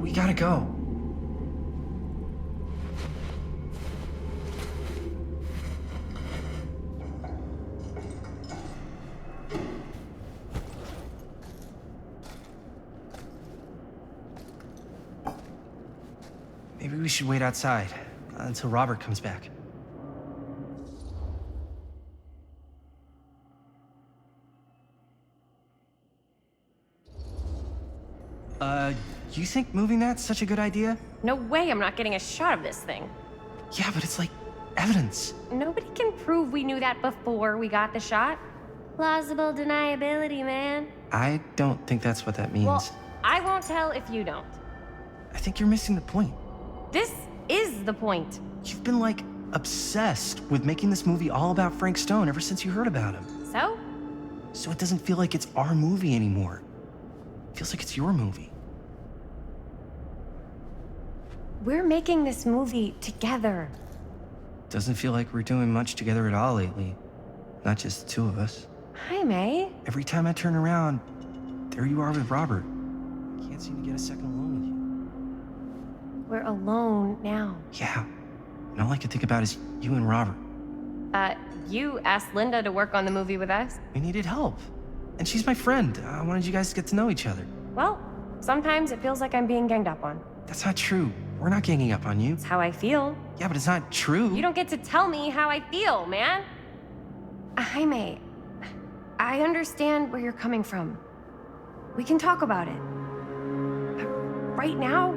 We gotta go. Maybe we should wait outside until Robert comes back. You think moving that's such a good idea? No way I'm not getting a shot of this thing. Yeah, but it's like evidence. Nobody can prove we knew that before we got the shot. Plausible deniability, man. I don't think that's what that means. Well, I won't tell if you don't. I think you're missing the point. This is the point. You've been, like, obsessed with making this movie all about Frank Stone ever since you heard about him. So? So it doesn't feel like it's our movie anymore. It feels like it's your movie. We're making this movie together. Doesn't feel like we're doing much together at all lately. Not just the two of us. Jaime. Every time I turn around, there you are with Robert. Can't seem to get a second alone with you. We're alone now. Yeah. And all I can think about is you and Robert. You asked Linda to work on the movie with us? We needed help. And she's my friend. I wanted you guys to get to know each other. Well, sometimes it feels like I'm being ganged up on. That's not true. We're not ganging up on you. It's how I feel. Yeah, but it's not true. You don't get to tell me how I feel, man. Jaime, I understand where you're coming from. We can talk about it. But right now,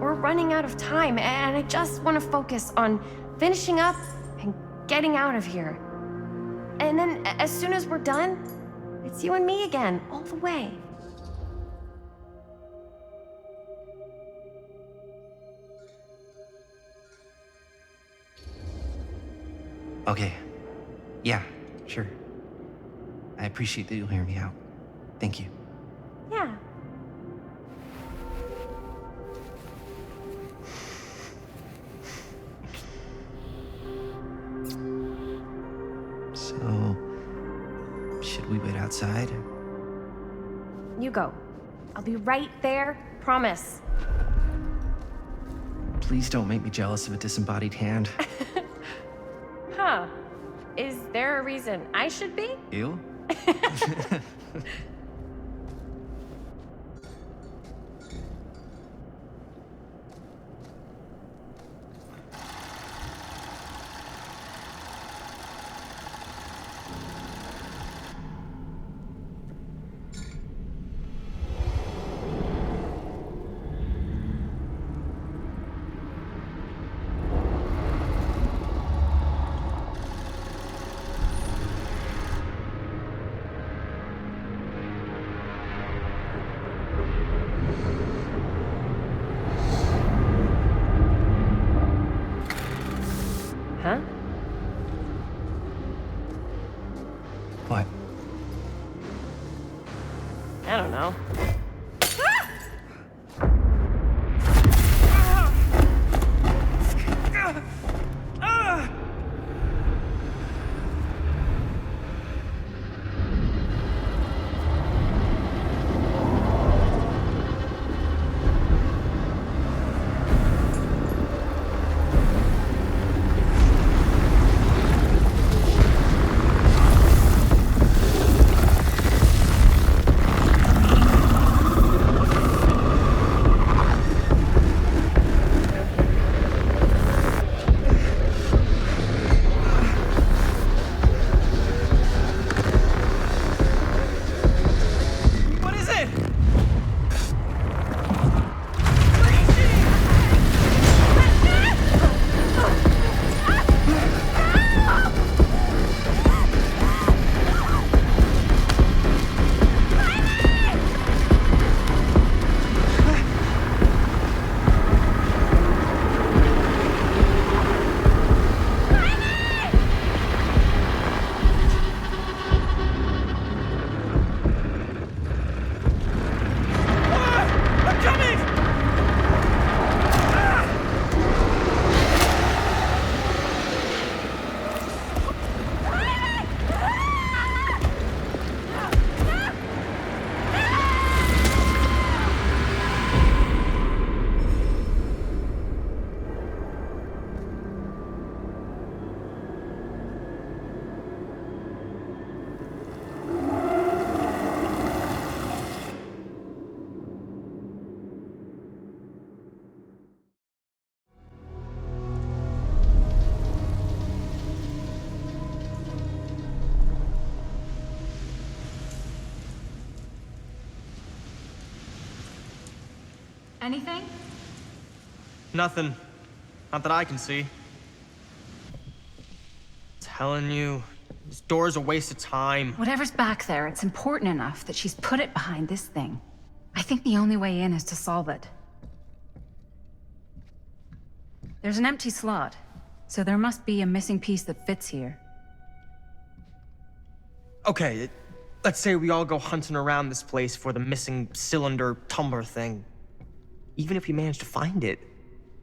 we're running out of time, and I just want to focus on finishing up and getting out of here. And then, as soon as we're done, it's you and me again, all the way. Okay. Yeah, sure. I appreciate that you'll hear me out. Thank you. Yeah. So, should we wait outside? You go. I'll be right there, promise. Please don't make me jealous of a disembodied hand. Huh. Is there a reason I should be? You? Huh? What? I don't know. What is it? I'm coming! Anything? Nothing. Not that I can see. Telling you, This door's a waste of time. Whatever's back there, it's important enough that she's put it behind this thing. I think the only way in is to solve it. There's an empty slot, so there must be a missing piece that fits here. Okay, let's say we all go hunting around this place for the missing cylinder tumbler thing. Even if we manage to find it,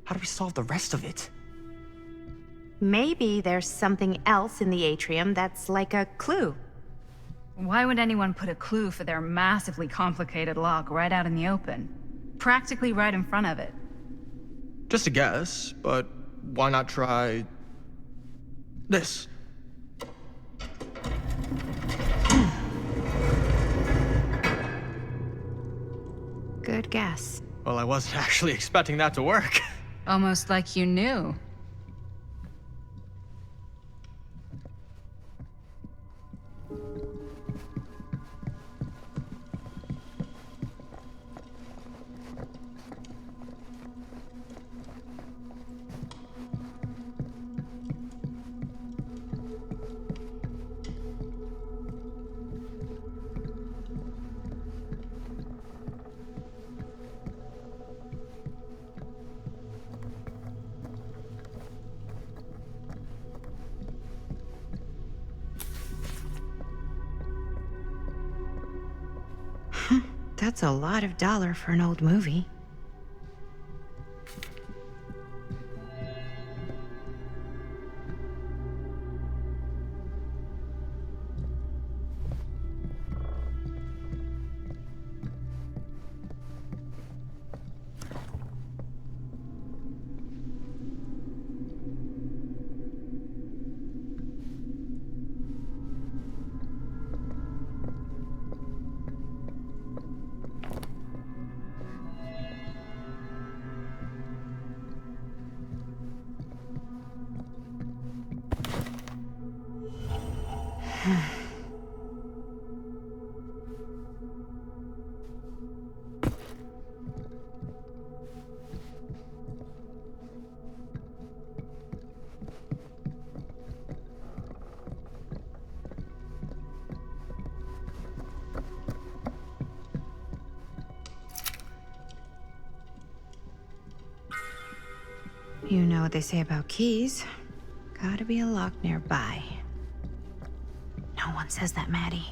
how do we solve the rest of it? Maybe there's something else in the atrium that's like a clue. Why would anyone put a clue for their massively complicated lock right out in the open? Practically right in front of it. Just a guess, but why not try this? Good guess. Well, I wasn't actually expecting that to work. Almost like you knew. That's a lot of dollar for an old movie. You know what they say about keys. Gotta be a lock nearby. No one says that, Maddie.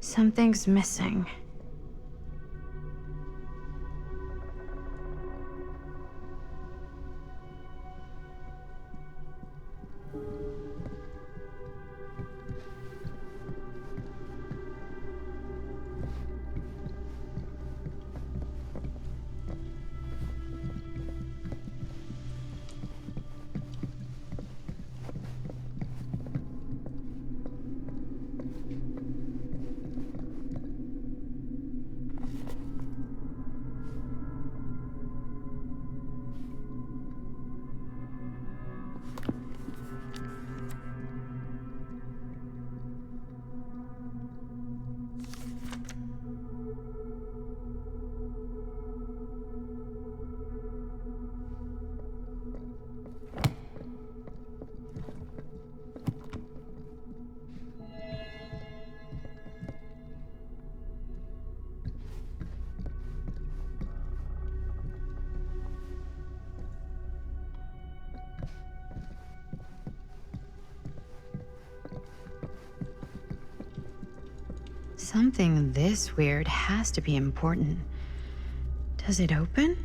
Something's missing. Something this weird has to be important. Does it open?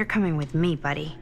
You're coming with me, buddy.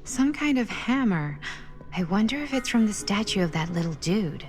Some kind of hammer. I wonder if it's from the statue of that little dude.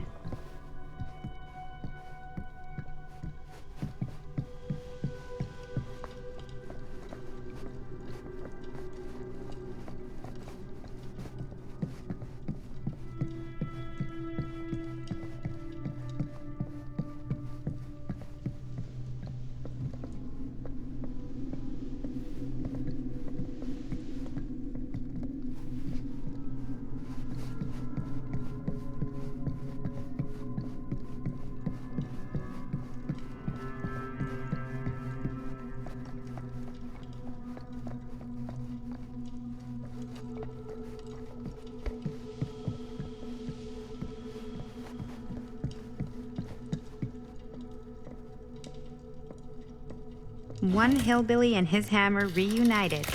One hillbilly and his hammer reunited.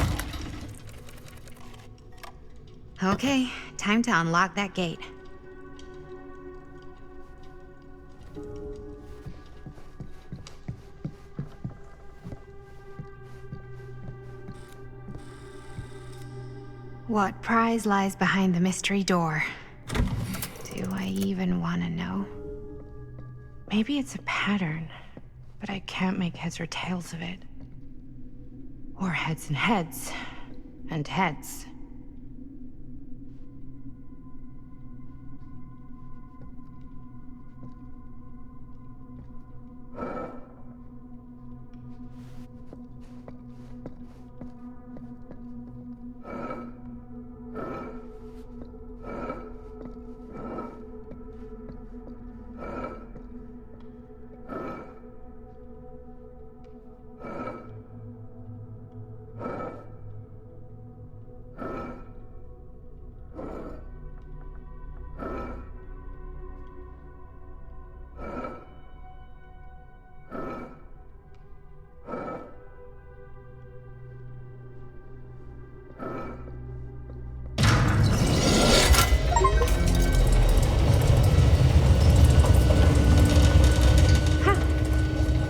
Okay, time to unlock that gate. What prize lies behind the mystery door? Do I even want to know? Maybe it's a pattern, but I can't make heads or tails of it. Or heads and heads, and heads.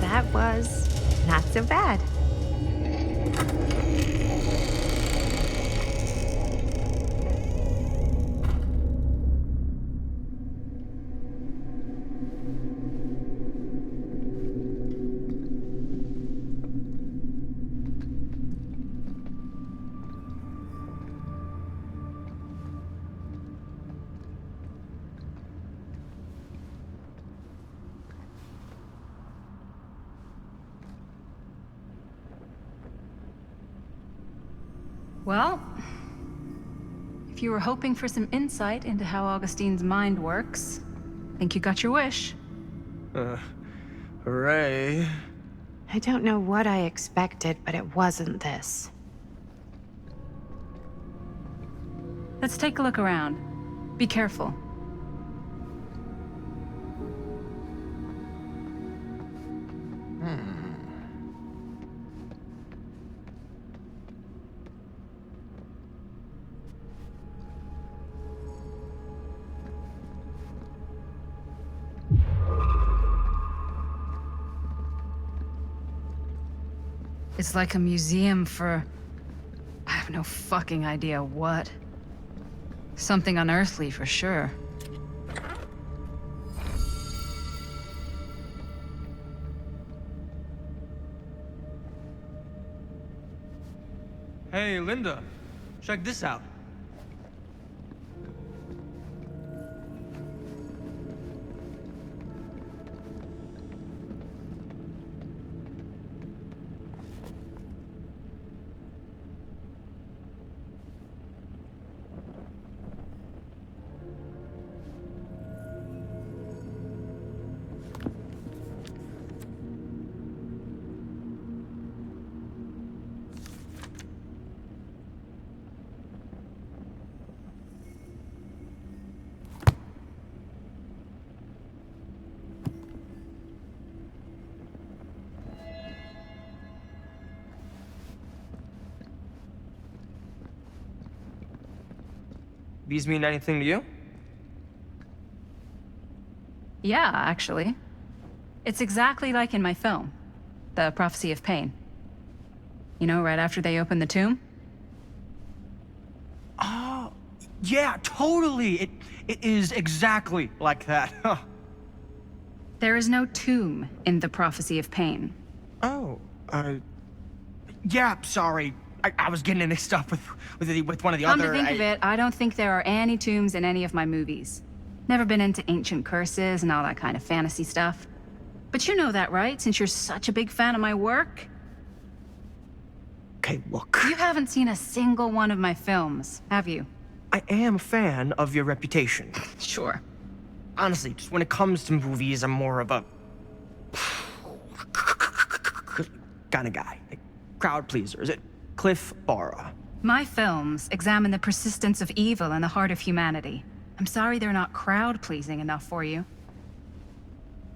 That was not so bad. Well, if you were hoping for some insight into how Augustine's mind works, I think you got your wish. Hooray. I don't know what I expected, but it wasn't this. Let's take a look around. Be careful. It's like a museum for... I have no fucking idea what. Something unearthly for sure. Hey, Linda, check this out. these mean anything to you? Yeah, actually. It's exactly like in my film, The Prophecy of Pain. You know, right after they open the tomb? Oh, yeah, totally. It is exactly like that. Huh. There is no tomb in The Prophecy of Pain. Oh, yeah, sorry. I was getting it mixed up with one of the Come other... to think of it, I don't think there are any tombs in any of my movies. Never been into ancient curses and all that kind of fantasy stuff. But you know that, right? Since you're such a big fan of my work? Okay, look. You haven't seen a single one of my films, have you? I am a fan of your reputation. Sure. Honestly, just when it comes to movies, I'm more of a... kind of guy. Like, crowd pleaser. Is it Cliff Barra? My films examine the persistence of evil in the heart of humanity. I'm sorry they're not crowd-pleasing enough for you.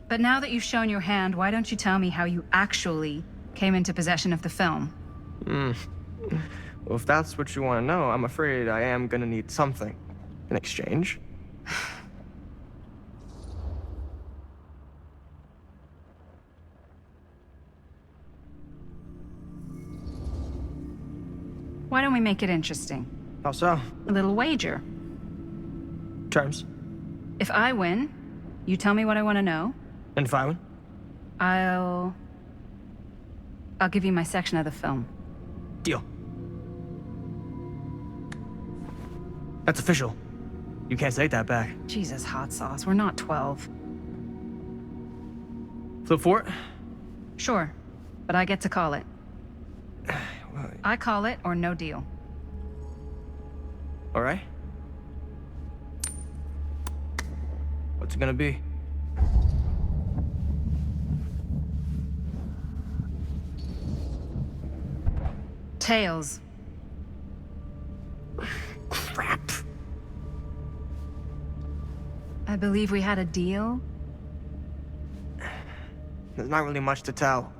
But now that you've shown your hand, why don't you tell me how you actually came into possession of the film? Well, if that's what you want to know, I'm afraid I am gonna need something in exchange. Why don't we make it interesting? How so? A little wager. Terms? If I win, you tell me what I want to know. And if I win? I'll give you my section of the film. Deal. That's official. You can't take that back. Jesus, hot sauce. We're not 12. Flip for it? Sure, but I get to call it. I call it or no deal. All right. What's it gonna be? Tails. Crap. I believe we had a deal. There's not really much to tell.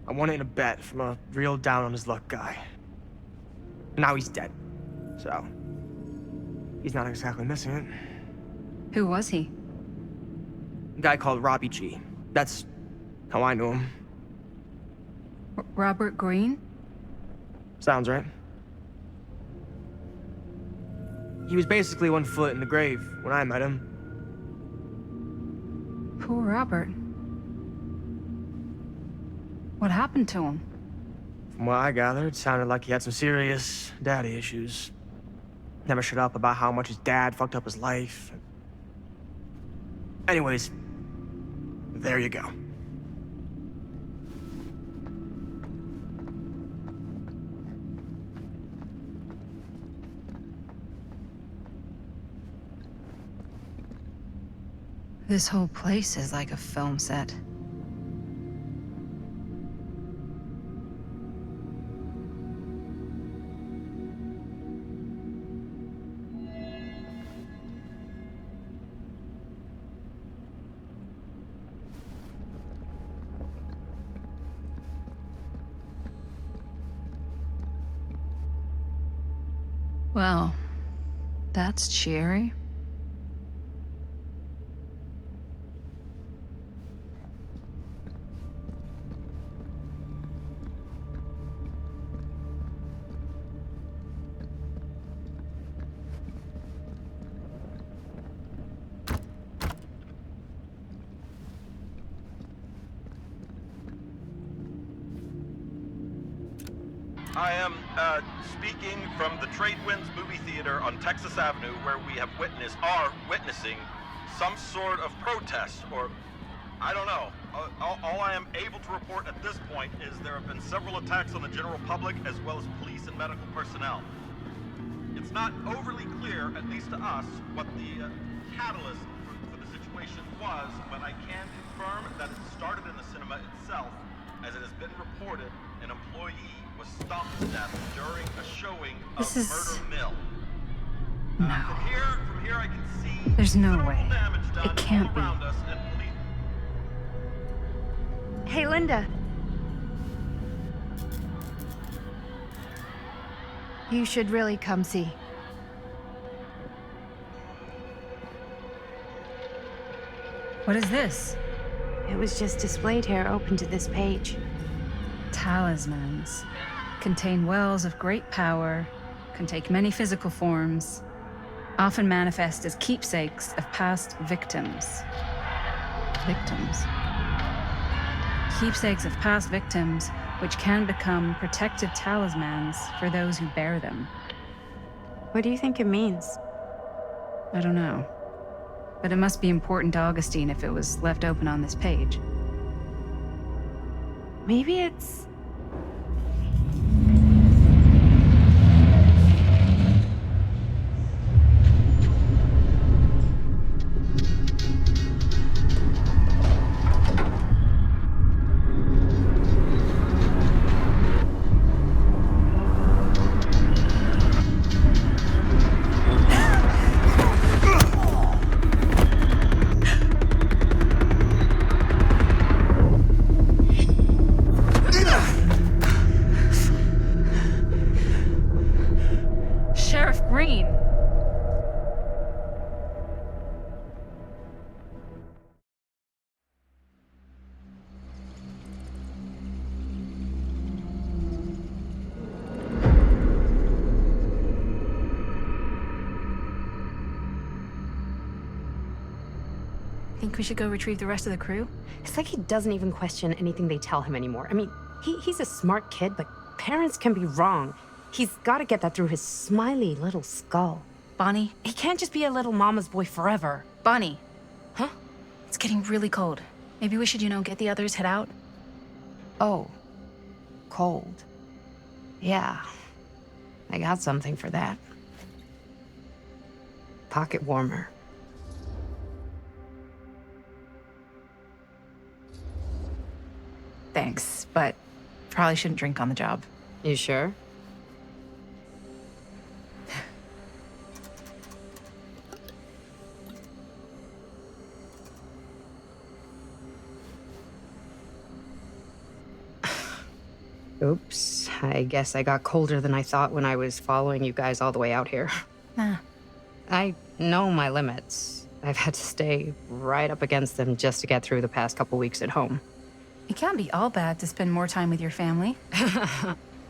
I won it in a bet from a real down-on-his-luck guy. Now he's dead. So, he's not exactly missing it. Who was he? A guy called Robbie G. That's how I knew him. Robert Green? Sounds right. He was basically 1 foot in the grave when I met him. Poor Robert. What happened to him? From what I gathered, it sounded like he had some serious daddy issues. Never shut up about how much his dad fucked up his life. Anyways, there you go. This whole place is like a film set. Well, that's cheery. I am speaking from the Trade Winds Movie Theater on Texas Avenue, where we are witnessing some sort of protest, or I don't know. All I am able to report at this point is there have been several attacks on the general public, as well as police and medical personnel. It's not overly clear, at least to us, what the catalyst for the situation was, but I can confirm that it started in the cinema itself, as it has been reported an employee was stomped to death during a showing of Murder Mill. No. From here I can see There's no way. damage done It can't all be. around us, and police. Hey, Linda. You should really come see. What is this? It was just displayed here, open to this page. Talismans. Contain wells of great power, can take many physical forms, often manifest as keepsakes of past victims. Victims? Keepsakes of past victims, which can become protected talismans for those who bear them. What do you think it means? I don't know. But it must be important to Augustine if it was left open on this page. Maybe it's... Sheriff Green! Think we should go retrieve the rest of the crew? It's like he doesn't even question anything they tell him anymore. I mean, he's a smart kid, but parents can be wrong. He's got to get that through his smiley little skull. Bonnie? He can't just be a little mama's boy forever. Bonnie. Huh? It's getting really cold. Maybe we should, get the others, head out? Oh. Cold. Yeah. I got something for that. Pocket warmer. Thanks, but probably shouldn't drink on the job. You sure? Oops. I guess I got colder than I thought when I was following you guys all the way out here. Nah. I know my limits. I've had to stay right up against them just to get through the past couple weeks at home. It can't be all bad to spend more time with your family.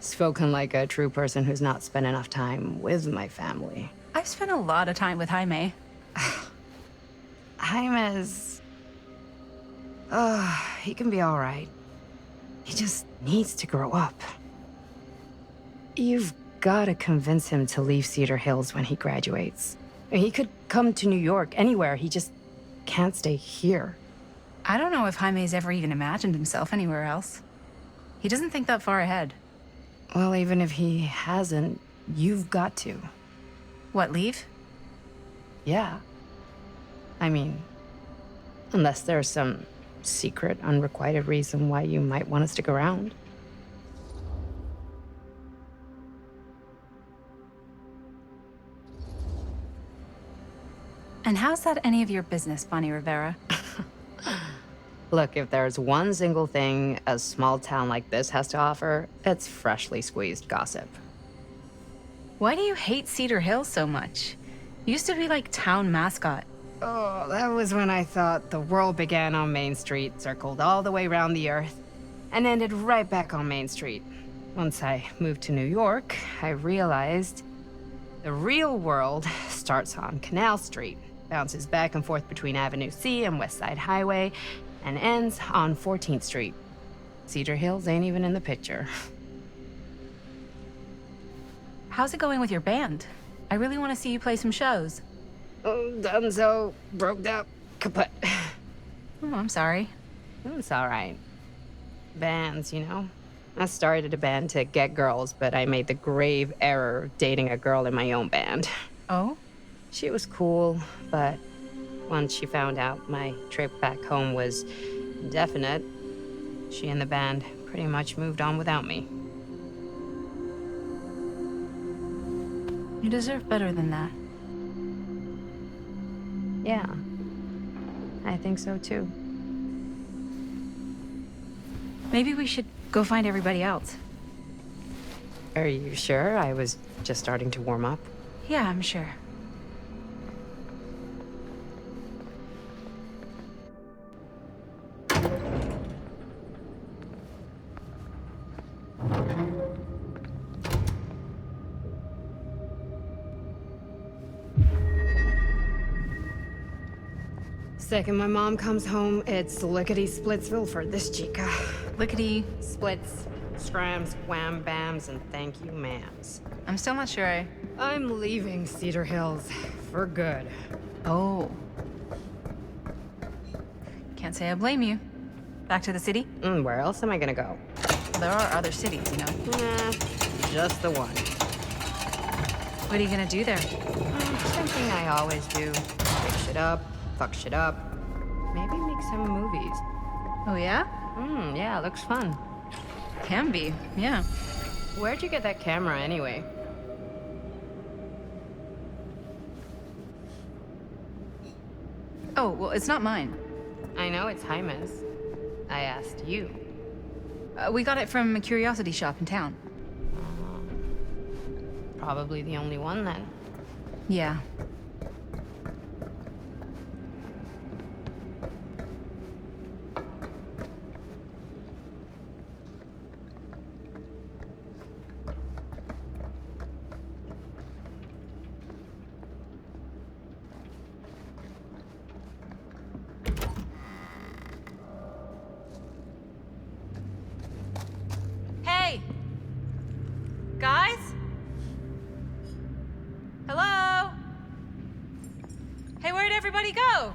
Spoken like a true person who's not spent enough time with my family. I've spent a lot of time with Jaime. Jaime's... he can be all right. He just needs to grow up. You've got to convince him to leave Cedar Hills when he graduates. He could come to New York, anywhere. He just can't stay here. I don't know if Jaime's ever even imagined himself anywhere else. He doesn't think that far ahead. Well, even if he hasn't, you've got to. What, leave? Yeah. I mean, unless there's some secret, unrequited reason why you might want to stick around. And how's that any of your business, Bonnie Rivera? Look, if there's one single thing a small town like this has to offer, it's freshly squeezed gossip. Why do you hate Cedar Hills so much? You used to be like town mascot. Oh, that was when I thought the world began on Main Street, circled all the way around the earth, and ended right back on Main Street. Once I moved to New York, I realized the real world starts on Canal Street, bounces back and forth between Avenue C and West Side Highway, and ends on 14th Street. Cedar Hills ain't even in the picture. How's it going with your band? I really want to see you play some shows. Oh, donezo, broke up, kaput. Oh, I'm sorry. It's all right. Bands, you know? I started a band to get girls, but I made the grave error of dating a girl in my own band. Oh? She was cool, but once she found out my trip back home was indefinite, she and the band pretty much moved on without me. You deserve better than that. Yeah, I think so too. Maybe we should go find everybody else. Are you sure? I was just starting to warm up. Yeah, I'm sure. Second my mom comes home, it's lickety-splitsville for this chica. Lickety-splits. Scrams, wham bams, and thank you, ma'ams. I'm still not sure I'm leaving Cedar Hills for good. Oh. Can't say I blame you. Back to the city? Where else am I gonna go? There are other cities, you know. Nah, just the one. What are you gonna do there? Same thing I always do. Pick shit up, fuck shit up. Maybe make some movies. Oh, yeah? Yeah, looks fun. Can be, yeah. Where'd you get that camera anyway? Oh, well, it's not mine. I know it's Jaime's. I asked you. We got it from a curiosity shop in town. Probably the only one then. Yeah. Hey! Guys? Hello? Hey, where'd everybody go?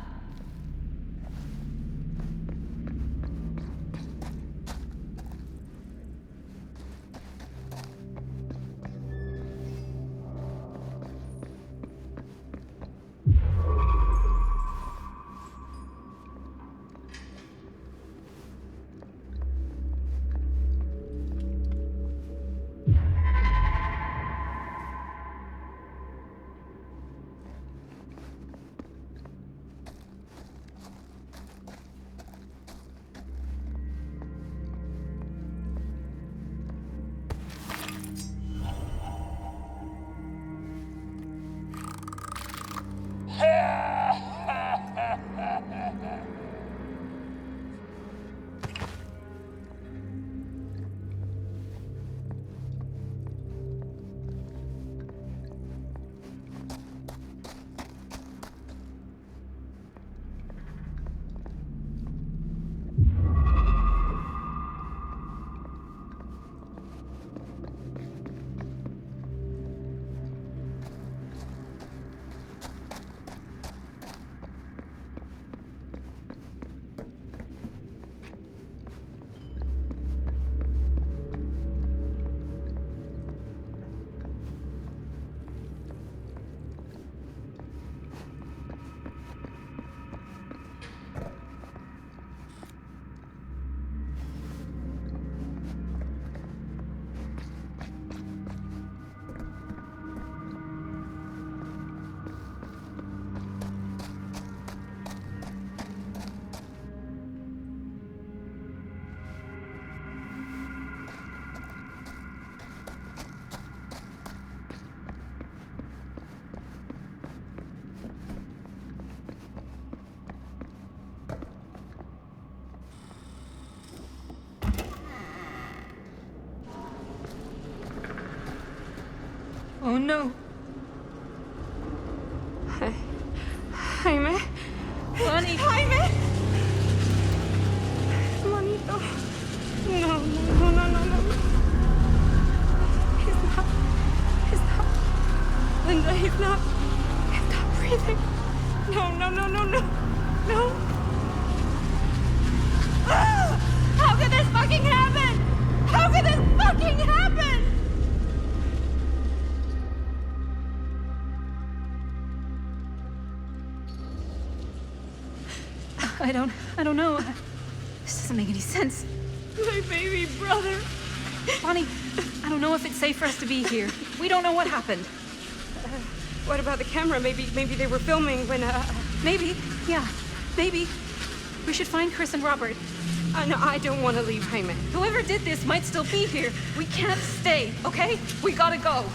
Oh no. Jaime? Bonnie! Jaime! Juanito. No, no, no, no, no, no. He's not. Linda, he's not breathing. No, no, no, no, no. No. Ah! How could this fucking happen? How could this fucking happen? I don't know. This doesn't make any sense. My baby brother. Bonnie, I don't know if it's safe for us to be here. We don't know what happened. What about the camera? Maybe they were filming when, Maybe, yeah, maybe. We should find Chris and Robert. No, I don't want to leave Jaime. Whoever did this might still be here. We can't stay, okay? We gotta go.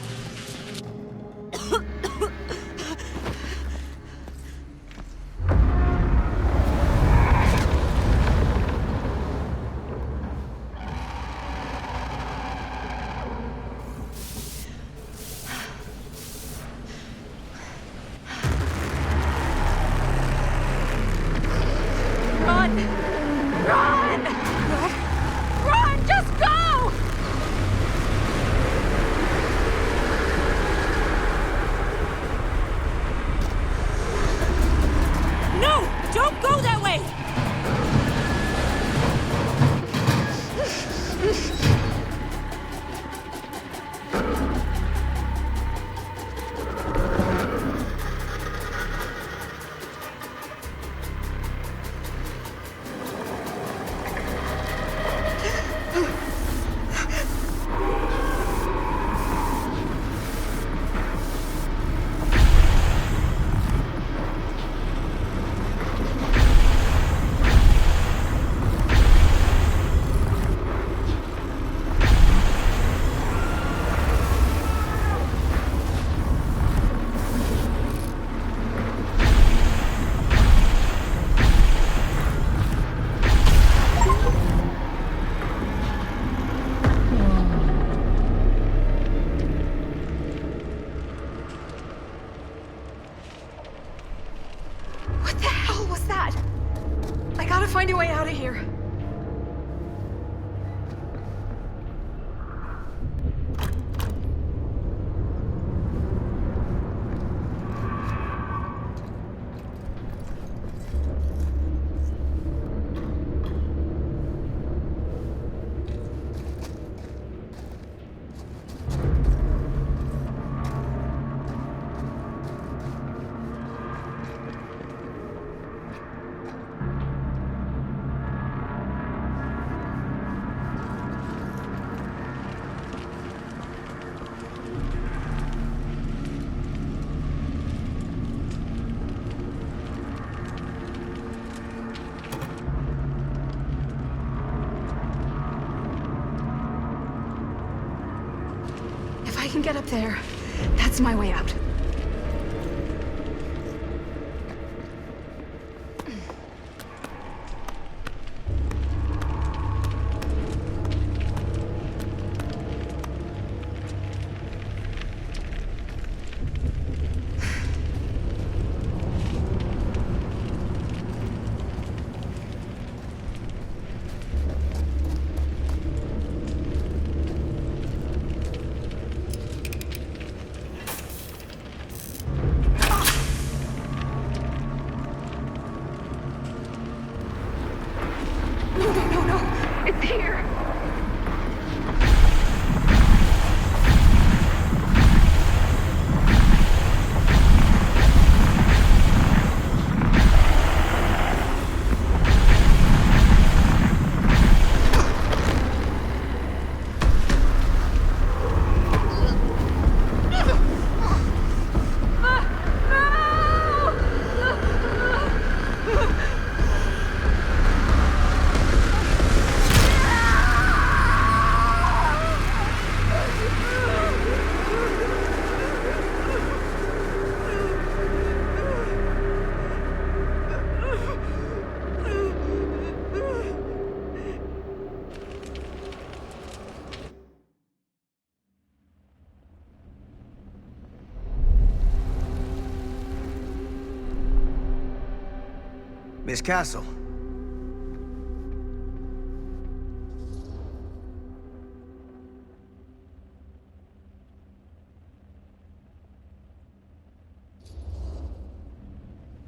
What the hell was that? I gotta find a way out of here. If I can get up there, that's my way out. It's here! Miss Castle.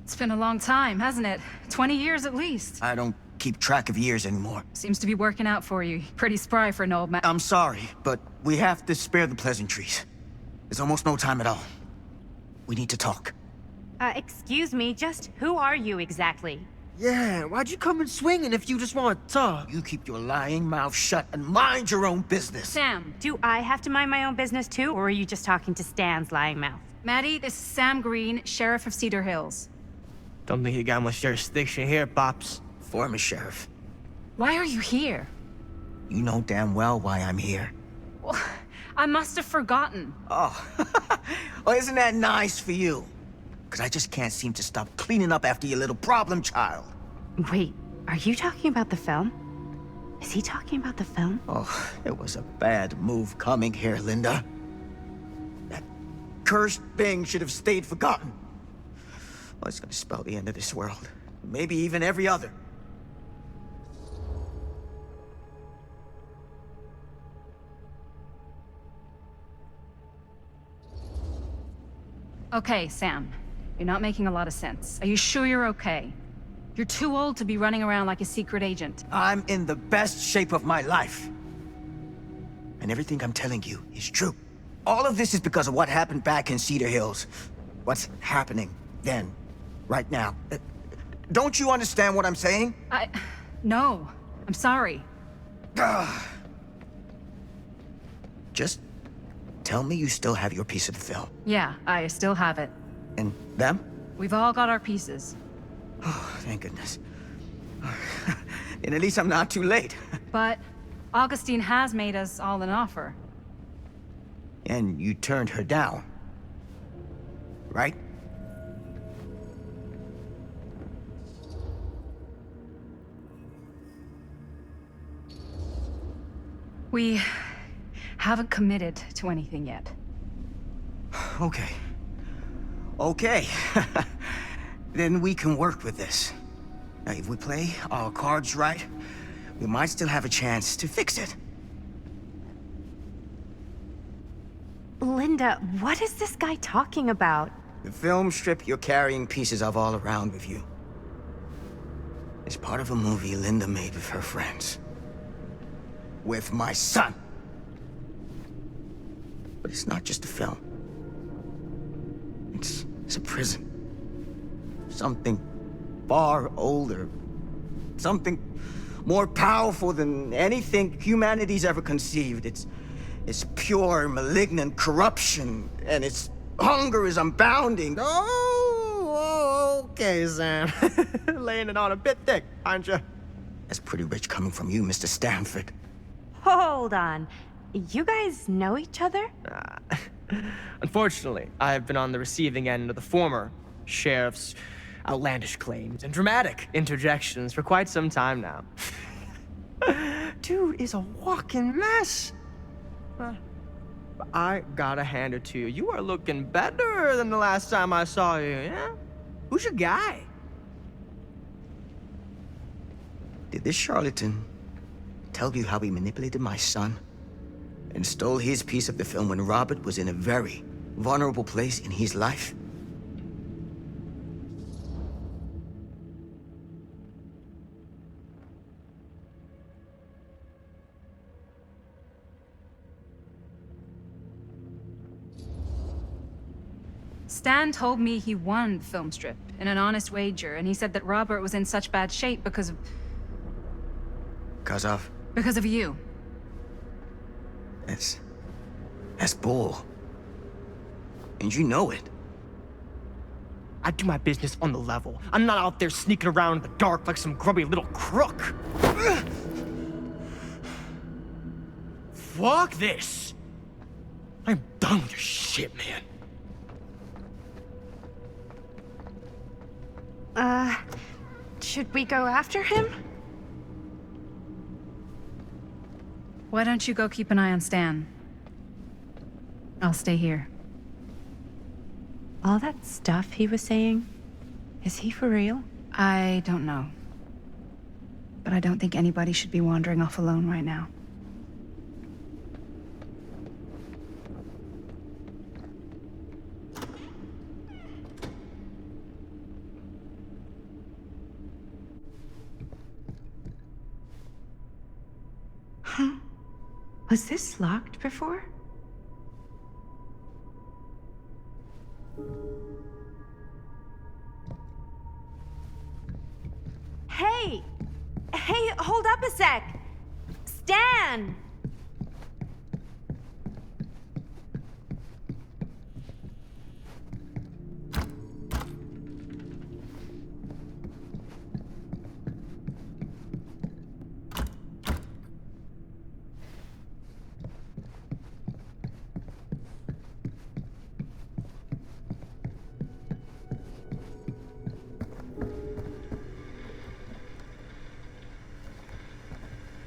It's been a long time, hasn't it? 20 years at least. I don't keep track of years anymore. Seems to be working out for you. Pretty spry for an old man. I'm sorry, but we have to spare the pleasantries. There's almost no time at all. We need to talk. Excuse me, just who are you exactly? Yeah, why'd you come in swinging if you just want to talk? You keep your lying mouth shut and mind your own business. Sam, do I have to mind my own business too, or are you just talking to Stan's lying mouth? Maddie, this is Sam Green, Sheriff of Cedar Hills. Don't think you got much jurisdiction here, Pops. Former sheriff. Why are you here? You know damn well why I'm here. Well, I must have forgotten. Oh, well, isn't that nice for you? Because I just can't seem to stop cleaning up after your little problem child. Wait, are you talking about the film? Is he talking about the film? Oh, it was a bad move coming here, Linda. That cursed thing should have stayed forgotten. Well, it's gonna spell the end of this world. Maybe even every other. Okay, Sam. You're not making a lot of sense. Are you sure you're okay? You're too old to be running around like a secret agent. I'm in the best shape of my life. And everything I'm telling you is true. All of this is because of what happened back in Cedar Hills. What's happening then, right now. Don't you understand what I'm saying? No. I'm sorry. Just tell me you still have your piece of the film. Yeah, I still have it. And them? We've all got our pieces. Oh, thank goodness. And at least I'm not too late. But Augustine has made us all an offer. And you turned her down, right? We haven't committed to anything yet. Okay. Okay. then we can work with this. Now, if we play our cards right, we might still have a chance to fix it. Linda, what is this guy talking about? The film strip you're carrying pieces of all around with you is part of a movie Linda made with her friends. With my son. But it's not just a film. It's a prison. Something far older. Something more powerful than anything humanity's ever conceived. It's pure, malignant corruption, and its hunger is unbounding. Oh, okay, Sam. Laying it on a bit thick, aren't you? That's pretty rich coming from you, Mr. Stanford. Hold on. You guys know each other? Unfortunately, I've been on the receiving end of the former sheriff's outlandish claims and dramatic interjections for quite some time now. Dude is a walking mess. But I gotta hand it to you. You are looking better than the last time I saw you, yeah? Who's your guy? Did this charlatan tell you how he manipulated my son and stole his piece of the film when Robert was in a very vulnerable place in his life? Stan told me he won the film strip in an honest wager, and he said that Robert was in such bad shape because of... Because of? Because of you. That's bull. And you know it. I do my business on the level. I'm not out there sneaking around in the dark like some grubby little crook. Fuck this. I'm done with your shit, man. Should we go after him? Why don't you go keep an eye on Stan? I'll stay here. All that stuff he was saying, is he for real? I don't know. But I don't think anybody should be wandering off alone right now. Huh? Was this locked before? Hey! Hey, hold up a sec! Stan!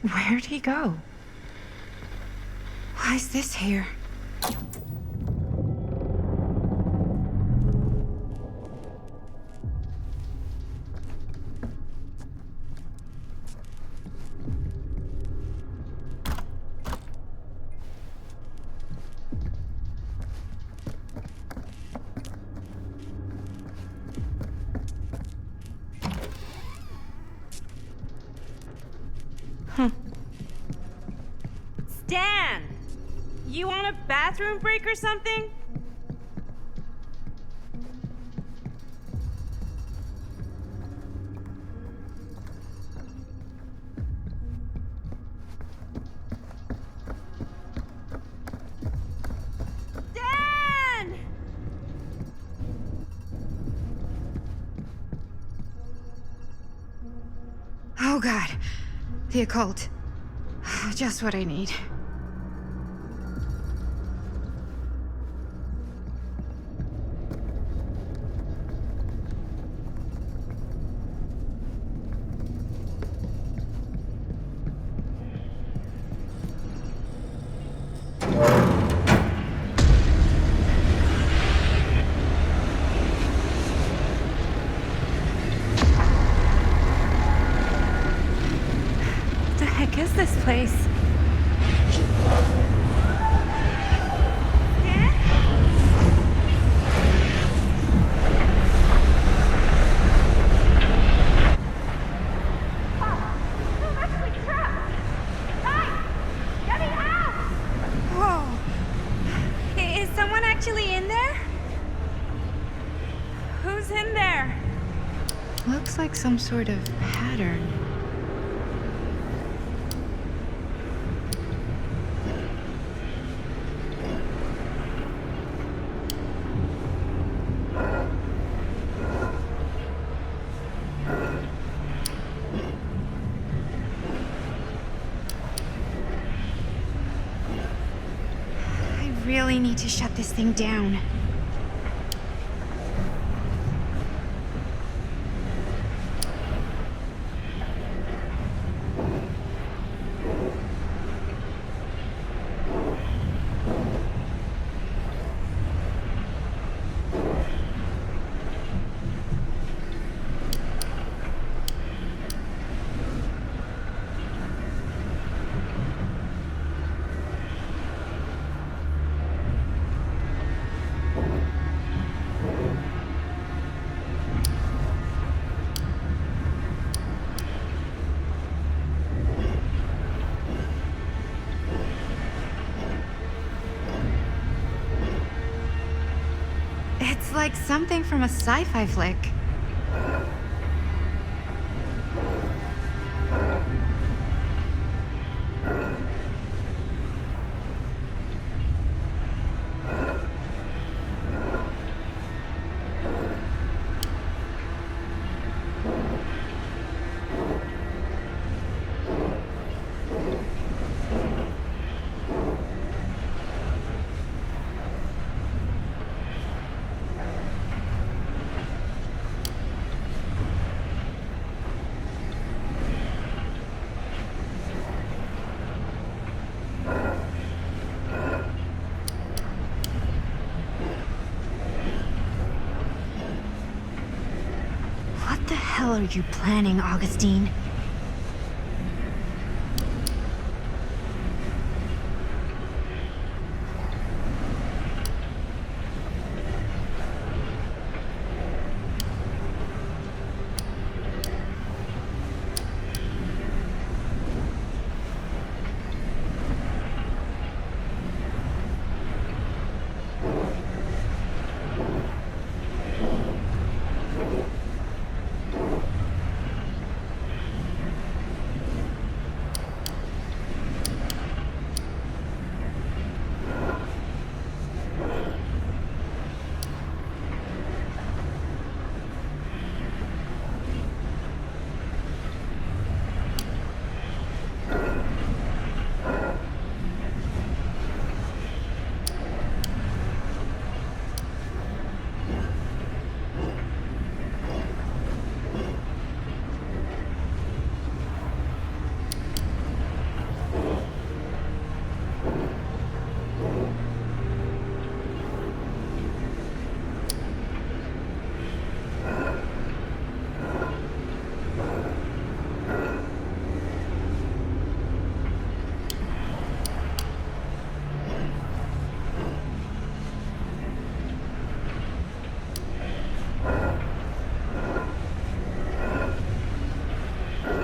Where'd he go? Why is this here? Stan! You want a bathroom break or something? Stan! Oh God, the occult. Just what I need. this place? Whoa. Is someone actually in there? Who's in there? Looks like some sort of pattern. I really need to shut this thing down. It's like something from a sci-fi flick. What the hell are you planning, Augustine?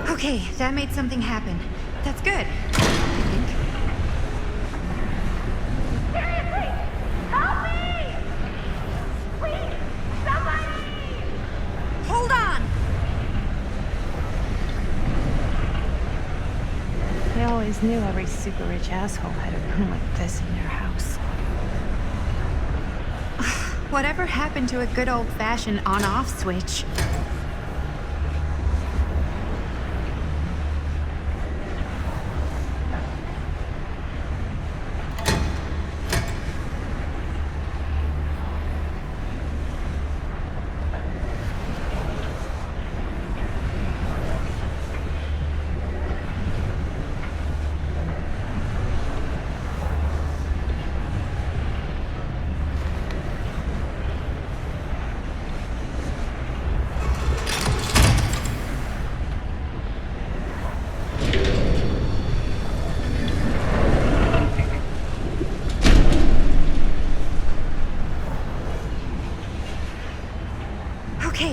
Okay, that made something happen. That's good. I think. Seriously! Help me! Please! Somebody! Hold on! I always knew every super rich asshole had a room like this in their house. Whatever happened to a good old-fashioned on-off switch?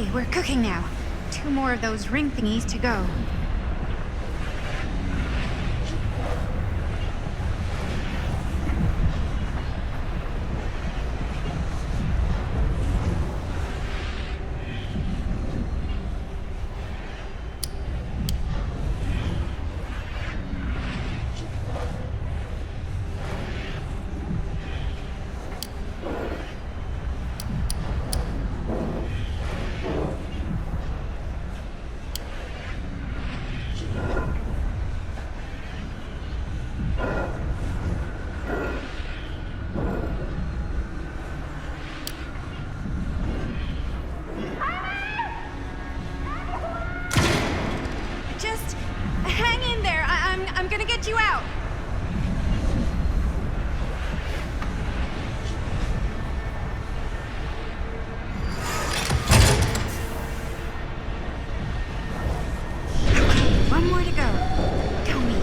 Okay, we're cooking now. 2 more of those ring thingies to go. Just hang in there. I'm gonna get you out. One more to go. Tell me.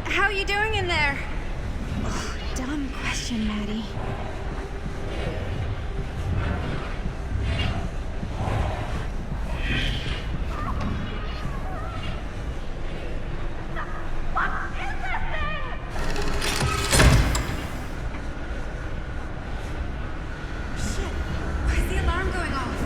How are you doing in there? Oh, dumb question, Maddie. Shit! Why is the alarm going off?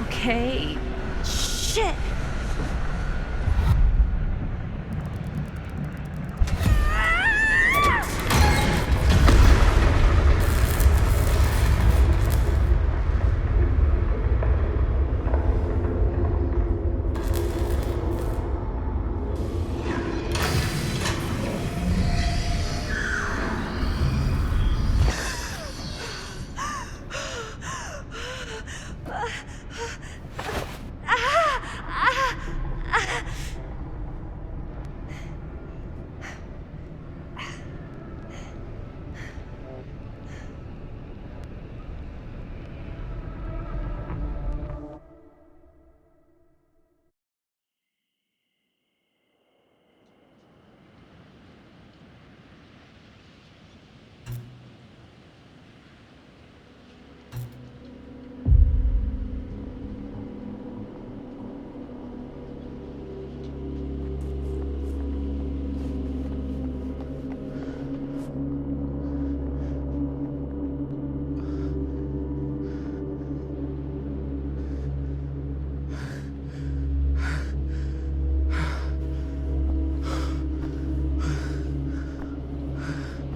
Okay. Shit.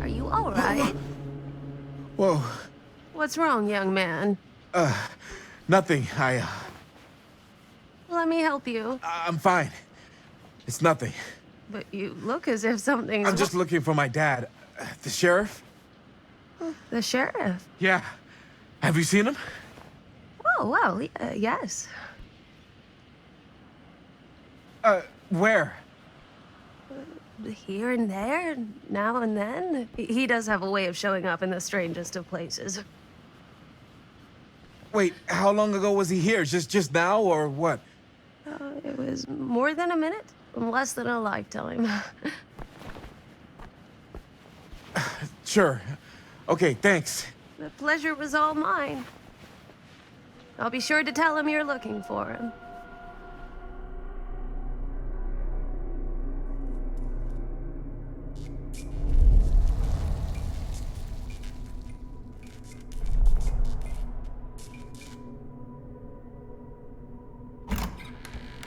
Are you all right? Whoa. What's wrong, young man? Nothing. Let me help you. I'm fine. It's nothing. But you look as if something's I'm just looking for my dad. The sheriff? The sheriff? Yeah. Have you seen him? Oh, well, yes. Where? Here and there, now and then. He does have a way of showing up in the strangest of places. Wait, how long ago was he here? Just now, or what? It was more than a minute, less than a lifetime. Sure. Okay, thanks. The pleasure was all mine. I'll be sure to tell him you're looking for him.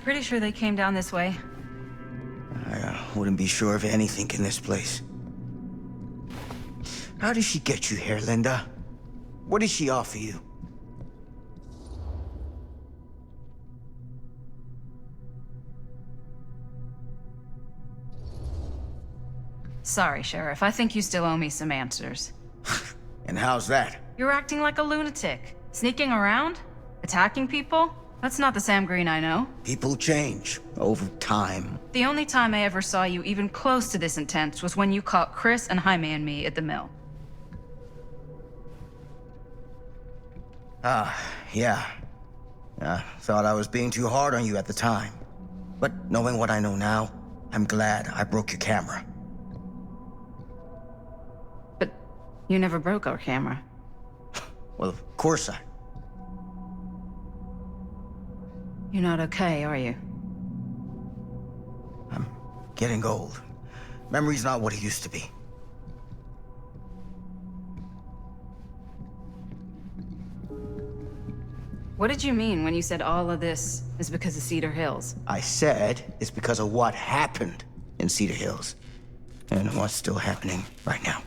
Pretty sure they came down this way. I wouldn't be sure of anything in this place. How did she get you here, Linda? What did she offer you? Sorry, Sheriff. I think you still owe me some answers. And how's that? You're acting like a lunatic. Sneaking around? Attacking people? That's not the Sam Green I know. People change over time. The only time I ever saw you even close to this intense was when you caught Chris and Jaime and me at the mill. Yeah. Thought I was being too hard on you at the time. But knowing what I know now, I'm glad I broke your camera. But you never broke our camera. Well, of course I... You're not okay, are you? I'm getting old. Memory's not what it used to be. What did you mean when you said all of this is because of Cedar Hills? I said it's because of what happened in Cedar Hills. And what's still happening right now.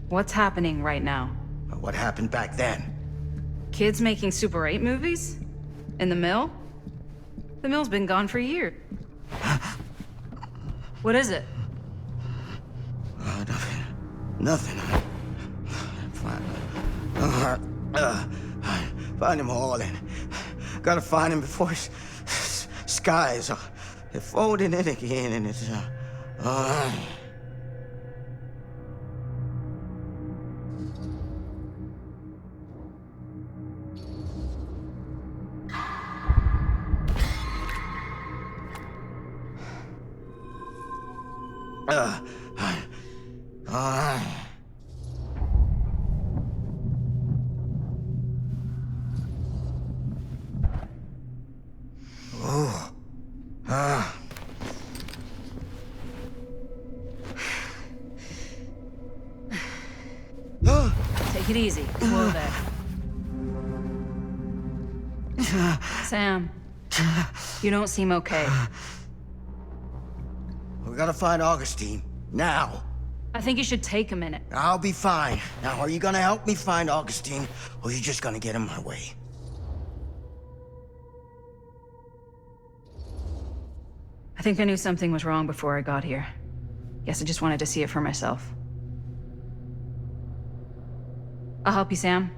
What's happening right now? What happened back then? Kids making Super 8 movies? In the mill? The mill's been gone for years. What is it? Nothing. Find him all and gotta find him before his skies are folding in again and it's Take it easy. Whoa there. Sam, you don't seem okay. We gotta find Augustine now. I think you should take a minute. I'll be fine. Now, are you gonna help me find Augustine, or are you just gonna get in my way? I think I knew something was wrong before I got here. Guess I just wanted to see it for myself. I'll help you, Sam.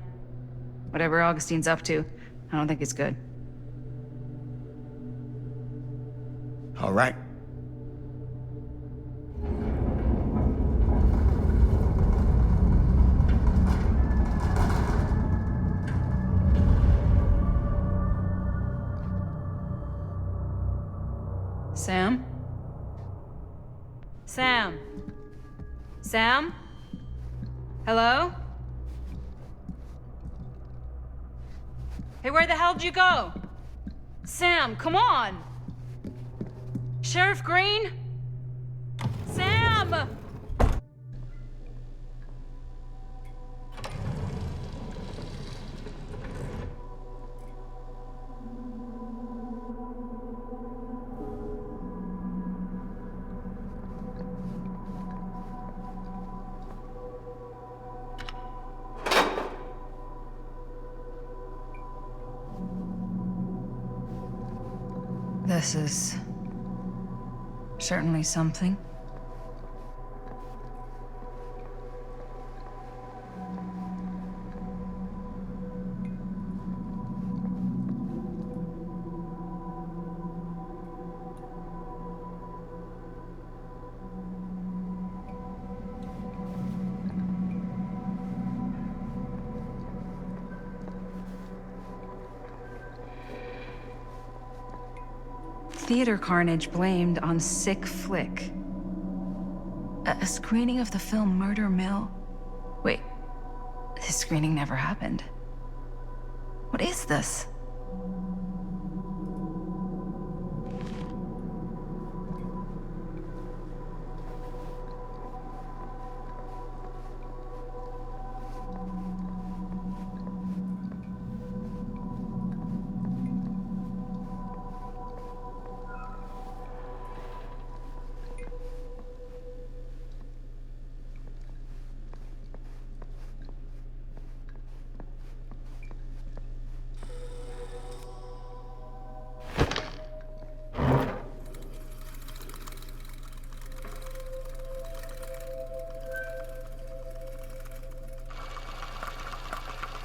Whatever Augustine's up to, I don't think it's good. All right. Sam? Sam? Sam? Hello? Hey, where the hell did you go? Sam, come on! Sheriff Green? Sam! This is certainly something. Theater carnage blamed on sick flick. A screening of the film Murder Mill? Wait, this screening never happened. What is this?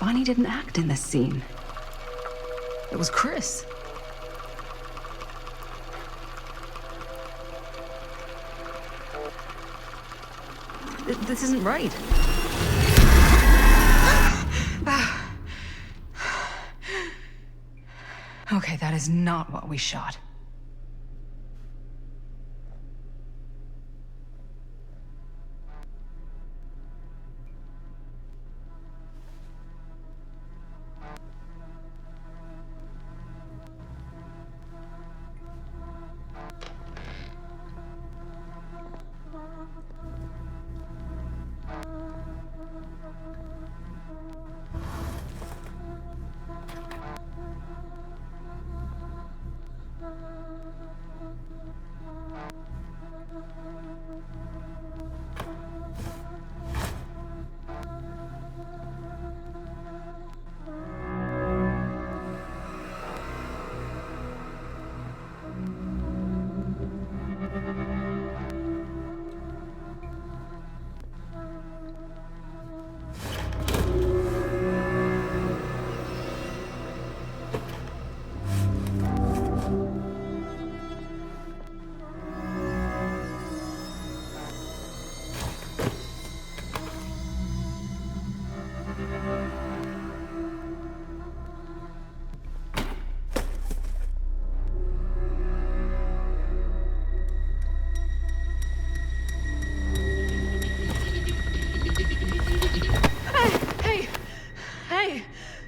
Bonnie didn't act in this scene. It was Chris. This isn't right. Okay, that is not what we shot.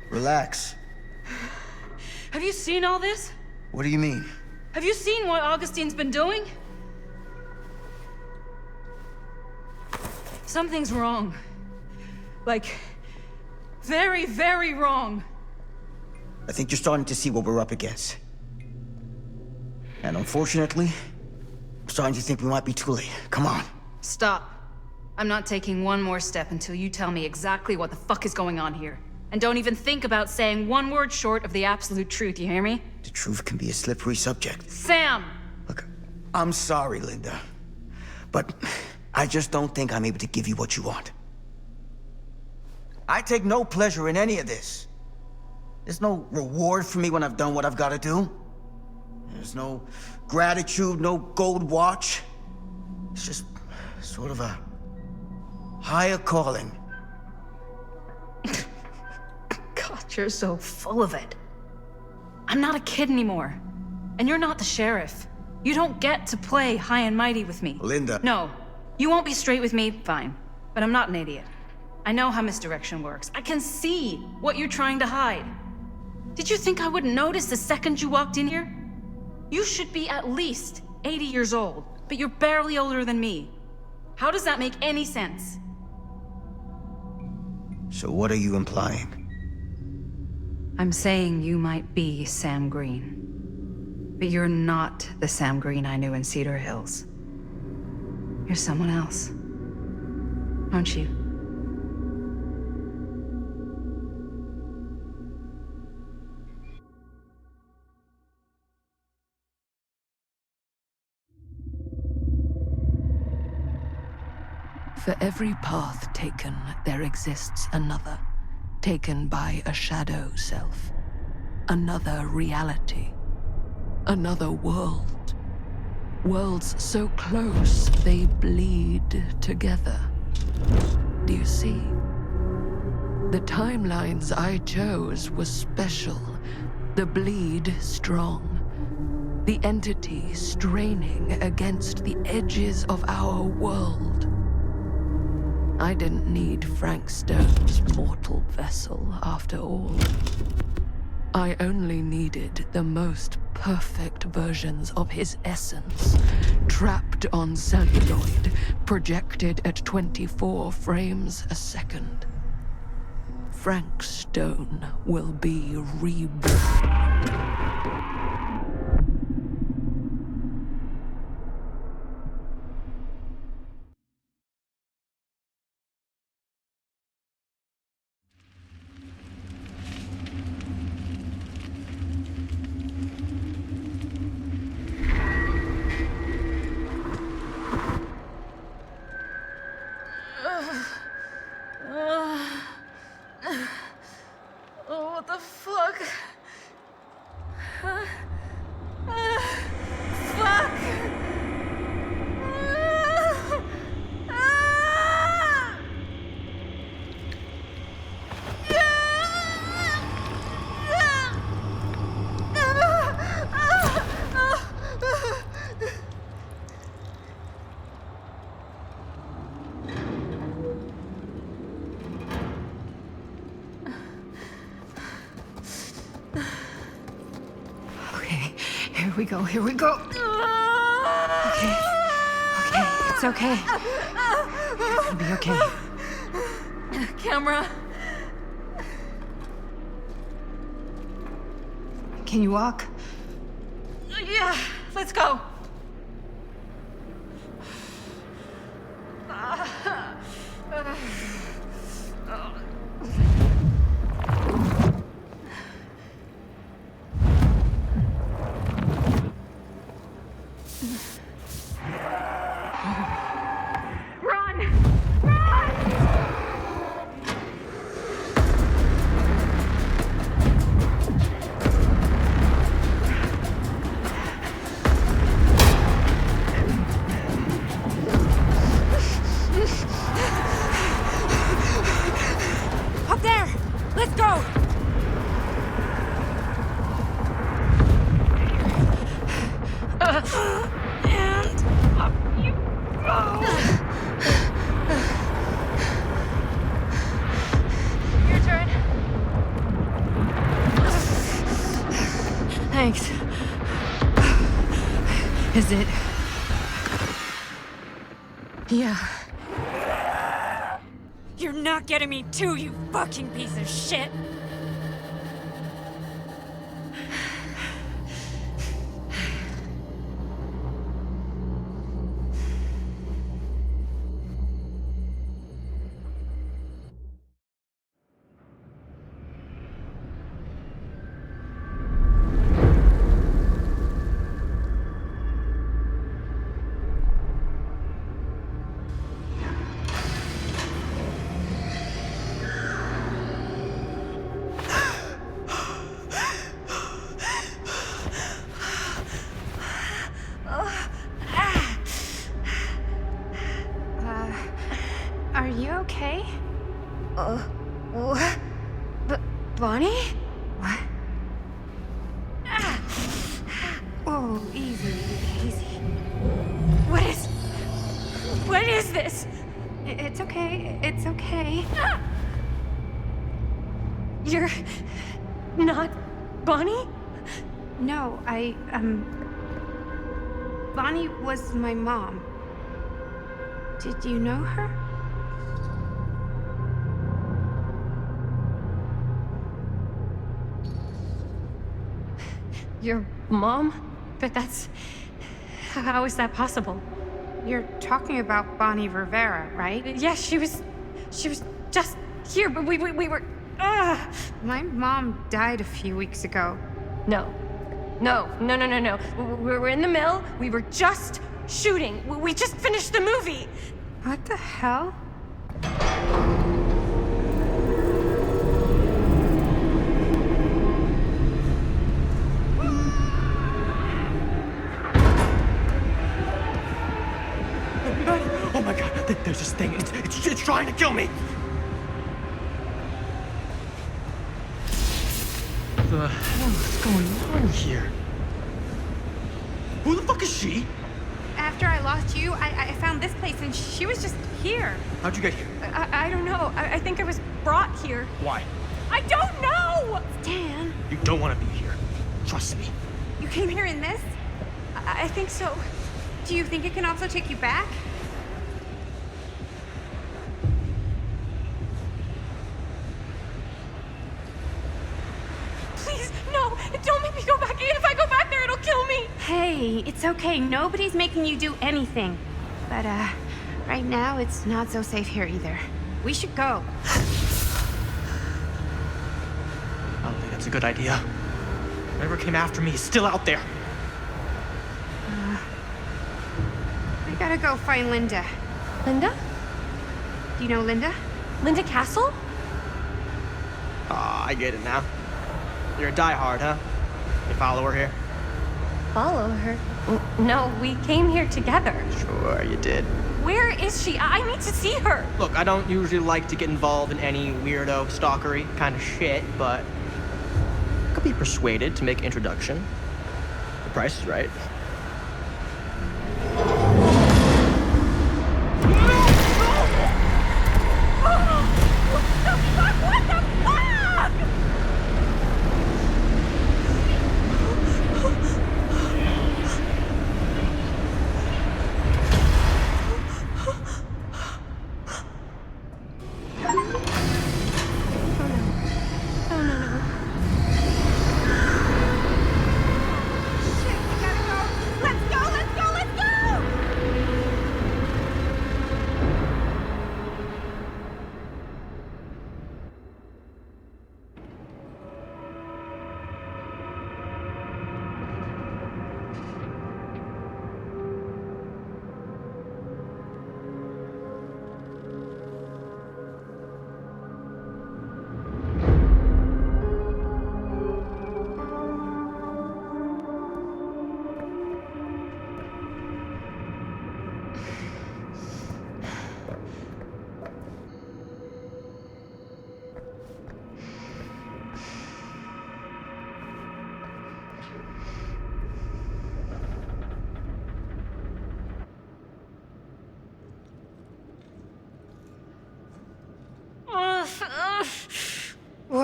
Relax. Have you seen all this? What do you mean? Have you seen what Augustine's been doing? Something's wrong. Like, very, very wrong. I think you're starting to see what we're up against. And unfortunately, I'm starting to think we might be too late. Come on. Stop. I'm not taking one more step until you tell me exactly what the fuck is going on here. And don't even think about saying one word short of the absolute truth, you hear me? The truth can be a slippery subject. Sam! Look, I'm sorry, Linda. But I just don't think I'm able to give you what you want. I take no pleasure in any of this. There's no reward for me when I've done what I've got to do. There's no gratitude, no gold watch. It's just sort of a higher calling. God, you're so full of it. I'm not a kid anymore. And you're not the sheriff. You don't get to play high and mighty with me. Linda. No. You won't be straight with me, fine. But I'm not an idiot. I know how misdirection works. I can see what you're trying to hide. Did you think I wouldn't notice the second you walked in here? You should be at least 80 years old, but you're barely older than me. How does that make any sense? So what are you implying? I'm saying you might be Sam Green. But you're not the Sam Green I knew in Cedar Hills. You're someone else. Aren't you? For every path taken, there exists another, taken by a shadow self. Another reality. Another world. Worlds so close, they bleed together. Do you see? The timelines I chose were special. The bleed strong. The entity straining against the edges of our world. I didn't need Frank Stone's mortal vessel, after all. I only needed the most perfect versions of his essence, trapped on celluloid, projected at 24 frames a second. Frank Stone will be reborn. we go, here we go. Okay. Okay, it's okay. It'll be okay. Camera. Can you walk? Yeah, let's go. Up there! Let's go! And up you go! Your turn. Thanks. Is it? Yeah. You're not getting me too, you fucking piece of shit! Are you okay? What? Bonnie? What? Oh, easy, easy. What is this? It's okay, it's okay. You're not Bonnie? No, Bonnie was my mom. Did you know her? Your mom? But that's... How is that possible? You're talking about Bonnie Rivera, right? Yes, she was just here, but we were... My mom died a few weeks ago. No. We were in the mill. We were just shooting. We just finished the movie. What the hell? Oh my god, there's this thing. It's trying to kill me. What the hell is going on here? Who the fuck is she? After I lost you, I found this place and she was just here. How'd you get here? I don't know. I think I was brought here. Why? I don't know! Dan. You don't want to be here. Trust me. You came here in this? I think so. Do you think it can also take you back? Please, no! Don't make me go back. If I go back there, it'll kill me! Hey, it's okay. Nobody's making you do anything. But, right now, it's not so safe here either. We should go. I don't think that's a good idea. Whoever came after me is still out there. I gotta go find Linda. Linda? Do you know Linda? Linda Castle? Ah, I get it now. You're a diehard, huh? You follow her here? Follow her? No, we came here together. Sure, you did. Where is she? I need to see her. Look, I don't usually like to get involved in any weirdo, stalkery kind of shit, but I could be persuaded to make introduction. The price is right.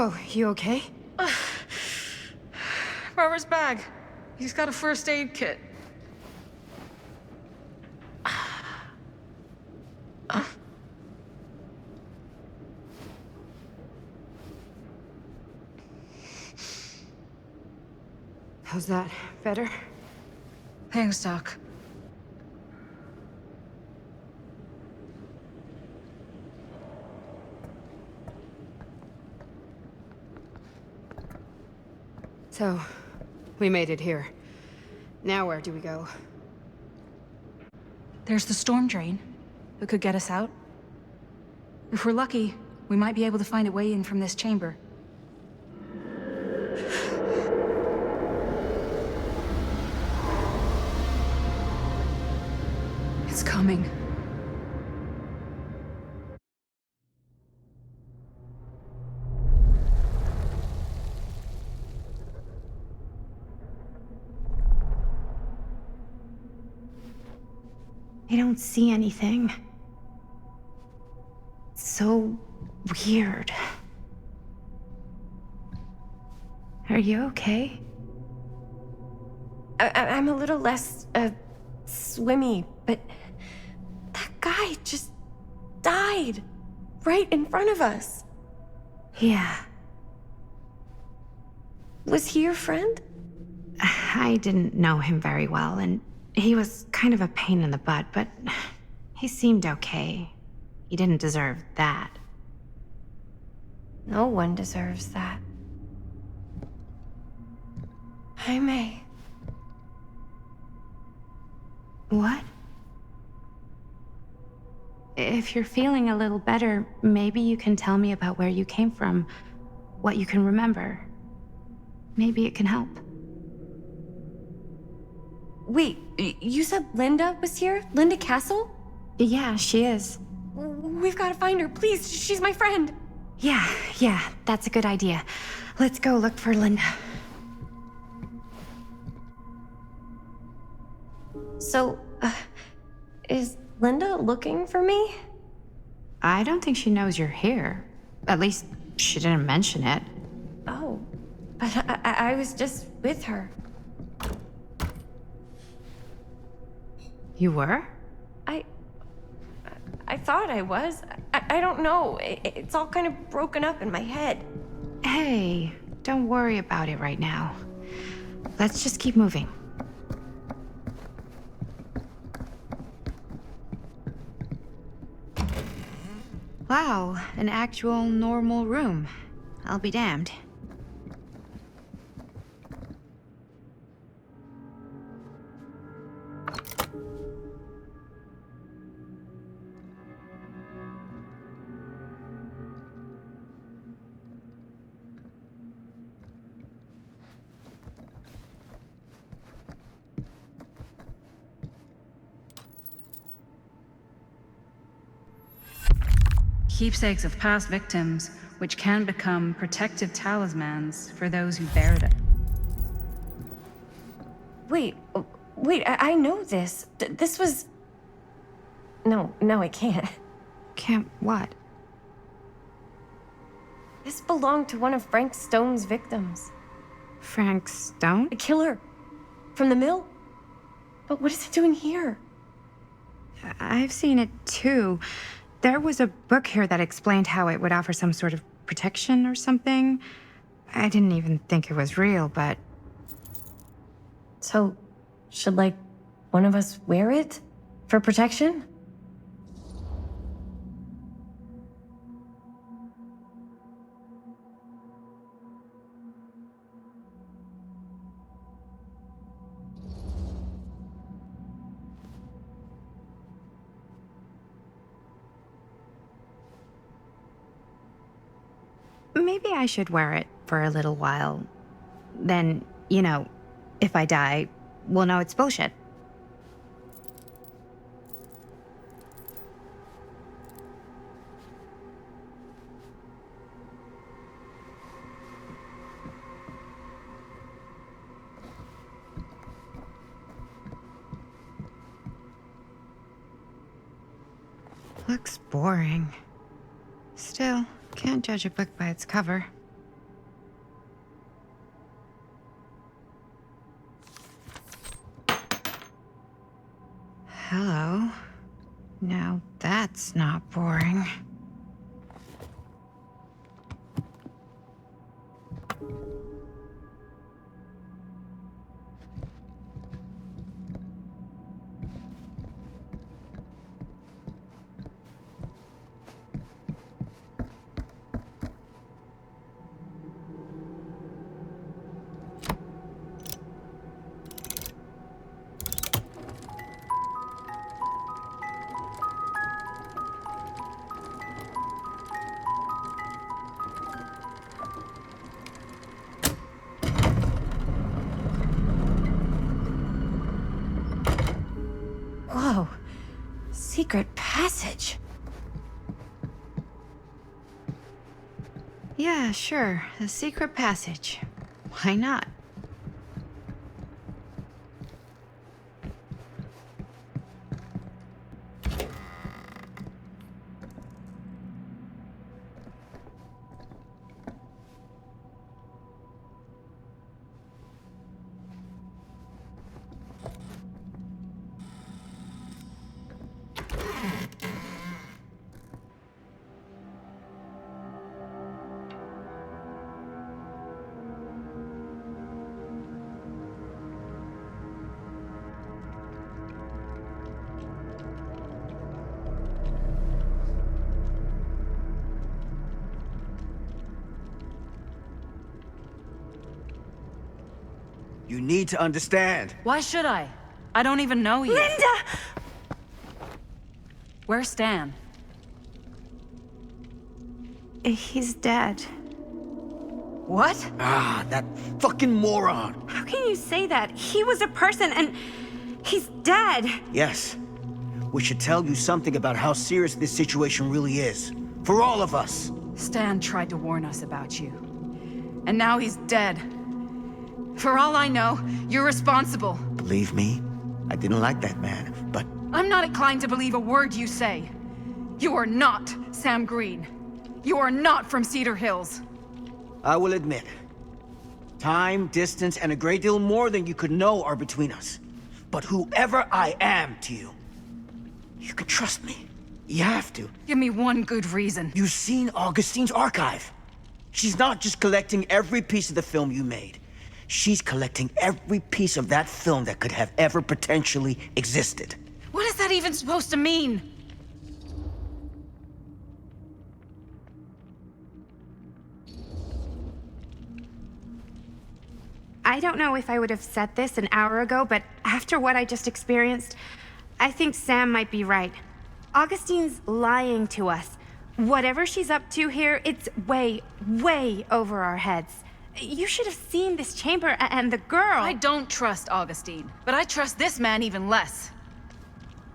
Whoa, you okay? Robert's bag. He's got a first aid kit. How's that? Better? Thanks, Doc. So, we made it here. Now where do we go? There's the storm drain that could get us out. If we're lucky, we might be able to find a way in from this chamber. It's coming. I don't see anything. It's so weird. Are you okay? I'm a little less, swimmy, but that guy just died right in front of us. Yeah. Was he your friend? I didn't know him very well, and he was kind of a pain in the butt, but he seemed okay. He didn't deserve that. No one deserves that. Hi, May. What? If you're feeling a little better, maybe you can tell me about where you came from, what you can remember. Maybe it can help. Wait, you said Linda was here? Linda Castle? Yeah, she is. We've got to find her, please. She's my friend. Yeah, that's a good idea. Let's go look for Linda. So, is Linda looking for me? I don't think she knows you're here. At least, she didn't mention it. Oh, but I was just with her. You were? I thought I was. I don't know. It's all kind of broken up in my head. Hey, don't worry about it right now. Let's just keep moving. Wow, an actual normal room. I'll be damned. Keepsakes of past victims, which can become protective talismans for those who bear them. Wait, I know this. This was... No, I can't. Can't what? This belonged to one of Frank Stone's victims. Frank Stone? The killer. From the mill. But what is it doing here? I've seen it too. There was a book here that explained how it would offer some sort of protection or something. I didn't even think it was real, but... So, should, like, one of us wear it? For protection? Maybe I should wear it for a little while. Then, you know, if I die, we'll know it's bullshit. Looks boring. Still, can't judge a book by its cover. hello. Now that's not boring. Whoa. Secret passage. Yeah, sure. A secret passage. Why not? You need to understand. Why should I? I don't even know you. Linda! Where's Stan? He's dead. What? Ah, that fucking moron. How can you say that? He was a person and he's dead. Yes. We should tell you something about how serious this situation really is. For all of us. Stan tried to warn us about you. And now he's dead. For all I know, you're responsible. Believe me, I didn't like that man, but... I'm not inclined to believe a word you say. You are not Sam Green. You are not from Cedar Hills. I will admit, time, distance, and a great deal more than you could know are between us. But whoever I am to you, you can trust me. You have to. Give me one good reason. You've seen Augustine's archive. She's not just collecting every piece of the film you made. She's collecting every piece of that film that could have ever potentially existed. What is that even supposed to mean? I don't know if I would have said this an hour ago, but after what I just experienced, I think Sam might be right. Augustine's lying to us. Whatever she's up to here, it's way, way over our heads. You should have seen this chamber and the girl. I don't trust Augustine, but I trust this man even less.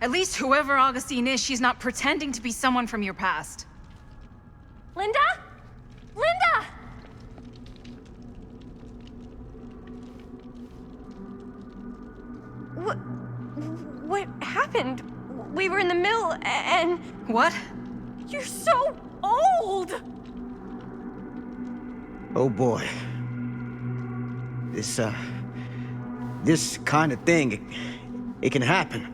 At least whoever Augustine is, she's not pretending to be someone from your past. Linda? Linda! What happened? We were in the mill and... What? You're so old! Oh boy. This kind of thing, it can happen.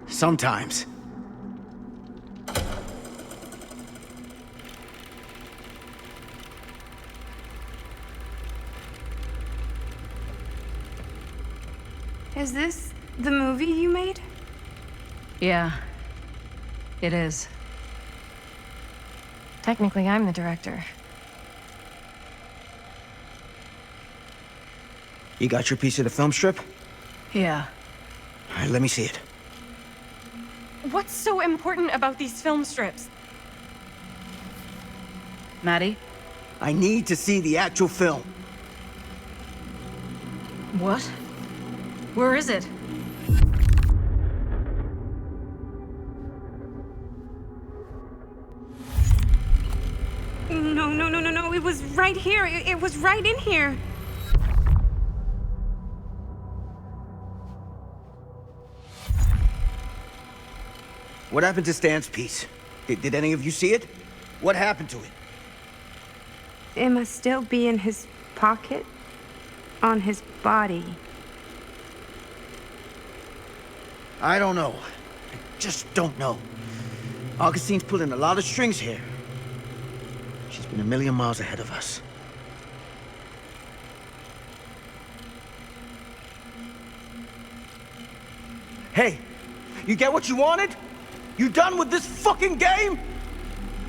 Sometimes. Is this the movie you made? Yeah, it is. Technically, I'm the director. You got your piece of the film strip? Yeah. All right, let me see it. What's so important about these film strips? Maddie? I need to see the actual film. What? Where is it? No. It was right here. It was right in here. What happened to Stan's piece? Did any of you see it? What happened to it? It must still be in his pocket. On his body. I don't know. I just don't know. Augustine's pulling a lot of strings here. She's been a million miles ahead of us. Hey, you get what you wanted? You done with this fucking game?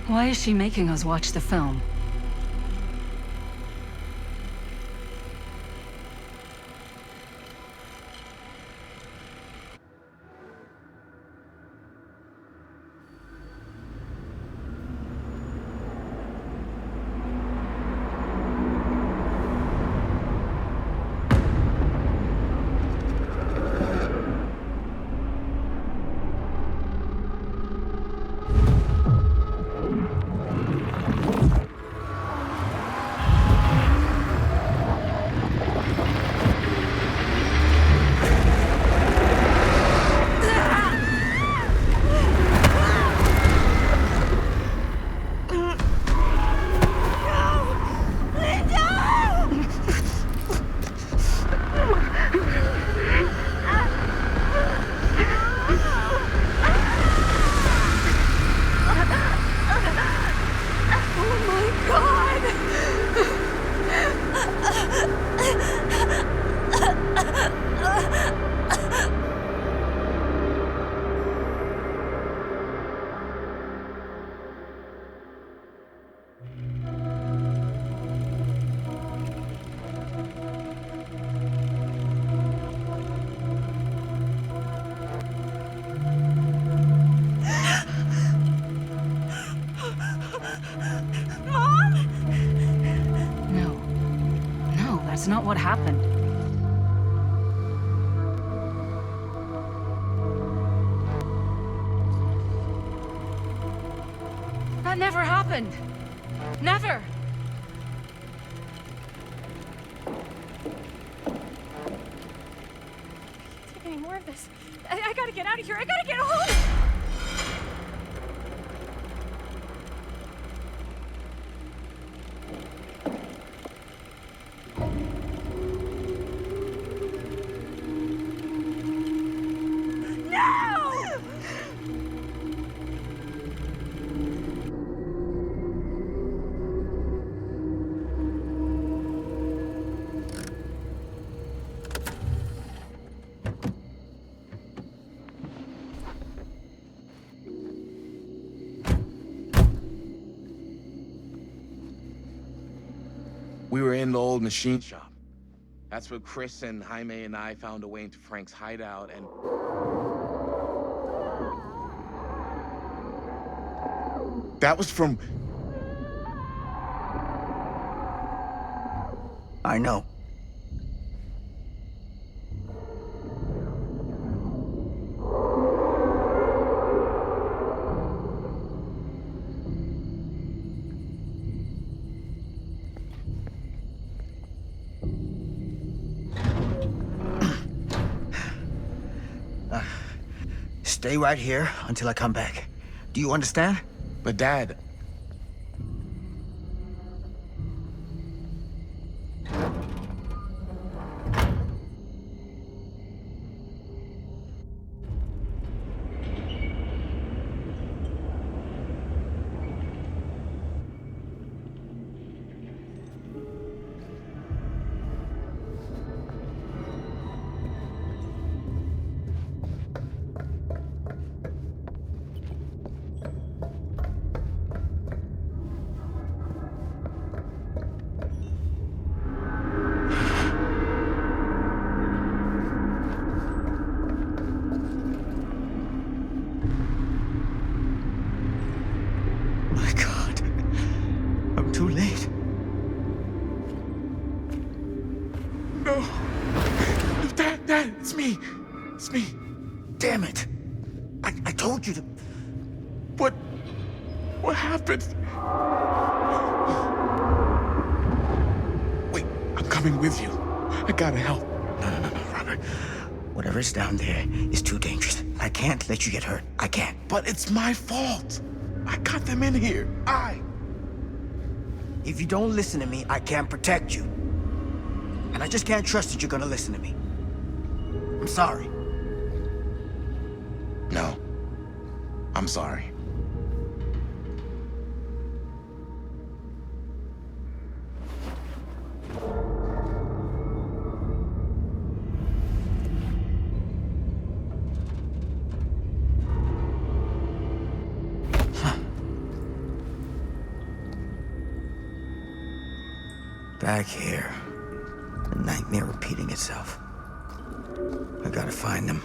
Why is she making us watch the film? That's not what happened. That never happened. Never. Take any more of this. I gotta get out of here. I gotta get home. We were in the old machine shop. That's where Chris and Jaime and I found a way into Frank's hideout and... That was from... I know. Stay right here until I come back. Do you understand? But Dad... Dad, it's me. It's me. Damn it. I told you to... What happened? Wait, I'm coming with you. I gotta help. No, Robert. Whatever's down there is too dangerous. I can't let you get hurt. I can't. But it's my fault. I got them in here. If you don't listen to me, I can't protect you. And I just can't trust that you're gonna listen to me. I'm sorry. No. I'm sorry. Back here. The nightmare repeating itself. I gotta find them.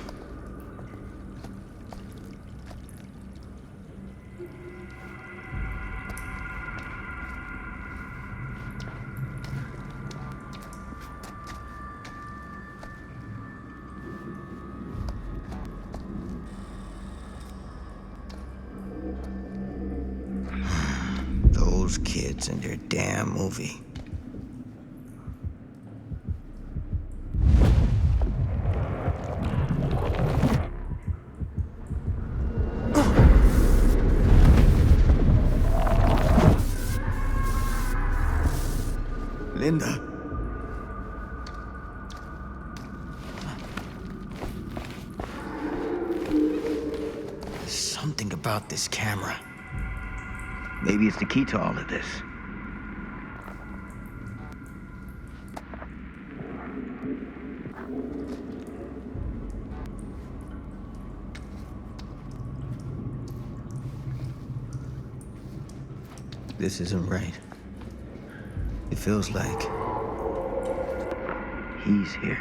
Those kids and their damn movie. Linda. There's something about this camera. Maybe it's the key to all of this. This isn't right. It feels like he's here.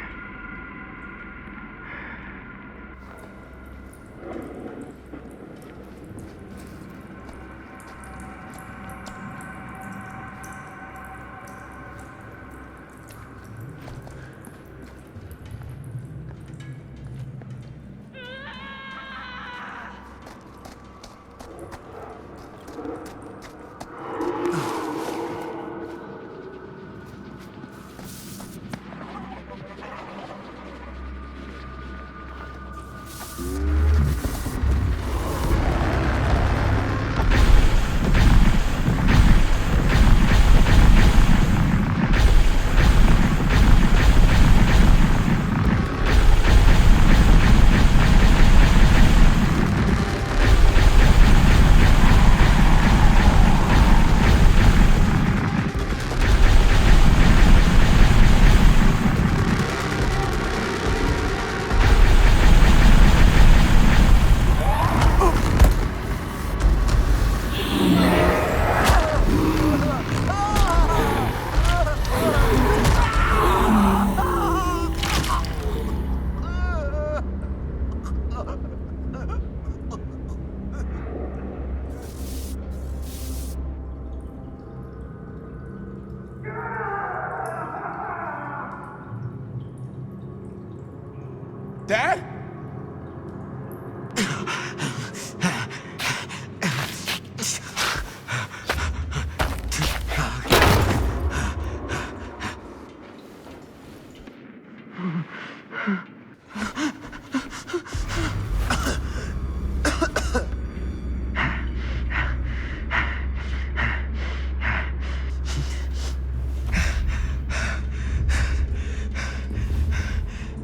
Dad?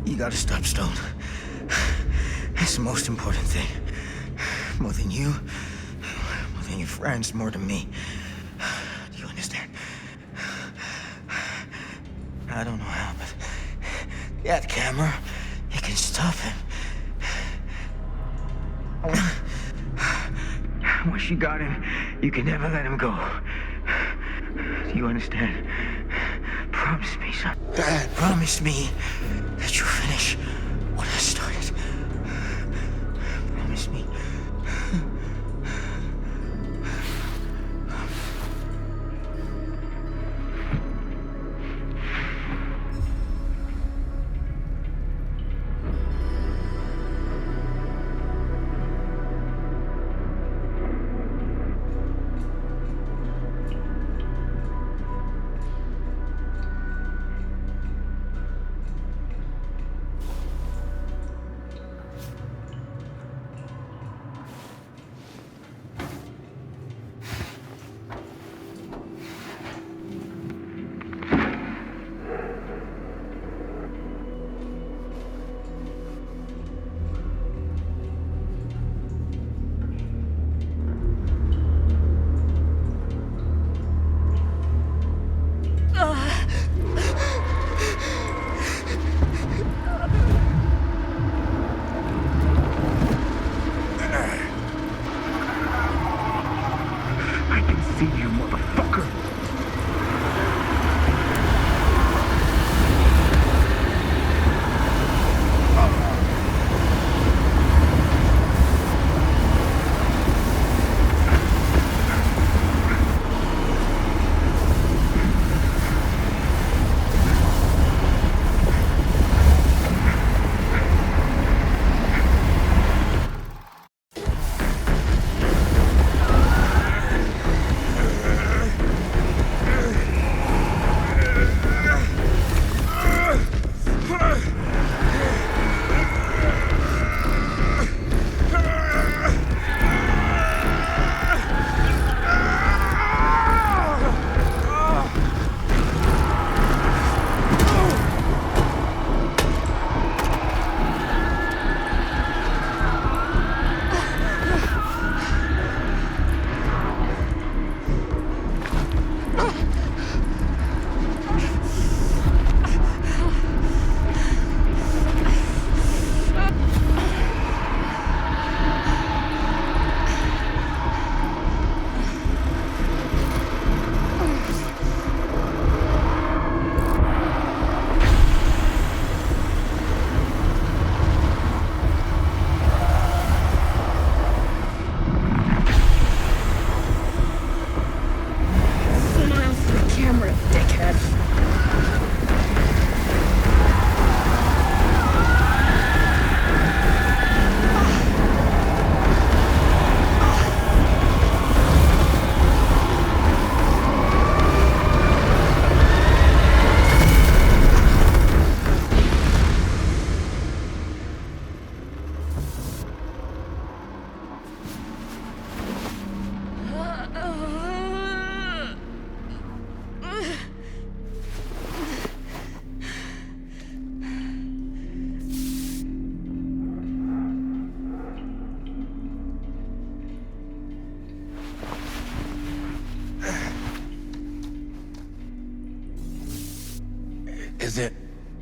You gotta stop, Stone. It's the most important thing. More than you, more than your friends, more than me. Do you understand? I don't know how, but that camera, it can stop him. Once you got him, you can never let him go. Do you understand? Promise me, son. Dad. Promise me that you'll finish what I started. Promise me. see you, motherfucker!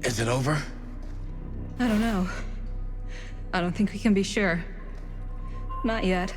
Is it over? I don't know. I don't think we can be sure. Not yet.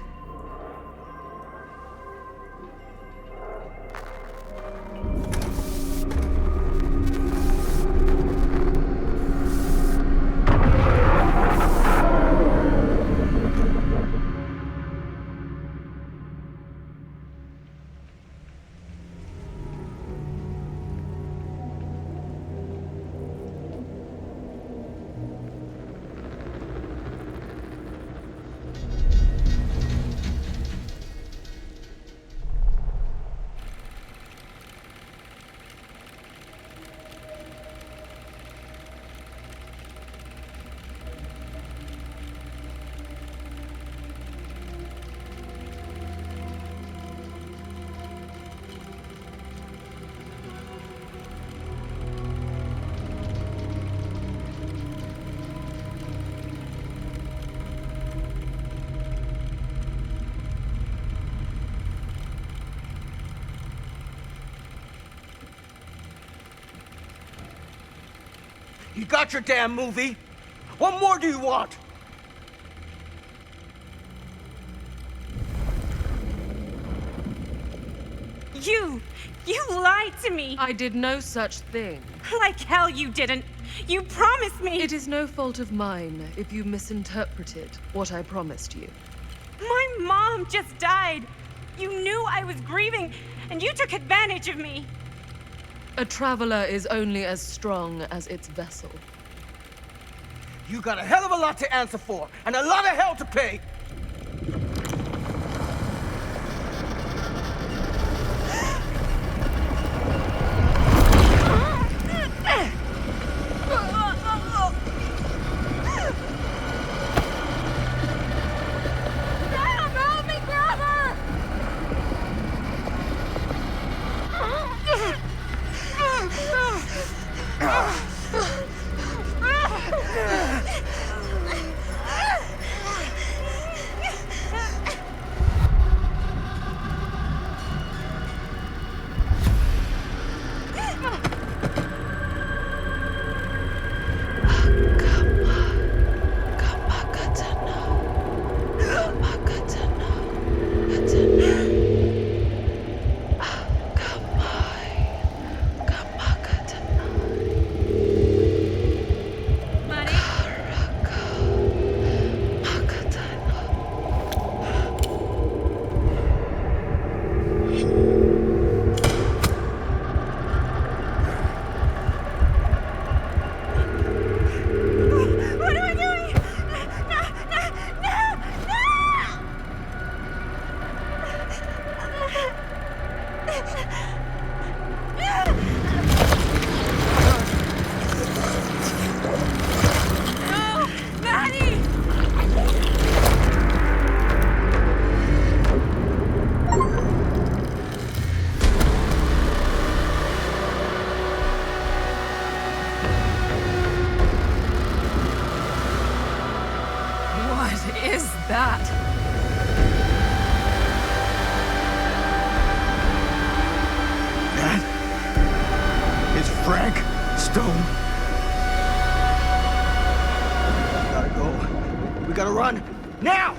You got your damn movie. What more do you want? You lied to me. I did no such thing. Like hell you didn't. You promised me. It is no fault of mine if you misinterpreted what I promised you. My mom just died. You knew I was grieving, and you took advantage of me. A traveler is only as strong as its vessel. You got a hell of a lot to answer for, and a lot of hell to pay. Frank Stone. We gotta go. We gotta run. Now!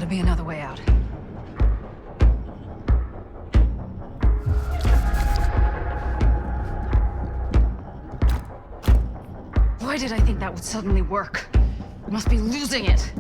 Be another way out. Why did I think that would suddenly work? I must be losing it.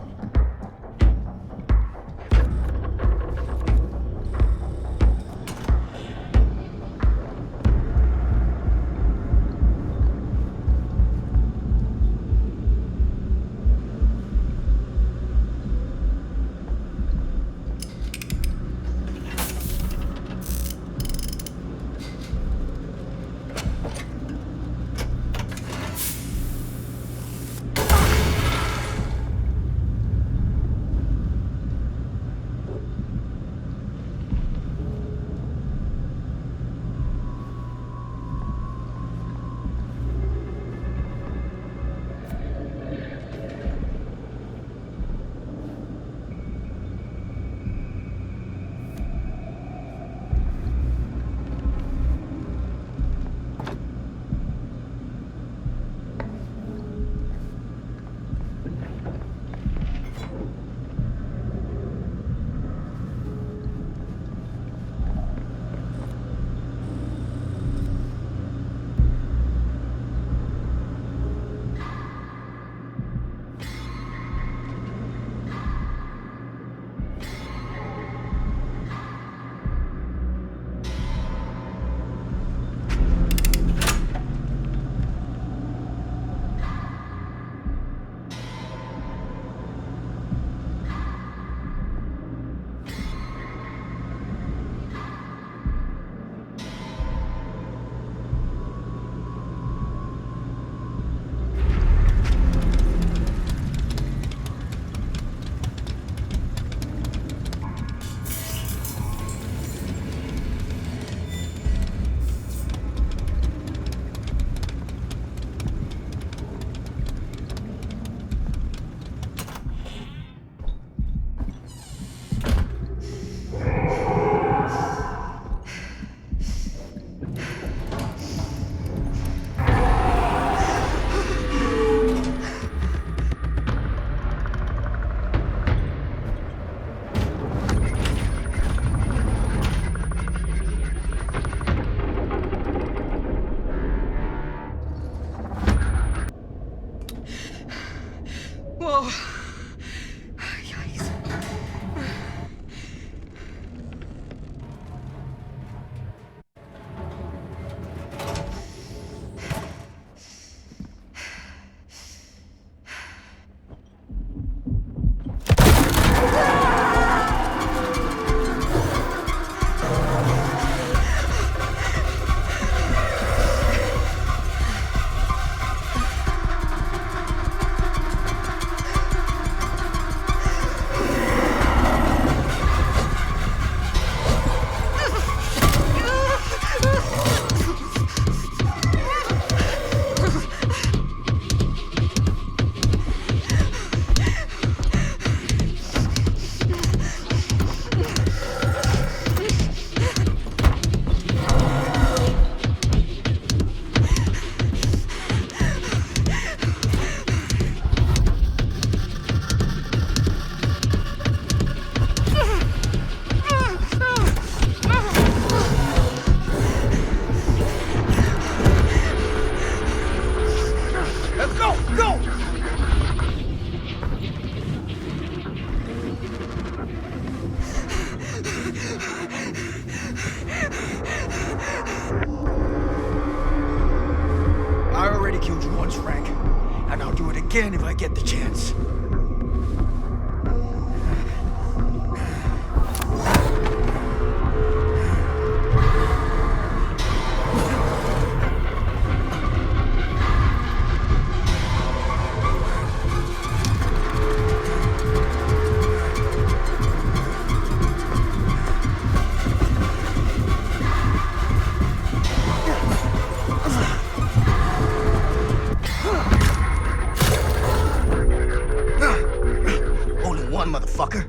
Whoa. Yikes. killed you once, Frank. And I'll do it again if I get the chance. Only one, motherfucker.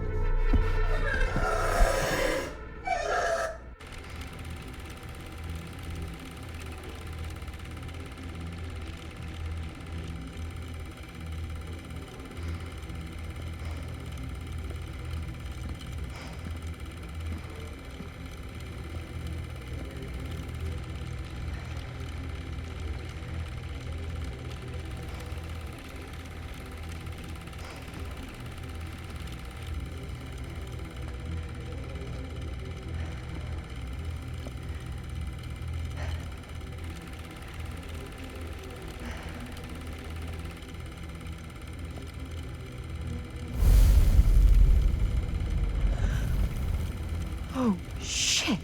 Oh, shit.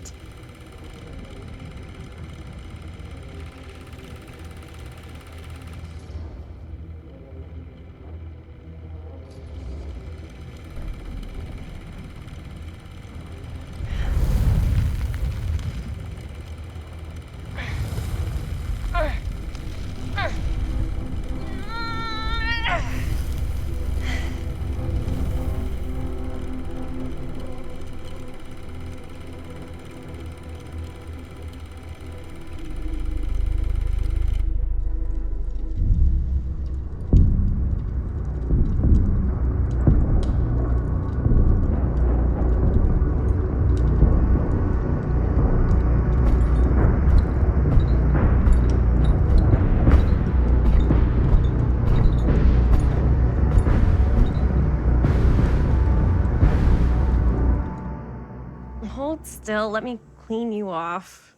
Hold still. Let me clean you off.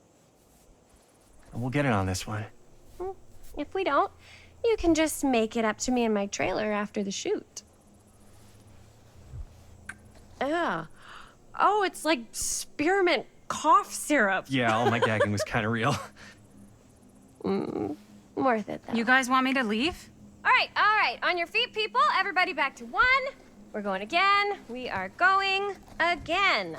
We'll get it on this one. If we don't, you can just make it up to me in my trailer after the shoot. Yeah. Oh, it's like spearmint cough syrup. Yeah, all my gagging was kind of real. Worth it, though. You guys want me to leave? All right. On your feet, people. Everybody back to one. We're going again. We are going again.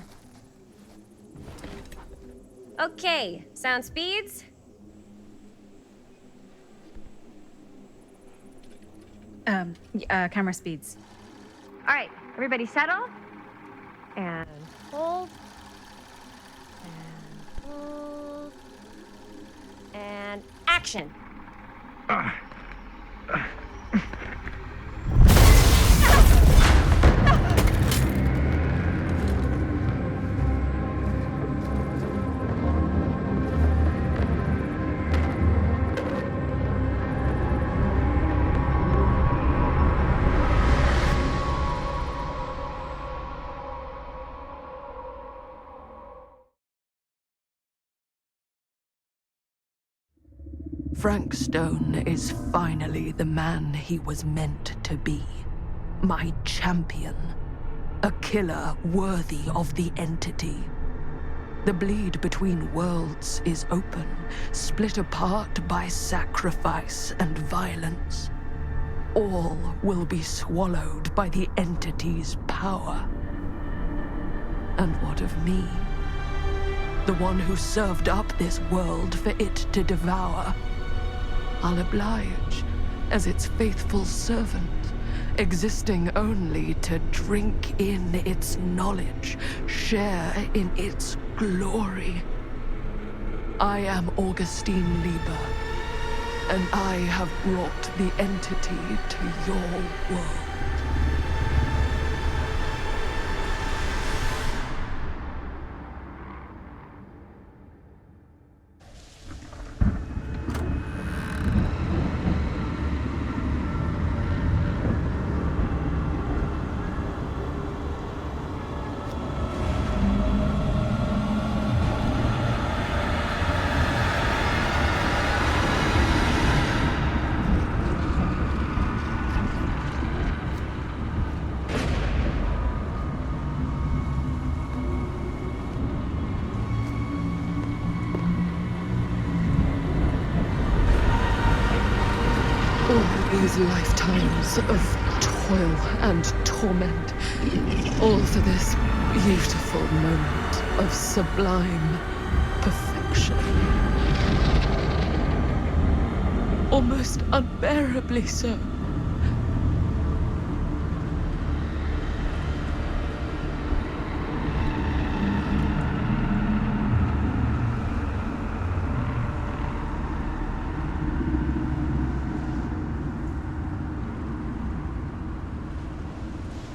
Okay, sound speeds. Camera speeds. All right, everybody settle. And hold. And hold. And action. Frank Stone is finally the man he was meant to be. My champion. A killer worthy of the entity. The bleed between worlds is open, split apart by sacrifice and violence. All will be swallowed by the entity's power. And what of me? The one who served up this world for it to devour. I'll oblige as its faithful servant, existing only to drink in its knowledge, share in its glory. I am Augustine Lieber, and I have brought the entity to your world. All these lifetimes of toil and torment, all for this beautiful moment of sublime perfection. Almost unbearably so.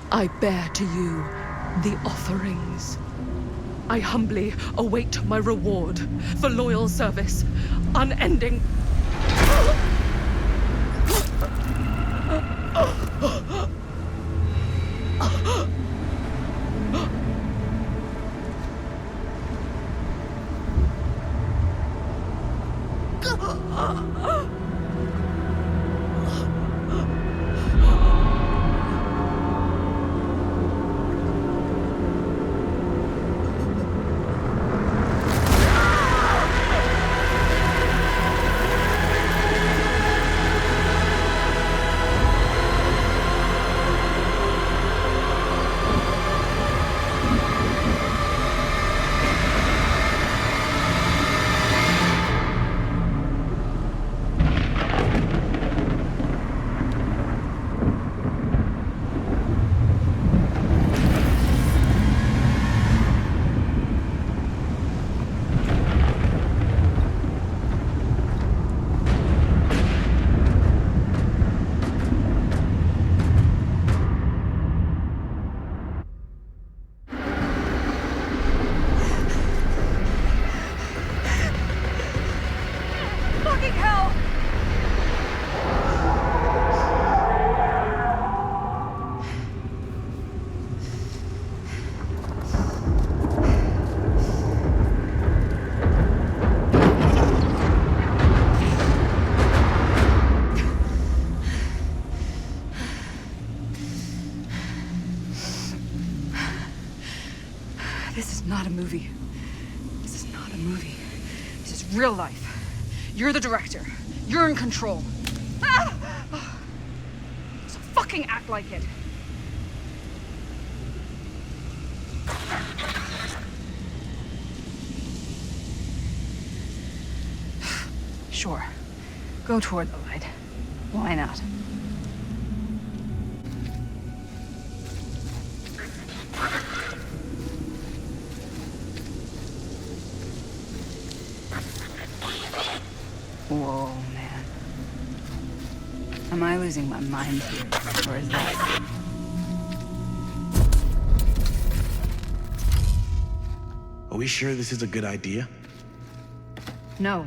I bear to you the offerings. I humbly await my reward for loyal service, unending. This is not a movie. This is not a movie. This is real life. You're the director. You're in control. Ah! So fucking act like it. Sure. Go toward the light. Why not? Whoa, man. Am I losing my mind here, or is that... Are we sure this is a good idea? No.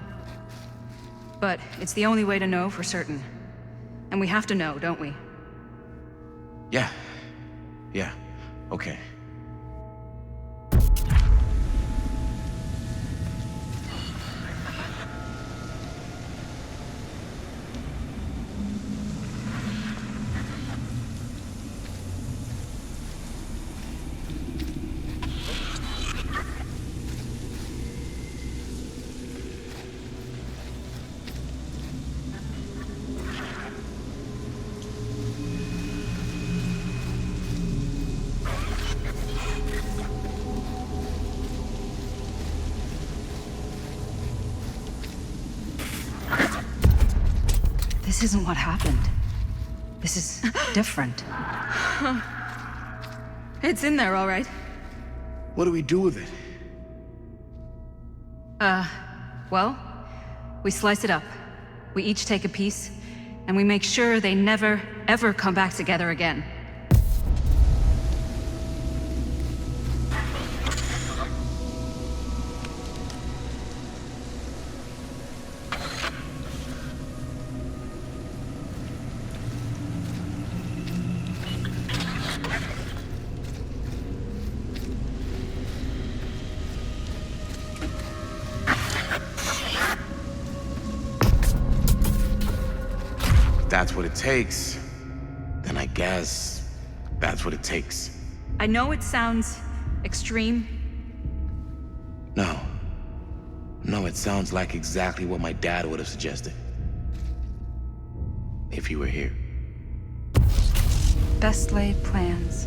But it's the only way to know for certain. And we have to know, don't we? Yeah. Yeah. Okay. This isn't what happened. This is different. It's in there, all right. What do we do with it? Well, we slice it up. We each take a piece, and we make sure they never, ever come back together again. That's what it takes, then I guess that's what it takes. I know it sounds extreme. No. No, it sounds like exactly what my dad would have suggested. if you were here. Best laid plans.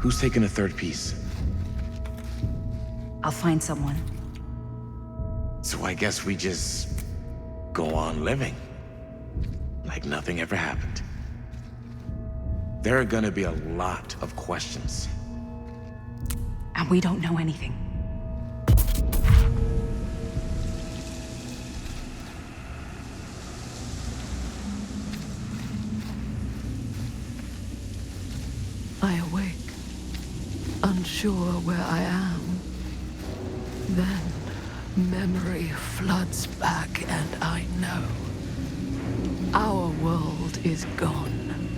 Who's taking the third piece? I'll find someone. So I guess we just go on living. Like nothing ever happened. There are gonna be a lot of questions. And we don't know anything. I awake, unsure where I am. Then memory floods back and I know. Our world is gone,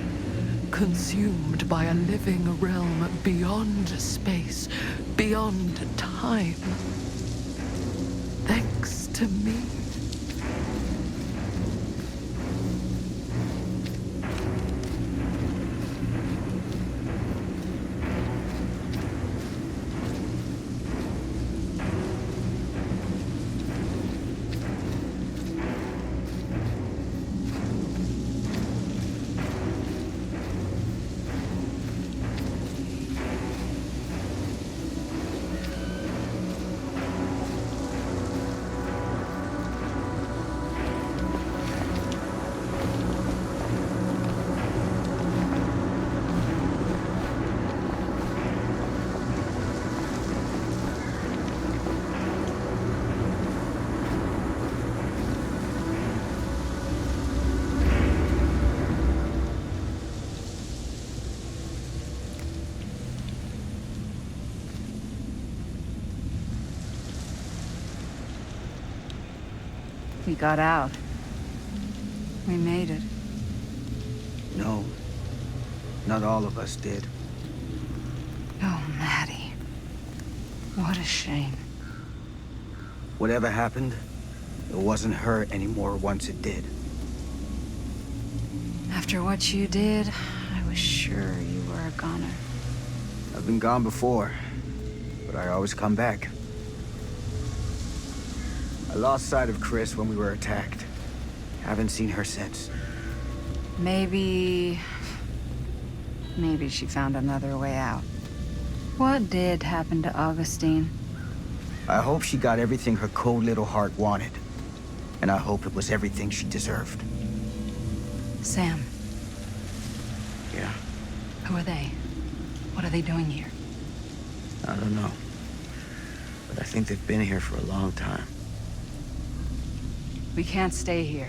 consumed by a living realm beyond space, beyond time. Thanks to me. We got out. We made it. No, not all of us did. Oh, Maddie. What a shame. Whatever happened, it wasn't her anymore once it did. After what you did, I was sure you were a goner. I've been gone before, but I always come back. I lost sight of Chris when we were attacked. Haven't seen her since. Maybe she found another way out. What did happen to Augustine? I hope she got everything her cold little heart wanted. And I hope it was everything she deserved. Sam. Yeah, Who are they? What are they doing here? I don't know. But I think they've been here for a long time. We can't stay here.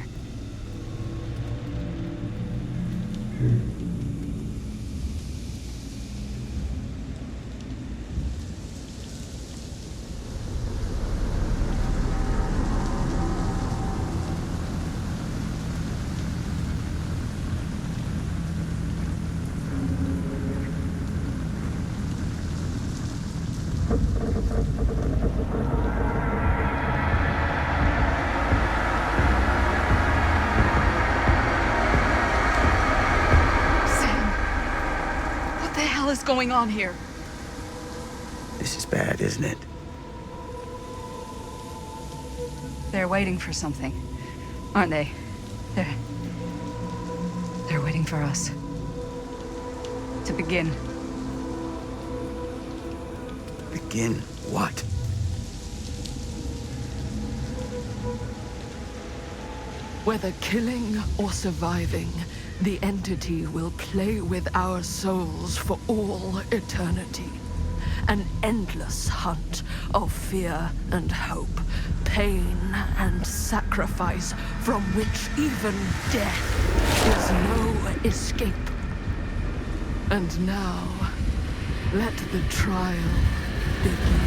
What is going on here? This is bad, isn't it? They're waiting for something, aren't they? They're waiting for us. To begin. Begin what? Whether killing or surviving, the entity will play with our souls for all eternity. An endless hunt of fear and hope, pain and sacrifice, from which even death is no escape. And now, let the trial begin.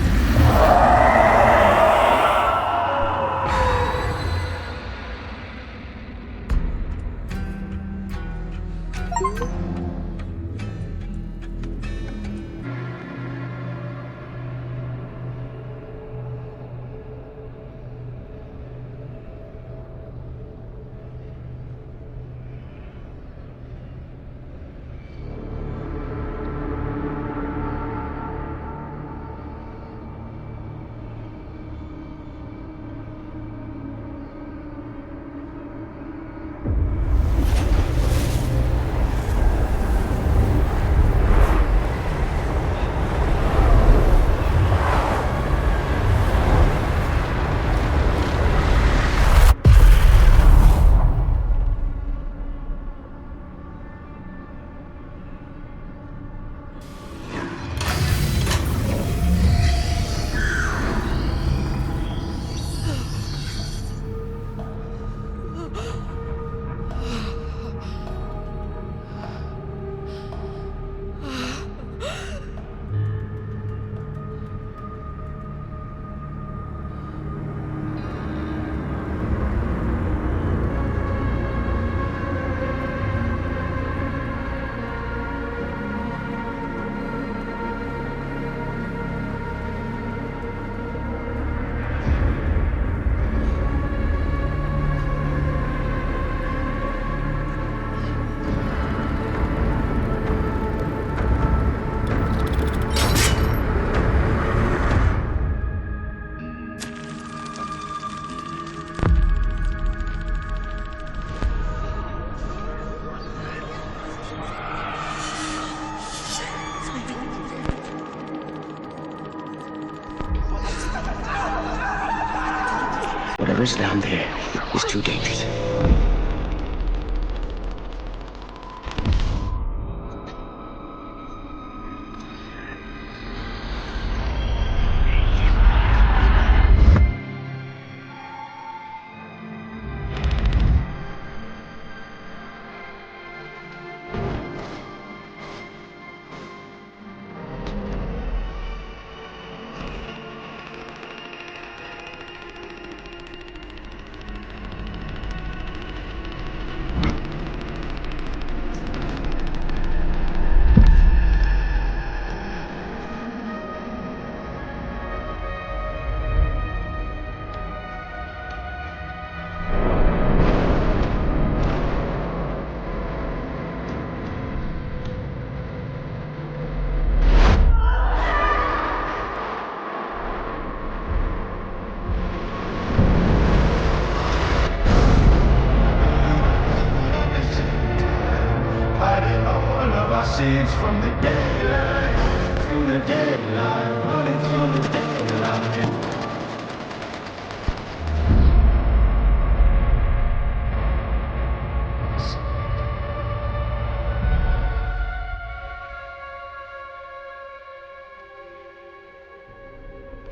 forest down there is too dangerous. Scenes from the daylight, running from the daylight.